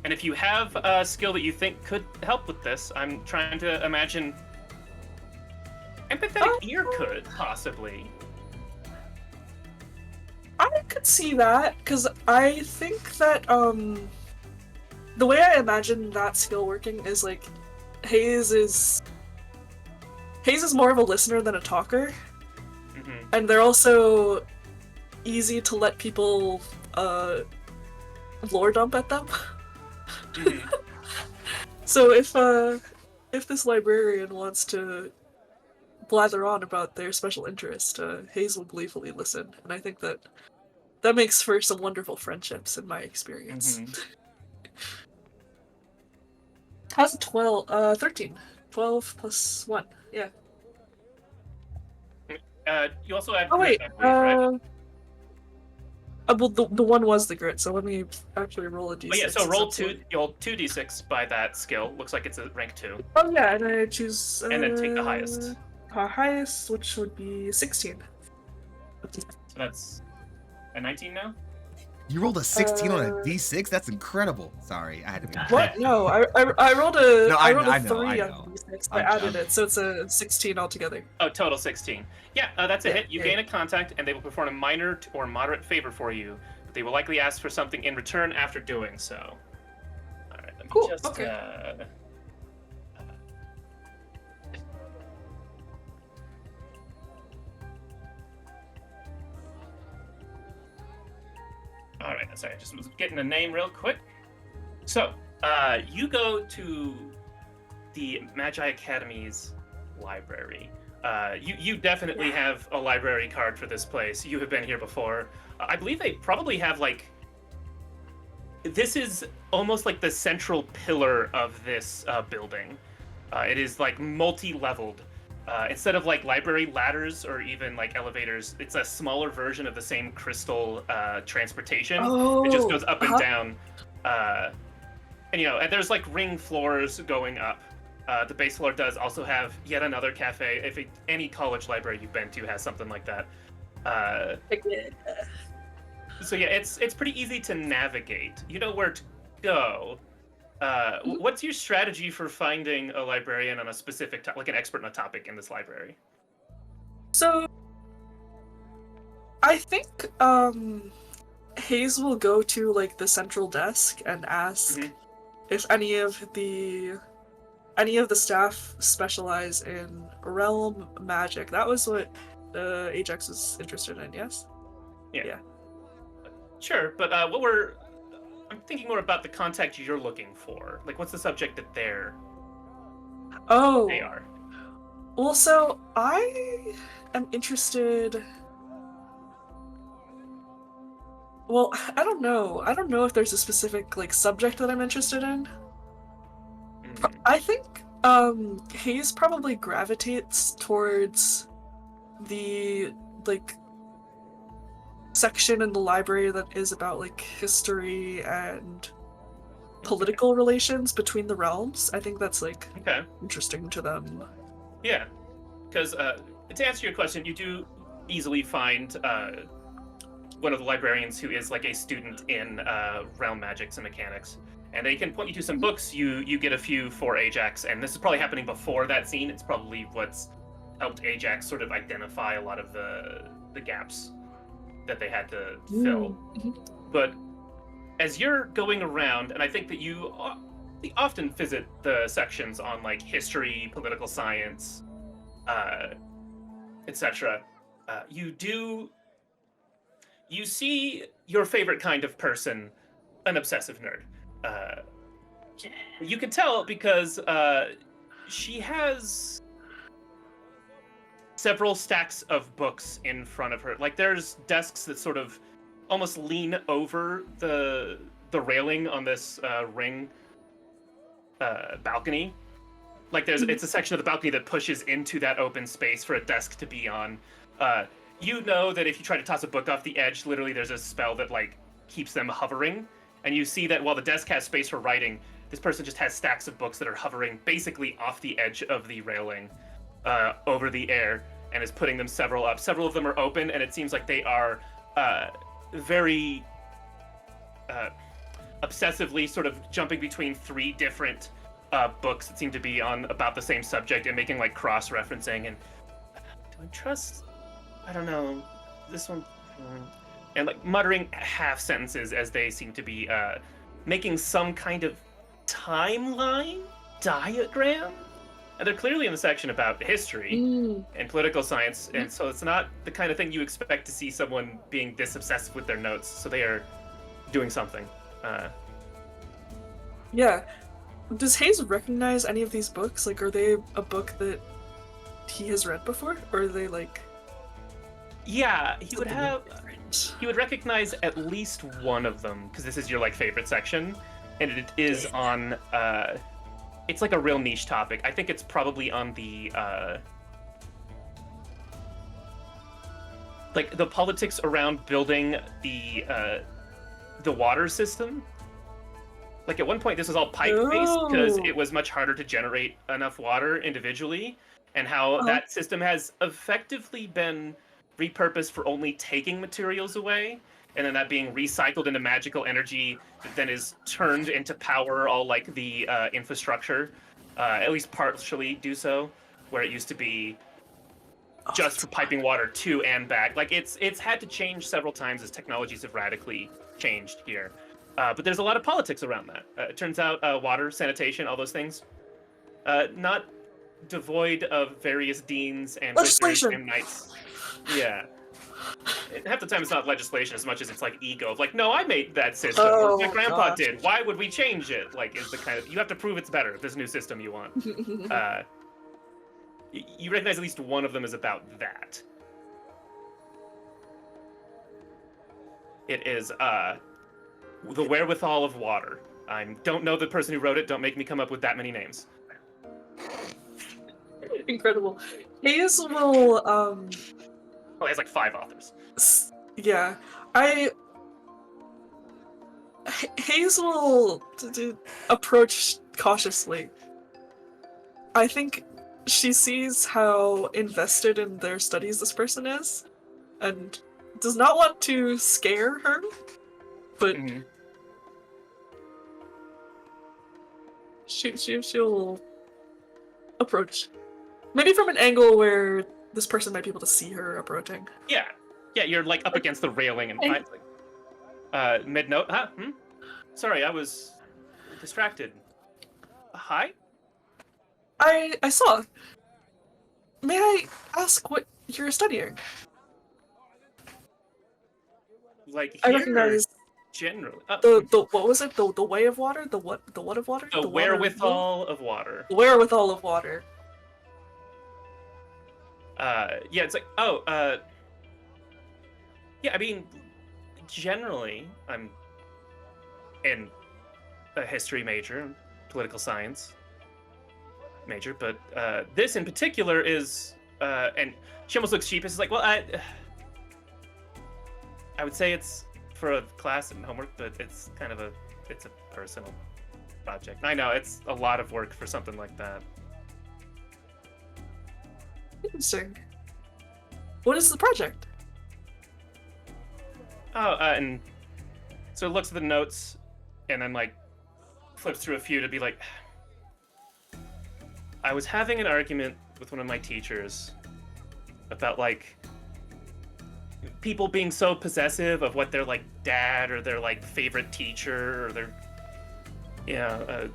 and if you have a skill that you think could help with this, I'm trying to imagine. Empathetic ear could possibly. I could see that, because I think that, the way I imagine that skill working is, like, Hayes is more of a listener than a talker, Mm-hmm. and they're also easy to let people, lore dump at them. Mm-hmm. So if this librarian wants to blather on about their special interest, Hayes will gleefully listen, and I think that makes for some wonderful friendships in my experience. Mhm. How's a 13. 12 plus 1, yeah. You also have. Oh wait, grit, I believe, right? Well, the one was the grit, so let me actually roll a d6. Oh yeah, so roll essentially. you'll 2d6 by that skill. Looks like it's a rank 2. Oh yeah, and I choose. And then take the highest. Highest, which would be 16. So that's a 19 now? You rolled a 16 on a Uh, d6? That's incredible. Sorry, I had to make What? No, I rolled a No, I I rolled know, a I know, 3 I on know. d6. I I'm- added it, so it's a 16 altogether. Oh, total 16. Yeah, that's a Yeah, hit. You yeah. gain a contact, and they will perform a minor or moderate favor for you. But they will likely ask for something in return after doing so. All right, let me Cool, just. okay. All right, sorry, I just was getting a name real quick. So, you go to the Magi Academy's library. You definitely have a library card for this place. You have been here before. I believe they probably have like. This is almost like the central pillar of this building. It is like multi-leveled. Instead of like library ladders or even like elevators, it's a smaller version of the same crystal transportation. It just goes up and down. And and there's like ring floors going up. The base floor does also have yet another cafe. If any college library you've been to has something like that. So yeah, it's pretty easy to navigate. You know where to go. What's your strategy for finding a librarian on a specific like an expert on a topic in this library? So, I think Hayes will go to like the central desk and ask if any of the staff specialize in realm magic. That was what Ajax was interested in. Yes. Yeah. Sure, but I'm thinking more about the contact you're looking for. Like, what's the subject that they are? Well, so I am interested. Well, I don't know. I don't know if there's a specific like subject that I'm interested in. I think Hayes probably gravitates towards the like section in the library that is about like history and political relations between the realms. I think that's like interesting to them. Yeah, because to answer your question, you do easily find one of the librarians who is like a student in realm magics and mechanics, and they can point you to some books. You get a few for Ajax, and this is probably happening before that scene. It's probably what's helped Ajax sort of identify a lot of the gaps that they had to fill. But as you're going around, and I think that you often visit the sections on like history, political science, etc. You see your favorite kind of person, an obsessive nerd. You can tell because she has several stacks of books in front of her. Like there's desks that sort of almost lean over the railing on this ring balcony. Like it's a section of the balcony that pushes into that open space for a desk to be on. You know that if you try to toss a book off the edge, literally there's a spell that like keeps them hovering. And you see that while the desk has space for writing, this person just has stacks of books that are hovering basically off the edge of the railing over the air and is putting them several up. Several of them are open, and it seems like they are very obsessively sort of jumping between three different books that seem to be on about the same subject and making like cross-referencing and do I trust? I don't know. This one and like muttering half sentences as they seem to be making some kind of timeline diagram. And they're clearly in the section about history and political science, and so it's not the kind of thing you expect to see someone being this obsessive with their notes. So they are doing something. Yeah. Does Hayes recognize any of these books? Like, are they a book that he has read before, or are they like? Yeah, he would recognize at least one of them because this is your like favorite section, and it is on. It's like a real niche topic. I think it's probably on the like the politics around building the water system. Like at one point, this was all pipe-based because it was much harder to generate enough water individually, and how that system has effectively been repurposed for only taking materials away, and then that being recycled into magical energy that then is turned into power all like the infrastructure, at least partially do so, where it used to be just for piping water to and back. Like it's had to change several times as technologies have radically changed here. But there's a lot of politics around that. It turns out water, sanitation, all those things, not devoid of various deans and wizards and knights. Yeah. Half the time it's not legislation as much as it's like ego of like, no, I made that system. Or my grandpa did. Why would we change it? Like, is the kind of, you have to prove it's better, this new system you want. You recognize at least one of them is about that. It is the wherewithal of water. I don't know the person who wrote it. Don't make me come up with that many names. Incredible. Hayes will Oh, it has like 5 authors. Yeah, Hayes will approach cautiously. I think she sees how invested in their studies this person is, and does not want to scare her, but she'll approach. Maybe from an angle where this person might be able to see her approaching. Yeah, you're like up against the railing and mid-note. Huh? Sorry, I was distracted. Hi? I saw. May I ask what you're studying? Like here, I recognize generally. the what was it? The way of water? The what of water? The wherewithal of water. The wherewithal of water. Yeah, it's like, yeah, I mean, generally, I'm in a history major, political science major, but this in particular is, and she almost looks sheepish. It's like, well, I would say it's for a class and homework, but it's kind of it's a personal project. I know, it's a lot of work for something like that. Interesting. What is the project? And so it looks at the notes and then like flips through a few to be like, I was having an argument with one of my teachers about like people being so possessive of what their like dad or their like favorite teacher or their, you know,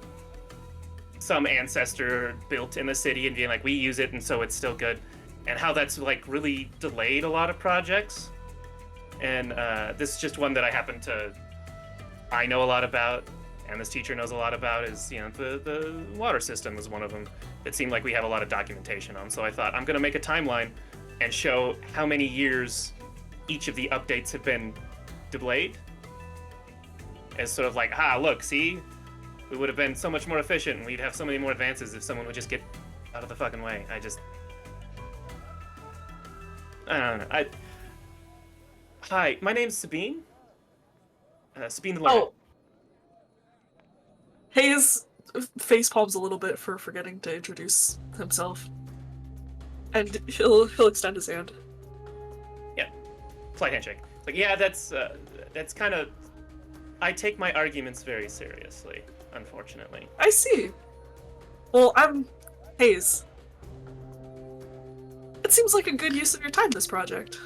some ancestor built in the city and being like, we use it and so it's still good, and how that's like really delayed a lot of projects. And this is just one that I know a lot about, and this teacher knows a lot about, is, you know, the water system is one of them that seemed like we have a lot of documentation on. So I thought I'm going to make a timeline and show how many years each of the updates have been delayed. As sort of like, look, see? We would have been so much more efficient and we'd have so many more advances if someone would just get out of the fucking way. I don't know. Hi, my name's Sabine. Sabine the Learned. Oh. Hayes face palms a little bit for forgetting to introduce himself. And he'll extend his hand. Yeah. Polite handshake. It's like, yeah, that's kind of... I take my arguments very seriously, unfortunately. I see. Well, I'm Hayes. It seems like a good use of your time, this project.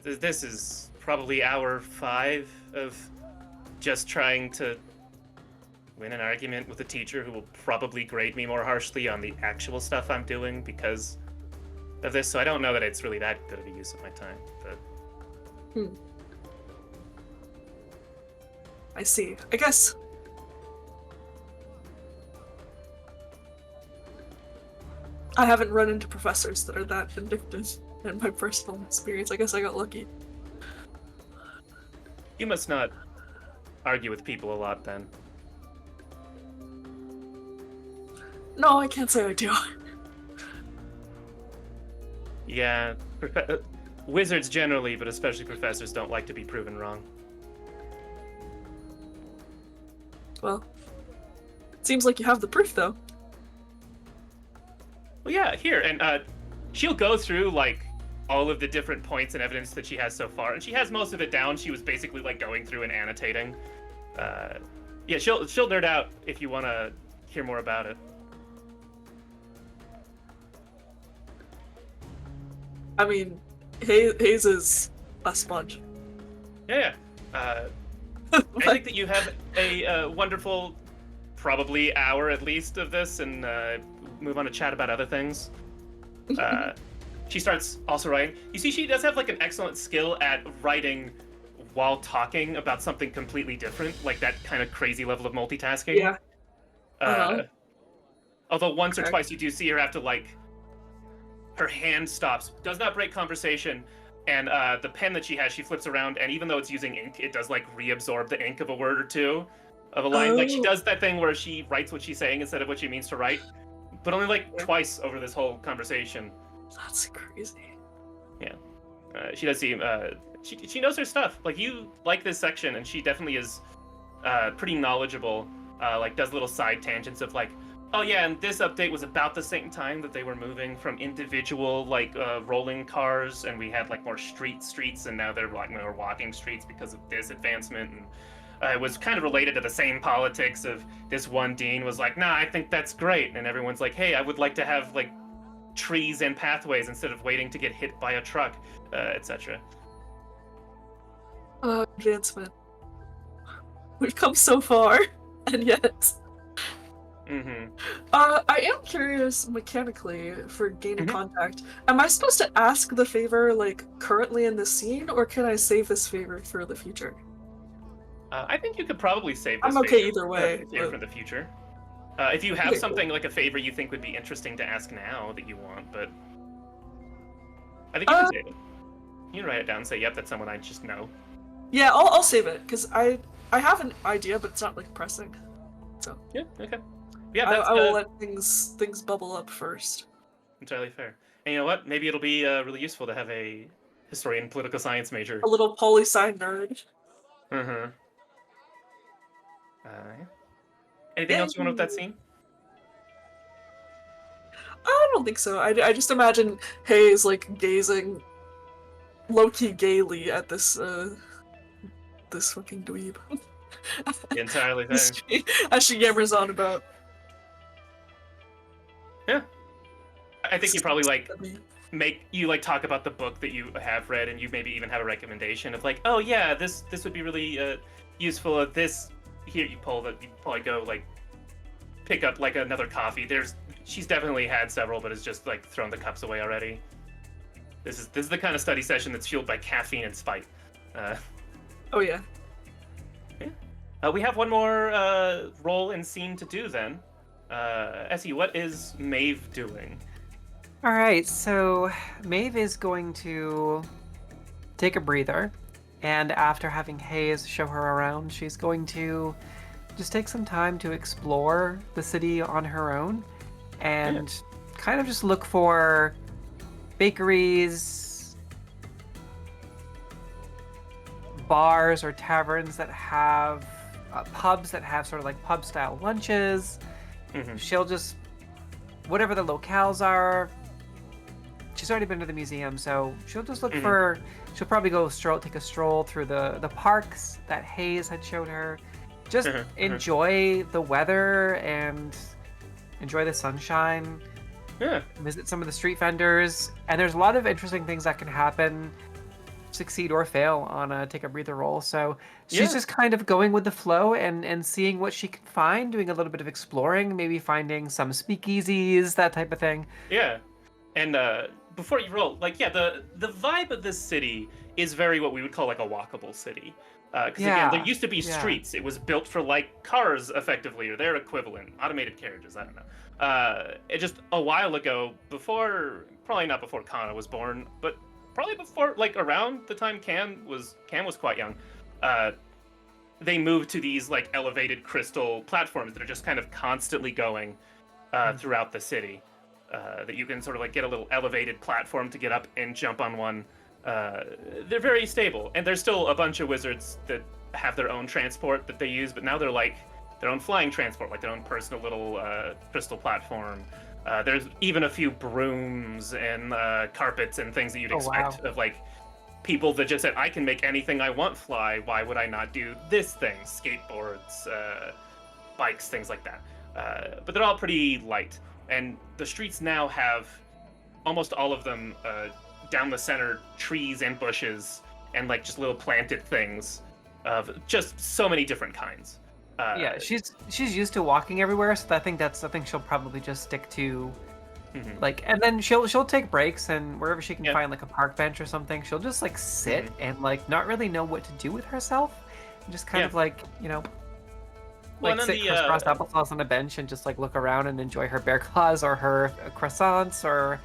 This is probably hour 5 of just trying to win an argument with a teacher who will probably grade me more harshly on the actual stuff I'm doing because of this, so I don't know that it's really that good of a use of my time, but... I see. I guess... I haven't run into professors that are that vindictive in my personal experience. I guess I got lucky. You must not argue with people a lot, then. No, I can't say I do. Yeah, wizards generally, but especially professors, don't like to be proven wrong. Well, it seems like you have the proof, though. Well, yeah, here, and she'll go through like all of the different points and evidence that she has so far, and she has most of it down. She was basically like going through and annotating. Yeah, she'll nerd out if you want to hear more about it. I mean, Hayes is a sponge. Yeah. I think that you have a wonderful, probably hour at least of this, and move on to chat about other things. She starts also writing. You see, she does have like an excellent skill at writing while talking about something completely different, like that kind of crazy level of multitasking. Yeah. Although once or Okay. twice you do see her have to like, her hand stops, does not break conversation, and the pen that she has, she flips around, and even though it's using ink, it does like reabsorb the ink of a word or two of a line. Like she Oh. does that thing where she writes what she's saying instead of what she means to write, but only like twice over this whole conversation. That's crazy. She does seem she knows her stuff. Like you like this section, and she definitely is pretty knowledgeable. Like does little side tangents of like, oh yeah, and this update was about the same time that they were moving from individual like rolling cars, and we had like more streets, and now they're like more walking streets because of this advancement. And it was kind of related to the same politics of this one dean was like, nah, I think that's great, and everyone's like, hey, I would like to have like trees and pathways instead of waiting to get hit by a truck, etc. Advancement. We've come so far, and yet. Mm-hmm. I am curious mechanically for gaining Mhm. contact. Am I supposed to ask the favor like currently in the scene, or can I save this favor for the future? I think you could probably save this I'm okay favor, either way, favor but- for the future. If you have Okay, something like a favor you think would be interesting to ask now that you want, but I think you can save it. You can write it down and say, yep, that's someone I just know. Yeah, I'll save it because I have an idea, but it's not like pressing. So Yeah, okay. Yeah, that's I will let things bubble up first. entirely fair. And you know what? Maybe it'll be really useful to have a historian political science major. A little poli-sci nerd. Mm-hmm. Anything else you want with that scene? I don't think so. I just imagine Hayes like gazing low-key gaily at this this fucking dweeb. Entirely fair. As she yammers on about. Yeah. I think you probably like make you like talk about the book that you have read, and you maybe even have a recommendation of like, oh yeah, this would be really useful. Of this here, you probably go like pick up like another coffee. She's definitely had several, but has just like thrown the cups away already. This is the kind of study session that's fueled by caffeine and spite. Oh yeah. We have one more role and scene to do then. Essie, what is Maeve doing? All right, so Maeve is going to take a breather, and after having Hayes show her around, she's going to just take some time to explore the city on her own and kind of just look for bakeries, bars or taverns that have pubs that have sort of like pub style lunches. Mm-hmm. She'll just, whatever the locales are, she's already been to the museum, so she'll just look for, she'll probably go take a stroll through the parks that Hayes had showed her. Just enjoy the weather and enjoy the sunshine. Yeah. Visit some of the street vendors, and there's a lot of interesting things that can happen, succeed or fail on a take a breather roll. So she's just kind of going with the flow and seeing what she can find, doing a little bit of exploring, maybe finding some speakeasies, that type of thing. Yeah. And before you roll, like, yeah, the vibe of this city is very what we would call like a walkable city. Because again, there used to be streets. It was built for like cars, effectively, or their equivalent, automated carriages. I don't know. It just a while ago, probably not before Kana was born, but probably before, like around the time Cam was quite young. They moved to these like elevated crystal platforms that are just kind of constantly going throughout the city. that you can sort of like get a little elevated platform to get up and jump on one. They're very stable, and there's still a bunch of wizards that have their own transport that they use, but now they're like their own flying transport, like their own personal little crystal platform. There's even a few brooms and carpets and things that you'd expect of like people that just said, I can make anything I want fly. Why would I not do this thing? Skateboards, bikes, things like that. But they're all pretty light. And the streets now have almost all of them down the center, trees and bushes and like just little planted things of just so many different kinds. Yeah, she's used to walking everywhere, so I think that's something she'll probably just stick to. Like, and then she'll take breaks, and wherever she can find like a park bench or something, she'll just like sit and like not really know what to do with herself, and just kind of like, you know, like sit crisscross applesauce on a bench and just like look around and enjoy her bear claws or her croissants or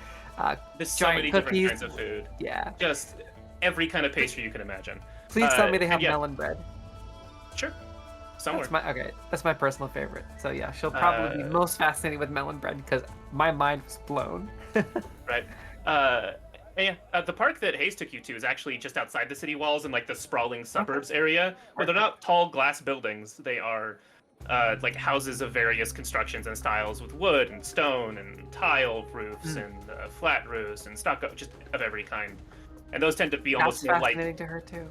there's so many cookies. different kinds of food. Yeah, just every kind of pastry you can imagine. Please tell me they have melon bread. Sure. Somewhere. That's my personal favorite. So yeah, she'll probably be most fascinated with melon bread because my mind was blown. Right. The park that Hayes took you to is actually just outside the city walls in like the sprawling suburbs area, where they're not tall glass buildings. They are like houses of various constructions and styles with wood and stone and tile roofs and flat roofs and stucco, just of every kind. And those tend to be almost more like fascinating to her too.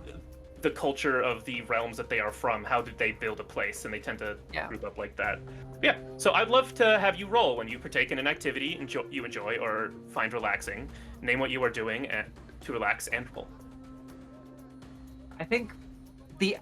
The culture of the realms that they are from. How did they build a place? And they tend to group up like that. Yeah. So I'd love to have you roll when you partake in an activity you enjoy or find relaxing. Name what you are doing to relax and roll. I think the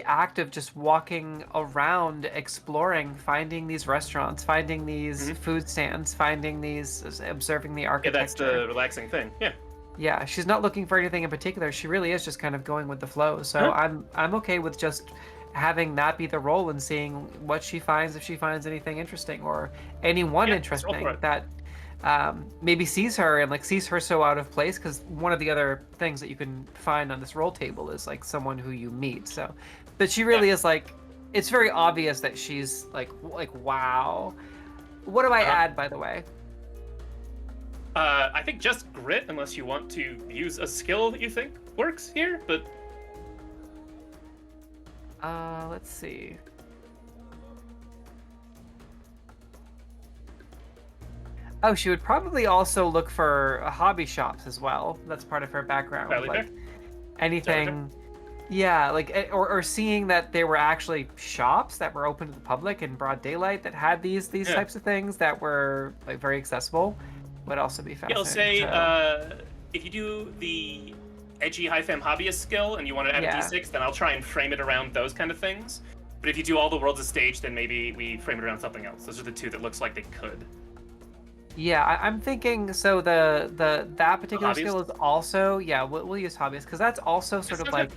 act of just walking around, exploring, finding these restaurants, finding these food stands, finding these, observing the architecture. Yeah, that's the relaxing thing. Yeah. Yeah, she's not looking for anything in particular. She really is just kind of going with the flow. So I'm okay with just having that be the role and seeing what she finds, if she finds anything interesting or anyone interesting that maybe sees her and like sees her so out of place. Because one of the other things that you can find on this roll table is like someone who you meet. So, but she really is like, it's very obvious that she's like wow. What do I add, by the way? I think just grit, unless you want to use a skill that you think works here, but... let's see. Oh, she would probably also look for hobby shops as well. That's part of her background. Like anything... Yeah, like, or seeing that there were actually shops that were open to the public in broad daylight that had these types of things that were like very accessible. Would also be fascinating. I'll say, if you do the edgy high femme hobbyist skill and you want to add a d6, then I'll try and frame it around those kind of things. But if you do all the worlds as stage, then maybe we frame it around something else. Those are the two that looks like they could. Yeah, I'm thinking. So that particular skill is also we'll use hobbyist because that's also sort of like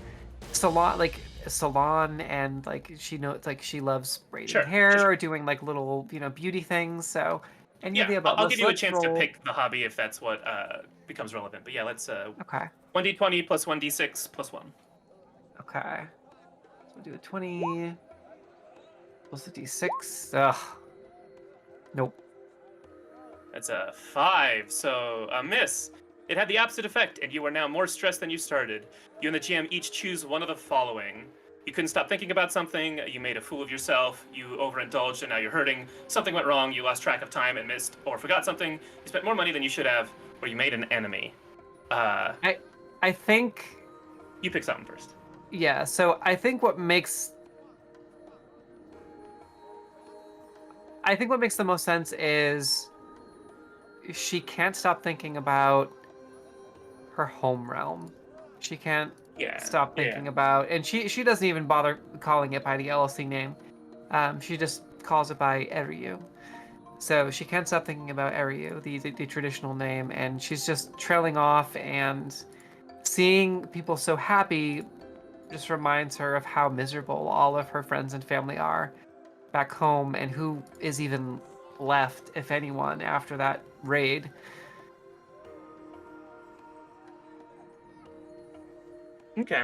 salon and like she knows like she loves braiding hair or doing like little beauty things. So. And I'll give you a chance to pick the hobby if that's what becomes relevant. But yeah, let's 1d20 plus 1d6 plus 1. Okay. So we'll do a 20 plus a d6. Ugh. Nope. That's a 5, so a miss. It had the opposite effect, and you are now more stressed than you started. You and the GM each choose one of the following. You couldn't stop thinking about something, you made a fool of yourself, you overindulged and now you're hurting, something went wrong, you lost track of time and missed or forgot something, you spent more money than you should have, or you made an enemy. I think... You pick something first. Yeah, so I think what makes the most sense is she can't stop thinking about her home realm. She can't stop thinking about, and she doesn't even bother calling it by the LLC name. She just calls it by Eryu. So she can't stop thinking about Eryu, the traditional name, and she's just trailing off, and seeing people so happy just reminds her of how miserable all of her friends and family are back home, and who is even left, if anyone, after that raid. Okay.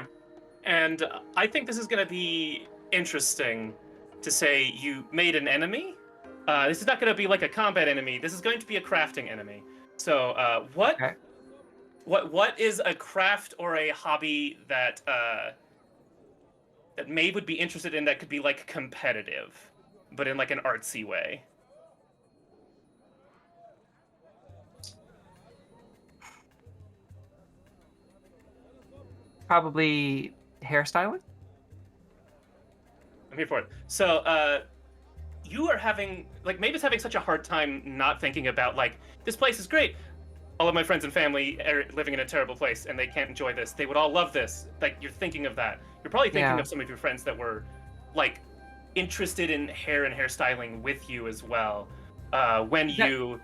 And I think this is going to be interesting to say you made an enemy. This is not going to be like a combat enemy. This is going to be a crafting enemy. So, Okay. what is a craft or a hobby that that Maeve would be interested in that could be like competitive, but in like an artsy way? Probably hairstyling. I'm here for it. So, you are having like Maeve is having such a hard time not thinking about like this place is great. All of my friends and family are living in a terrible place and they can't enjoy this. They would all love this. Like you're thinking of that. You're probably thinking Yeah. of some of your friends that were like interested in hair and hairstyling with you as well. When you,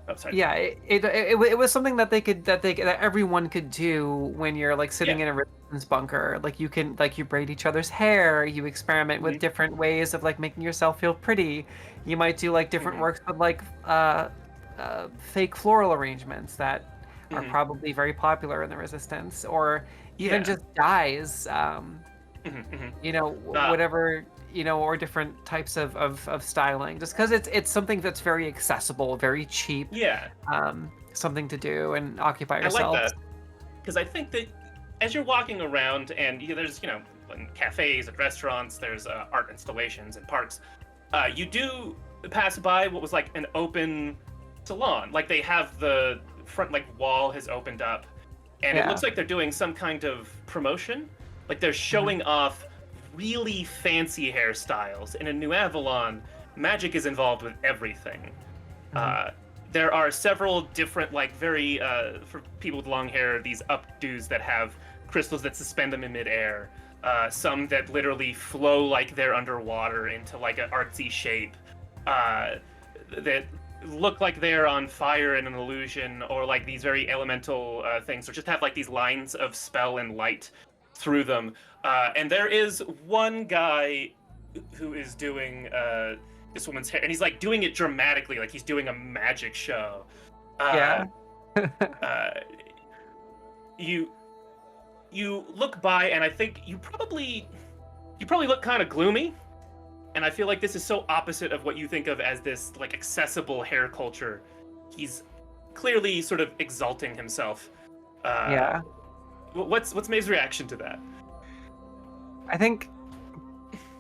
oh sorry. Yeah, it was something that that everyone could do when you're like sitting Yeah. in a resistance bunker. Like you can like you braid each other's hair, you experiment with Mhm. different ways of like making yourself feel pretty. You might do like different Mhm. works with like fake floral arrangements that are Mhm. probably very popular in the resistance, or even Yeah. just dyes. Mhm, mhm. You know, whatever, you know, or different types of styling, just because it's something that's very accessible, very cheap, Yeah, something to do and occupy I like yourself. that because I think that as you're walking around and there's in cafes and restaurants, there's art installations and parks. You do pass by what was like an open salon. Like they have the front like wall has opened up, and it Yeah. looks like they're doing some kind of promotion. Like they're showing off really fancy hairstyles. And in New Avalon, magic is involved with everything. There are several different, like very for people with long hair, these updos that have crystals that suspend them in midair. Some that literally flow like they're underwater into like an artsy shape. That look like they're on fire in an illusion, or like these very elemental things, or just have like these lines of spell and light through them. And there is one guy who is doing this woman's hair, and he's like doing it dramatically, like he's doing a magic show. Yeah. Uh, you look by, and I think you probably look kind of gloomy. And I feel like this is so opposite of what you think of as this like accessible hair culture. He's clearly sort of exalting himself. Yeah. What's Maeve's reaction to that? I think,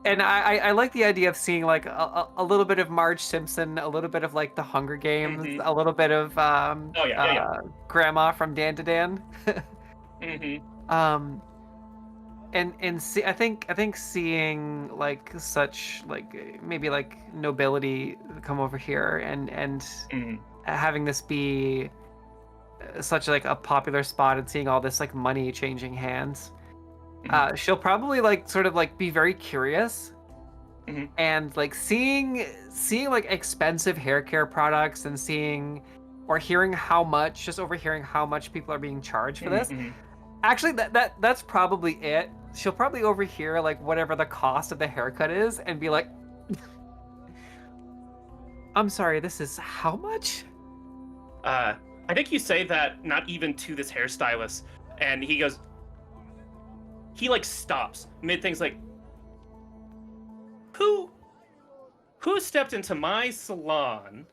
and I like the idea of seeing like a little bit of Marge Simpson, a little bit of like the Hunger Games, Mhm. a little bit of Oh yeah. Grandma from Dan to Dan. Mm-hmm. And see, I think seeing like such like maybe like nobility come over here and Mm-hmm. having this be such like a popular spot and seeing all this like money changing hands, she'll probably like sort of like be very curious. Mhm. And like seeing like expensive hair care products and seeing or hearing how much, just overhearing how much people are being charged for this. Mm-hmm. Actually, that's probably it. She'll probably overhear like whatever the cost of the haircut is and be like, "I'm sorry, this is how much?" I think you say that not even to this hairstylist, and he goes, he like stops mid things like, who stepped into my salon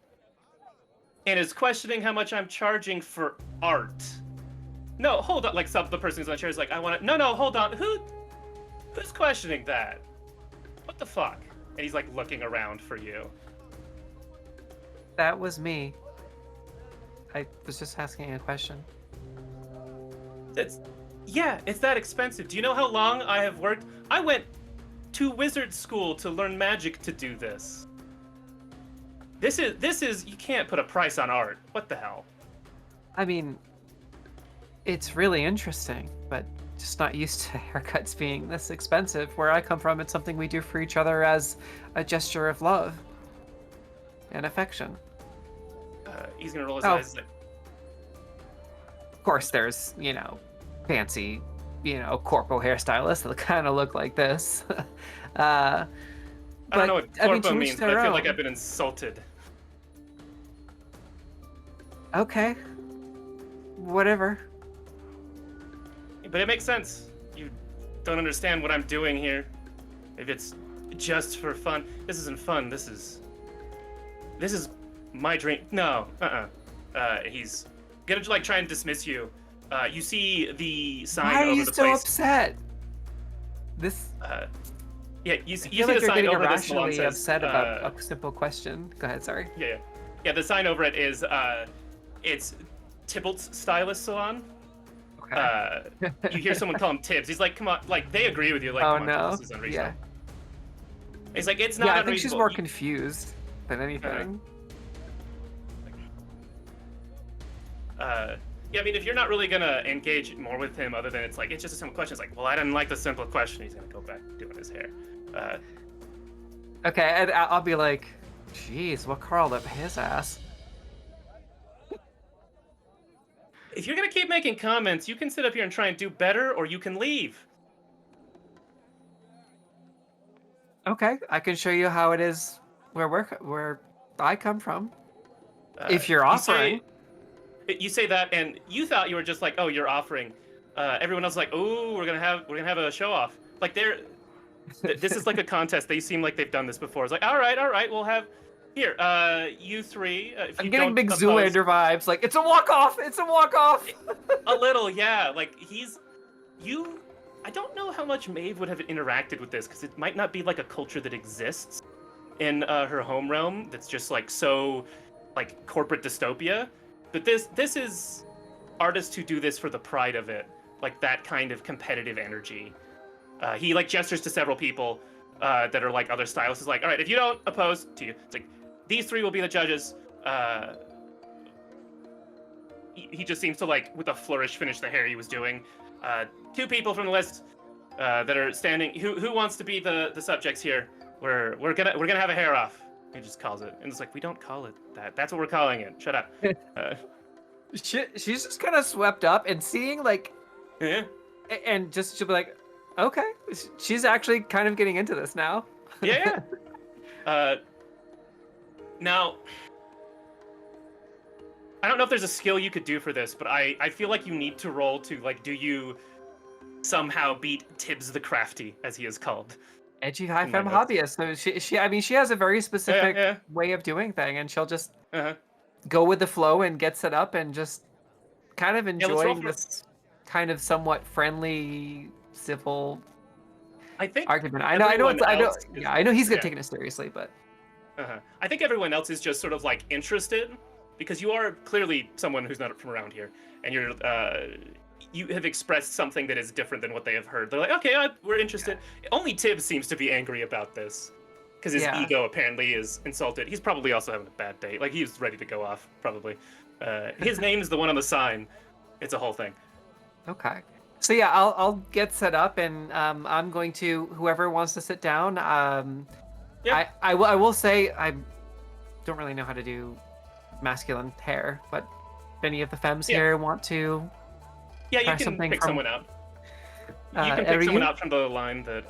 and is questioning how much I'm charging for art? No, hold on. Like some the person who's on the chair is like, I want to. No, hold on. Who's questioning that? What the fuck? And he's like looking around for you. That was me. I was just asking a question. It's that expensive. Do you know how long I have worked? I went to wizard school to learn magic to do this. This is you can't put a price on art. What the hell? I mean, it's really interesting, but just not used to haircuts being this expensive. Where I come from, it's something we do for each other as a gesture of love and affection. He's gonna roll his Oh. eyes. Like, Of course, there's, fancy, corpo hairstylists that kind of look like this. I don't know what corpo to each means, but their I feel like own. I've been insulted. Okay. Whatever. But it makes sense. You don't understand what I'm doing here. If it's just for fun, this isn't fun. This is this is my dream. No, he's gonna like try and dismiss you. You see the sign Why are over you the so place. upset? This. Yeah, you I see feel the like you're sign getting over this salon irrationally says, upset about a simple question. Go ahead, sorry. Yeah. The sign over it is it's Tybalt's Stylist Salon. Okay. You hear someone call him Tibbs. He's like, come on, like they agree with you. Like, Oh come on, no. Tibbs, this is unreasonable. Yeah. He's like, it's not Yeah, I unreasonable. think she's more confused than anything. Yeah, I mean, if you're not really gonna engage more with him, other than it's like it's just a simple question. It's like, well, I didn't like the simple question. He's gonna go back doing his hair. Okay, and I'll be like, "Jeez, what curled up his ass?" If you're gonna keep making comments, you can sit up here and try and do better, or you can leave. Okay, I can show you how it is where I come from. If you're offering. You say that, and you thought you were just like, oh, you're offering. Everyone else is like, oh, we're gonna have a show off. Like this is like a contest. They seem like they've done this before. It's like, all right, we'll have here. You three. If I'm you getting don't big oppose- Zoolander vibes. Like it's a walk off. It's a walk off. A little, yeah. Like I don't know how much Maeve would have interacted with this because it might not be like a culture that exists in her home realm. That's just like so, like corporate dystopia. But this is artists who do this for the pride of it, like that kind of competitive energy. He like gestures to several people that are like other stylists. Is like, all right, if you don't oppose to you, it's like these three will be the judges. He just seems to like with a flourish finish the hair he was doing. 2 people from the list that are standing. Who wants to be the subjects here? We're gonna have a hair off. He just calls it, and it's like we don't call it that. That's what we're calling it. Shut up. She's just kind of swept up and seeing like, Yeah. and just she'll be like, okay, she's actually kind of getting into this now. Yeah. Now, I don't know if there's a skill you could do for this, but I feel like you need to roll to like, do you somehow beat Tibbs the Crafty, as he is called? Edgy high my femme notes. hobbyist. So she has a very specific Yeah. way of doing thing, and she'll just Uh-huh. go with the flow and get set up and just kind of let's roll enjoying for- this kind of somewhat friendly, civil I think argument. I know he's yeah. taking it seriously, but I think everyone else is just sort of like interested because you are clearly someone who's not from around here, and you have expressed something that is different than what they have heard. They're like, okay, we're interested. Only Tibbs seems to be angry about this because his ego apparently is insulted. He's probably also having a bad day. Like he's ready to go off probably. His name is the one on the sign. It's a whole thing. okay. So yeah, I'll get set up, and I'm going to whoever wants to sit down. Yep. I will say I don't really know how to do masculine hair, but if any of the femmes here want to, Yeah, you try can something pick from- someone out. You can pick Eru? someone out from the line that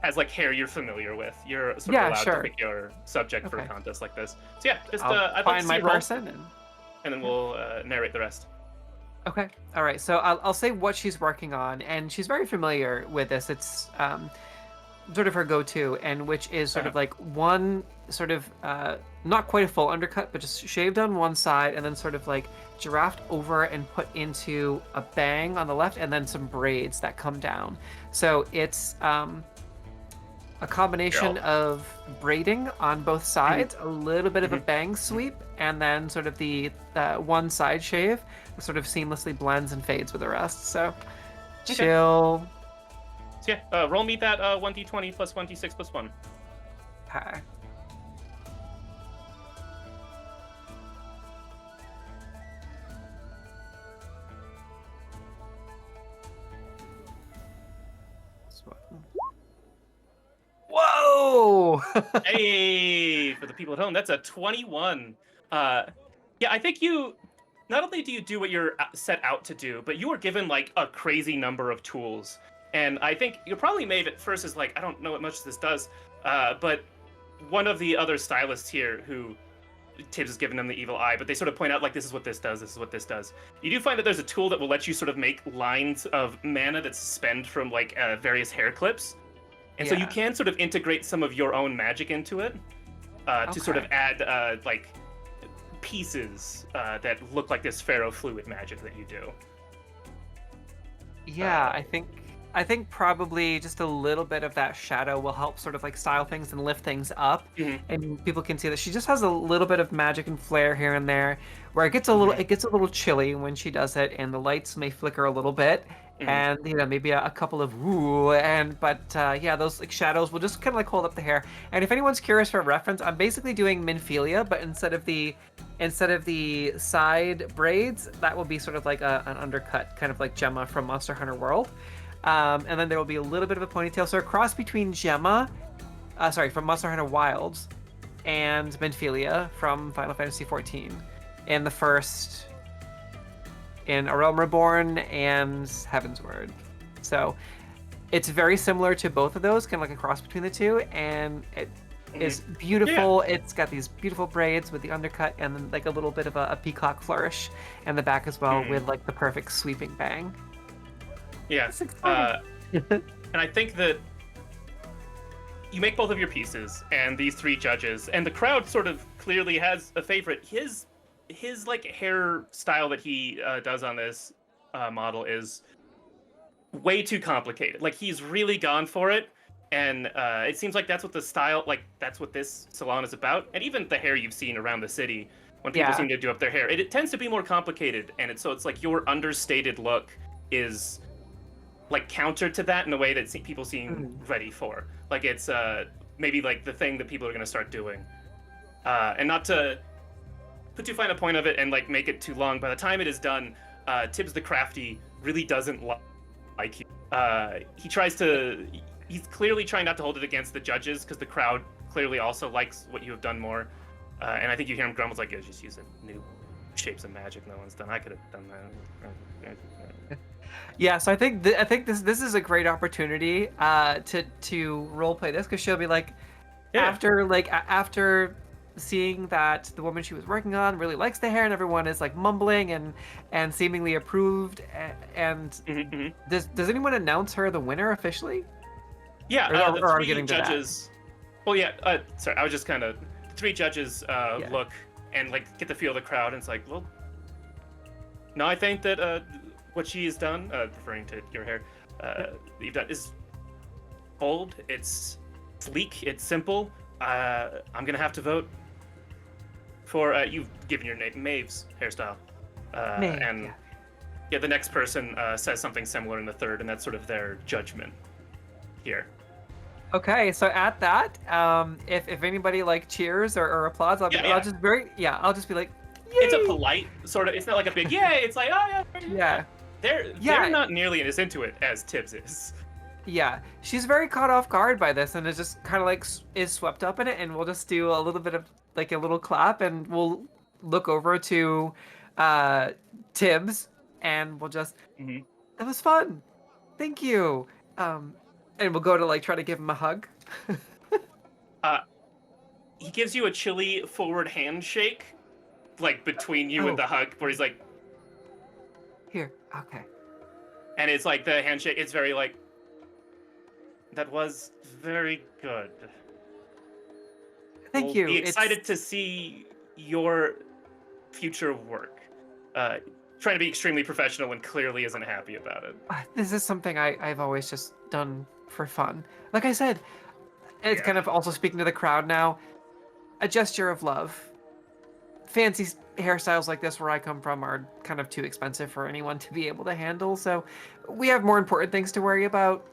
has like hair you're familiar with. You're sort Yeah, of allowed sure. to pick your subject for a Okay. contest like this. So yeah, just I'll I'd like find to my see a roll, person. and then we'll narrate the rest. Okay. All right. So I'll say what she's working on, and she's very familiar with this. It's sort of her go-to, and which is sort of like one sort of not quite a full undercut, but just shaved on one side, and then sort of like giraffed over and put into a bang on the left, and then some braids that come down. So it's a combination of braiding on both sides, a little bit of a bang sweep, and then sort of the one side shave sort of seamlessly blends and fades with the rest. So chill. So yeah, roll me that 1d20 plus 1d6 plus 1. Okay. Whoa! Hey, for the people at home, that's a 21. Yeah, I think you not only do you do what you're set out to do, but you were given like a crazy number of tools. And I think you probably made it first as like, I don't know what much this does, but one of the other stylists here who Tibbs has given them the evil eye, but they sort of point out like, this is what this does, this is what this does. You do find that there's a tool that will let you sort of make lines of mana that suspend from like various hair clips. And so you can sort of integrate some of your own magic into it. to sort of Okay. add like pieces that look like this ferrofluid magic that you do. Yeah, Uh, I think probably just a little bit of that shadow will help sort of like style things and lift things up, mhm, and people can see that she just has a little bit of magic and flair here and there, where mhm, it gets a little chilly when she does it, and the lights may flicker a little bit, mhm. and maybe a couple of woo, and but yeah, those like shadows will just kind of like hold up the hair. And if anyone's curious for reference, I'm basically doing Minfilia, but instead of the side braids, that will be sort of like an undercut, kind of like Gemma from Monster Hunter World. And then there will be a little bit of a ponytail. So a cross between Gemma, from Monster Hunter Wilds, and Minfilia from Final Fantasy XIV, in the first, in A Realm Reborn and Heaven's Word. So it's very similar to both of those, kind of like a cross between the two, and it is beautiful. It's got these beautiful braids with the undercut, and then like a little bit of a peacock flourish in the back as well, Mhm. with like the perfect sweeping bang. Yeah. It's exciting. And I think that you make both of your pieces, and these three judges, and the crowd sort of clearly has a favorite. His like hairstyle that he does on this model is way too complicated. Like he's really gone for it, and it seems like that's what the style, like that's what this salon is about. And even the hair you've seen around the city, when people Yeah. seem to do up their hair, it tends to be more complicated, and it's like your understated look is like counter to that in a way that people seem ready for. Like it's maybe like the thing that people are going to start doing, and not to put too fine a point of it and like make it too long. By the time it is done, Tibbs the Crafty really doesn't like you. He's clearly trying not to hold it against the judges because the crowd clearly also likes what you have done more. And I think you hear him grumble like, "Just using new shapes of magic no one's done. I could have done that." Yeah, so I think this is a great opportunity to role play this, because she'll be like, Yeah. after seeing that the woman she was working on really likes the hair and everyone is like mumbling and seemingly approved, and Mhm. does anyone announce her the winner officially? Yeah, Or the are we three getting to that? judges. Well, yeah. Sorry, I was just kind of the three judges Yeah. look and like get the feel of the crowd, and it's like, well, no, I think that what she has done, referring to your hair, that you've done is bold. It's sleek. It's simple. I'm gonna have to vote for you've given your name Maeve's hairstyle, Maeve, and yeah, the next person says something similar in the third, and that's sort of their judgment here. Okay, so at that, if anybody like cheers or applauds, I'll Yeah. I'll just be like, It's a "Yay!" polite sort of. It's not like a big yay. It's like, oh yeah. Yeah. They're Yeah. not nearly as into it as Tibbs is. Yeah, she's very caught off guard by this, and is just kind of like is swept up in it. And we'll just do a little bit of like a little clap, and we'll look over to Tibbs, and we'll just, Mhm. that was fun, thank you. And we'll go to like try to give him a hug. He gives you a chilly forward handshake, like between you and Oh. the hug, where he's like, Here, okay. and it's like the handshake. It's very like, that was very good. Thank We'll you. Be It's- excited to see your future work. Trying to be extremely professional and clearly isn't happy about it. This is something I've always just done for fun. Like I said, it's Yeah. kind of also speaking to the crowd now. A gesture of love. Fancy hairstyles like this where I come from are kind of too expensive for anyone to be able to handle, so we have more important things to worry about.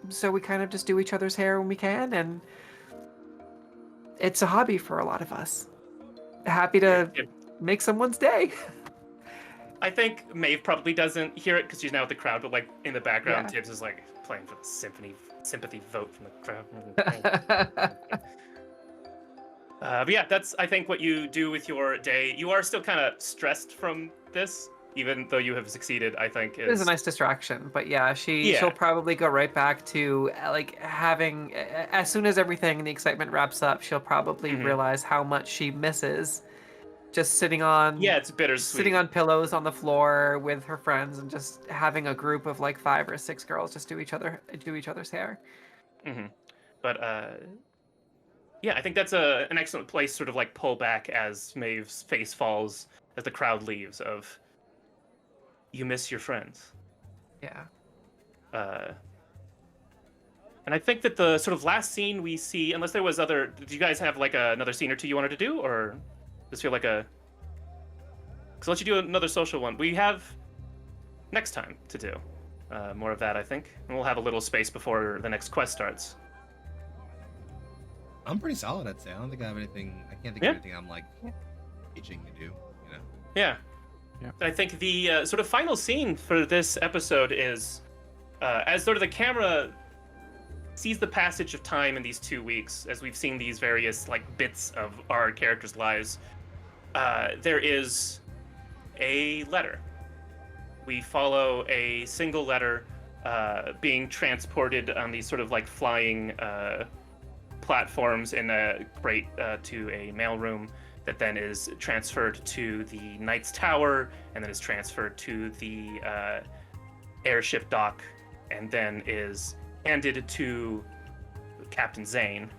So we kind of just do each other's hair when we can, and it's a hobby for a lot of us. Happy to Yeah. make someone's day. I think Maeve probably doesn't hear it because she's now with the crowd, but like in the background, Yeah. Tibbs is like playing for the sympathy vote from the crowd. But yeah, that's I think what you do with your day. You are still kind of stressed from this, even though you have succeeded. I think It is is a nice distraction, but yeah, Yeah. she'll probably go right back to like having, as soon as everything, the excitement wraps up, she'll probably Mhm. realize how much she misses just sitting on yeah, it's bittersweet. sitting on pillows on the floor with her friends, and just having a group of like 5 or 6 girls just do each other's hair. hmm But yeah, I think that's an excellent place, sort of like pull back as Maeve's face falls as the crowd leaves. Of you miss your friends, Yeah. and I think that the sort of last scene we see, unless there was other, did you guys have like another scene or two you wanted to do, or does it feel like a? Because I'll let you do another social one. We have next time to do more of that, I think, and we'll have a little space before the next quest starts. I'm pretty solid, I'd say. I don't think I have anything. I can't think Yeah. of anything I'm like itching to do. You know. Yeah. Yeah. I think the sort of final scene for this episode is as sort of the camera sees the passage of time in these 2 weeks, as we've seen these various like bits of our characters' lives. There is a letter. We follow a single letter being transported on these sort of like flying platforms in a crate to a mailroom that then is transferred to the Knight's Tower, and then is transferred to the airship dock, and then is handed to Captain Zane.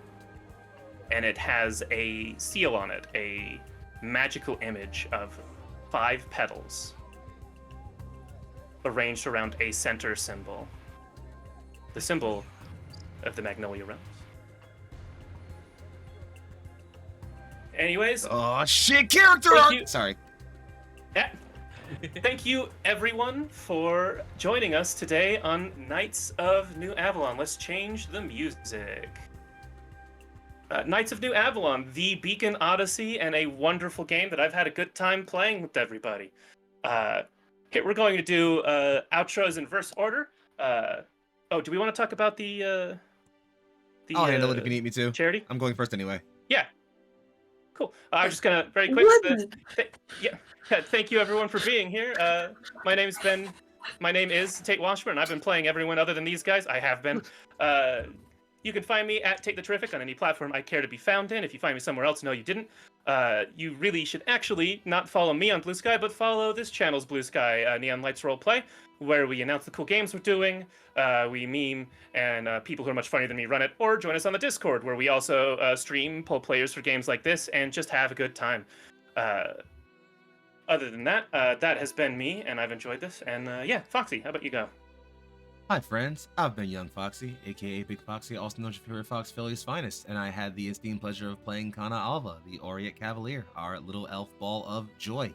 And it has a seal on it, a magical image of 5 petals arranged around a center symbol, the symbol of the Magnolia Realms. Anyways, Oh shit! Character Thank art. you. Sorry. yeah. Thank you, everyone, for joining us today on Knights of New Avalon. Let's change the music. Knights of New Avalon, the Beacon Odyssey, and a wonderful game that I've had a good time playing with everybody. Here we're going to do outros in verse order. Do we want to talk about the I'll handle it if you need me to. charity? I'm going first anyway. Yeah. Cool. I'm just gonna very quick. Women. Thank you everyone for being here. My name is Tate Washburn. I've been playing everyone other than these guys. I have been. You can find me at Take the Terrific on any platform I care to be found in. If you find me somewhere else, no, you didn't. You really should actually not follow me on Blue Sky, but follow this channel's Blue Sky, Neon Lights Roleplay, where we announce the cool games we're doing, we meme, and people who are much funnier than me run it, or join us on the Discord, where we also stream, pull players for games like this, and just have a good time. Other than that, that has been me, and I've enjoyed this, and Foxy, how about you go? Hi friends, I've been Young Foxy, aka Big Foxy, also known as your favorite Fox Philly's finest, and I had the esteemed pleasure of playing Kana Alva, the Aureate Cavalier, our little elf ball of joy.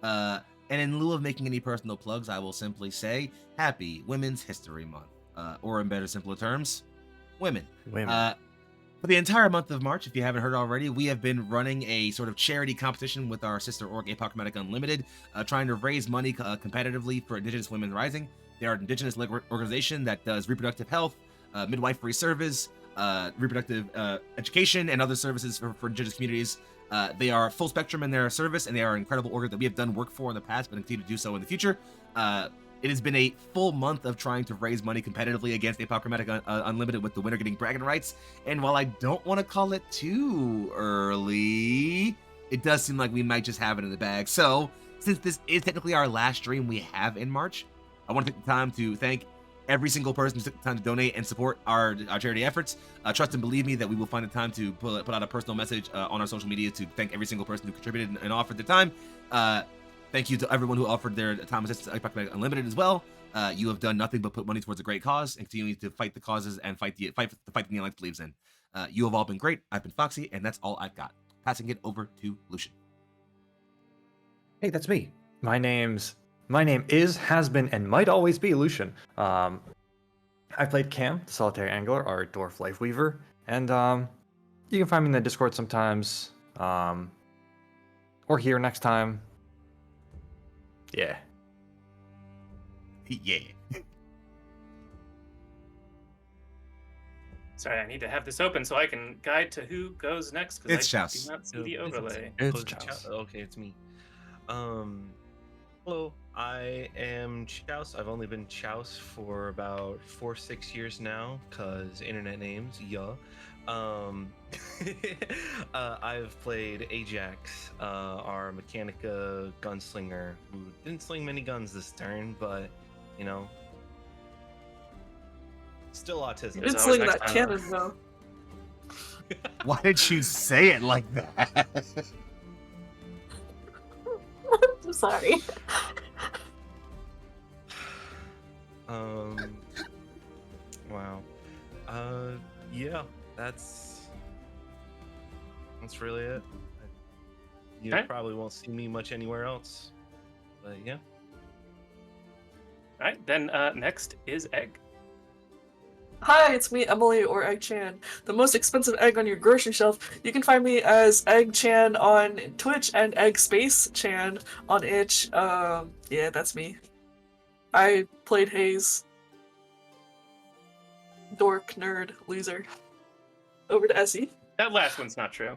And in lieu of making any personal plugs, I will simply say, Happy Women's History Month. Or in better, simpler terms, women. For the entire month of March, if you haven't heard already, we have been running a sort of charity competition with our sister org, Apochromatic Unlimited, trying to raise money competitively for Indigenous Women Rising. They are an Indigenous organization that does reproductive health, midwifery service, reproductive education, and other services for Indigenous communities. They are full spectrum in their service, and they are an incredible org that we have done work for in the past, but continue to do so in the future. It has been a full month of trying to raise money competitively against Apochromatic Unlimited, with the winner getting bragging rights. And while I don't want to call it too early, it does seem like we might just have it in the bag. So, since this is technically our last stream we have in March, I want to take the time to thank every single person who took the time to donate and support our charity efforts. Trust and believe me that we will find the time to put out a personal message on our social media to thank every single person who contributed and offered their time. Thank you to everyone who offered their time assistance to Apochromatic Unlimited as well. You have done nothing but put money towards a great cause and continue to fight the causes and fight the Neon Lights believes in. You have all been great. I've been Foxy, and that's all I've got. Passing it over to Lucian. Hey, that's me. My name is, has been, and might always be Lucian. I played Cam, the Solitary Angler, our Dwarf Life Weaver, and you can find me in the Discord sometimes, or here next time. Yeah. Yeah. Sorry, I need to have this open so I can guide to who goes next, because It's I Chouse. do not see the overlay. It's it Chouse. Okay, it's me. Hello, I am Chouse. I've only been Chouse for about 4-6 years now, cause internet names, yeah. I've played Ajax, our Mechanica gunslinger, who didn't sling many guns this turn, but you know, still autism. You did There's sling always that next cannon though. Why did you say it like that? I'm sorry. Wow. Yeah, that's really it. You Alright. probably won't see me much anywhere else. But yeah. All right, then next is Egg. Hi, it's me, Emily, or Egg Chan, the most expensive egg on your grocery shelf. You can find me as Egg Chan on Twitch and Egg Space Chan on Itch. Yeah, that's me. I played Haze. Dork, nerd, loser. Over to Essie. That last one's not true.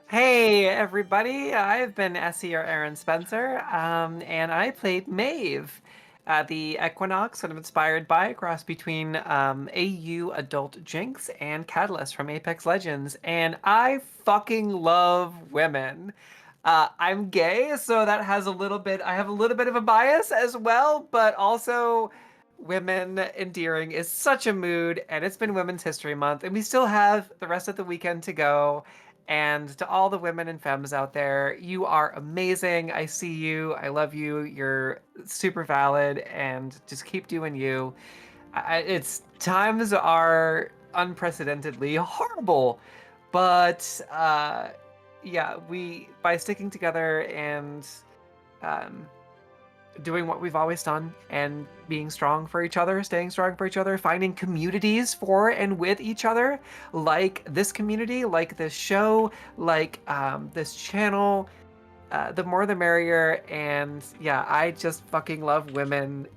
Hey everybody, I've been Essie or Aaron Spencer, and I played Maeve, the Equinox, sort of inspired by a cross between AU Adult Jinx and Catalyst from Apex Legends, and I fucking love women. I'm gay, so that has I have a little bit of a bias as well, but also women endearing is such a mood, and it's been Women's History Month, and we still have the rest of the weekend to go. And to all the women and femmes out there, you are amazing. I see you. I love you. You're super valid, and just keep doing you. It's times are unprecedentedly horrible, but yeah, we by sticking together and um, doing what we've always done and being strong for each other, staying strong for each other, finding communities for and with each other, like this community, like this show, like this channel. The more the merrier. And yeah, I just fucking love women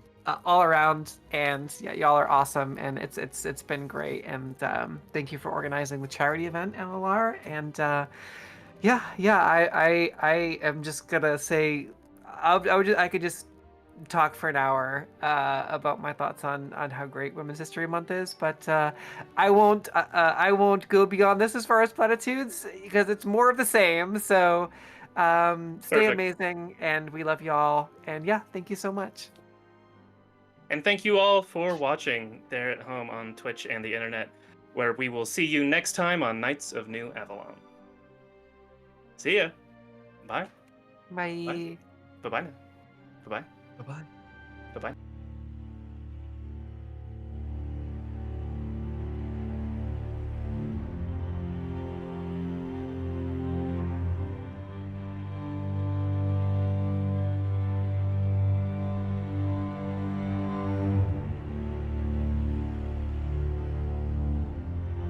all around. And yeah, y'all are awesome. And it's been great. And thank you for organizing the charity event, LLR. And I am just gonna say, I could just talk for an hour about my thoughts on how great Women's History Month is, but I won't go beyond this as far as platitudes because it's more of the same. So stay Perfect. amazing, and we love y'all. And yeah, thank you so much. And thank you all for watching there at home on Twitch and the internet, where we will see you next time on Knights of New Avalon. See ya. Bye. Bye. Bye-bye now. Bye-bye. Bye-bye. Bye-bye.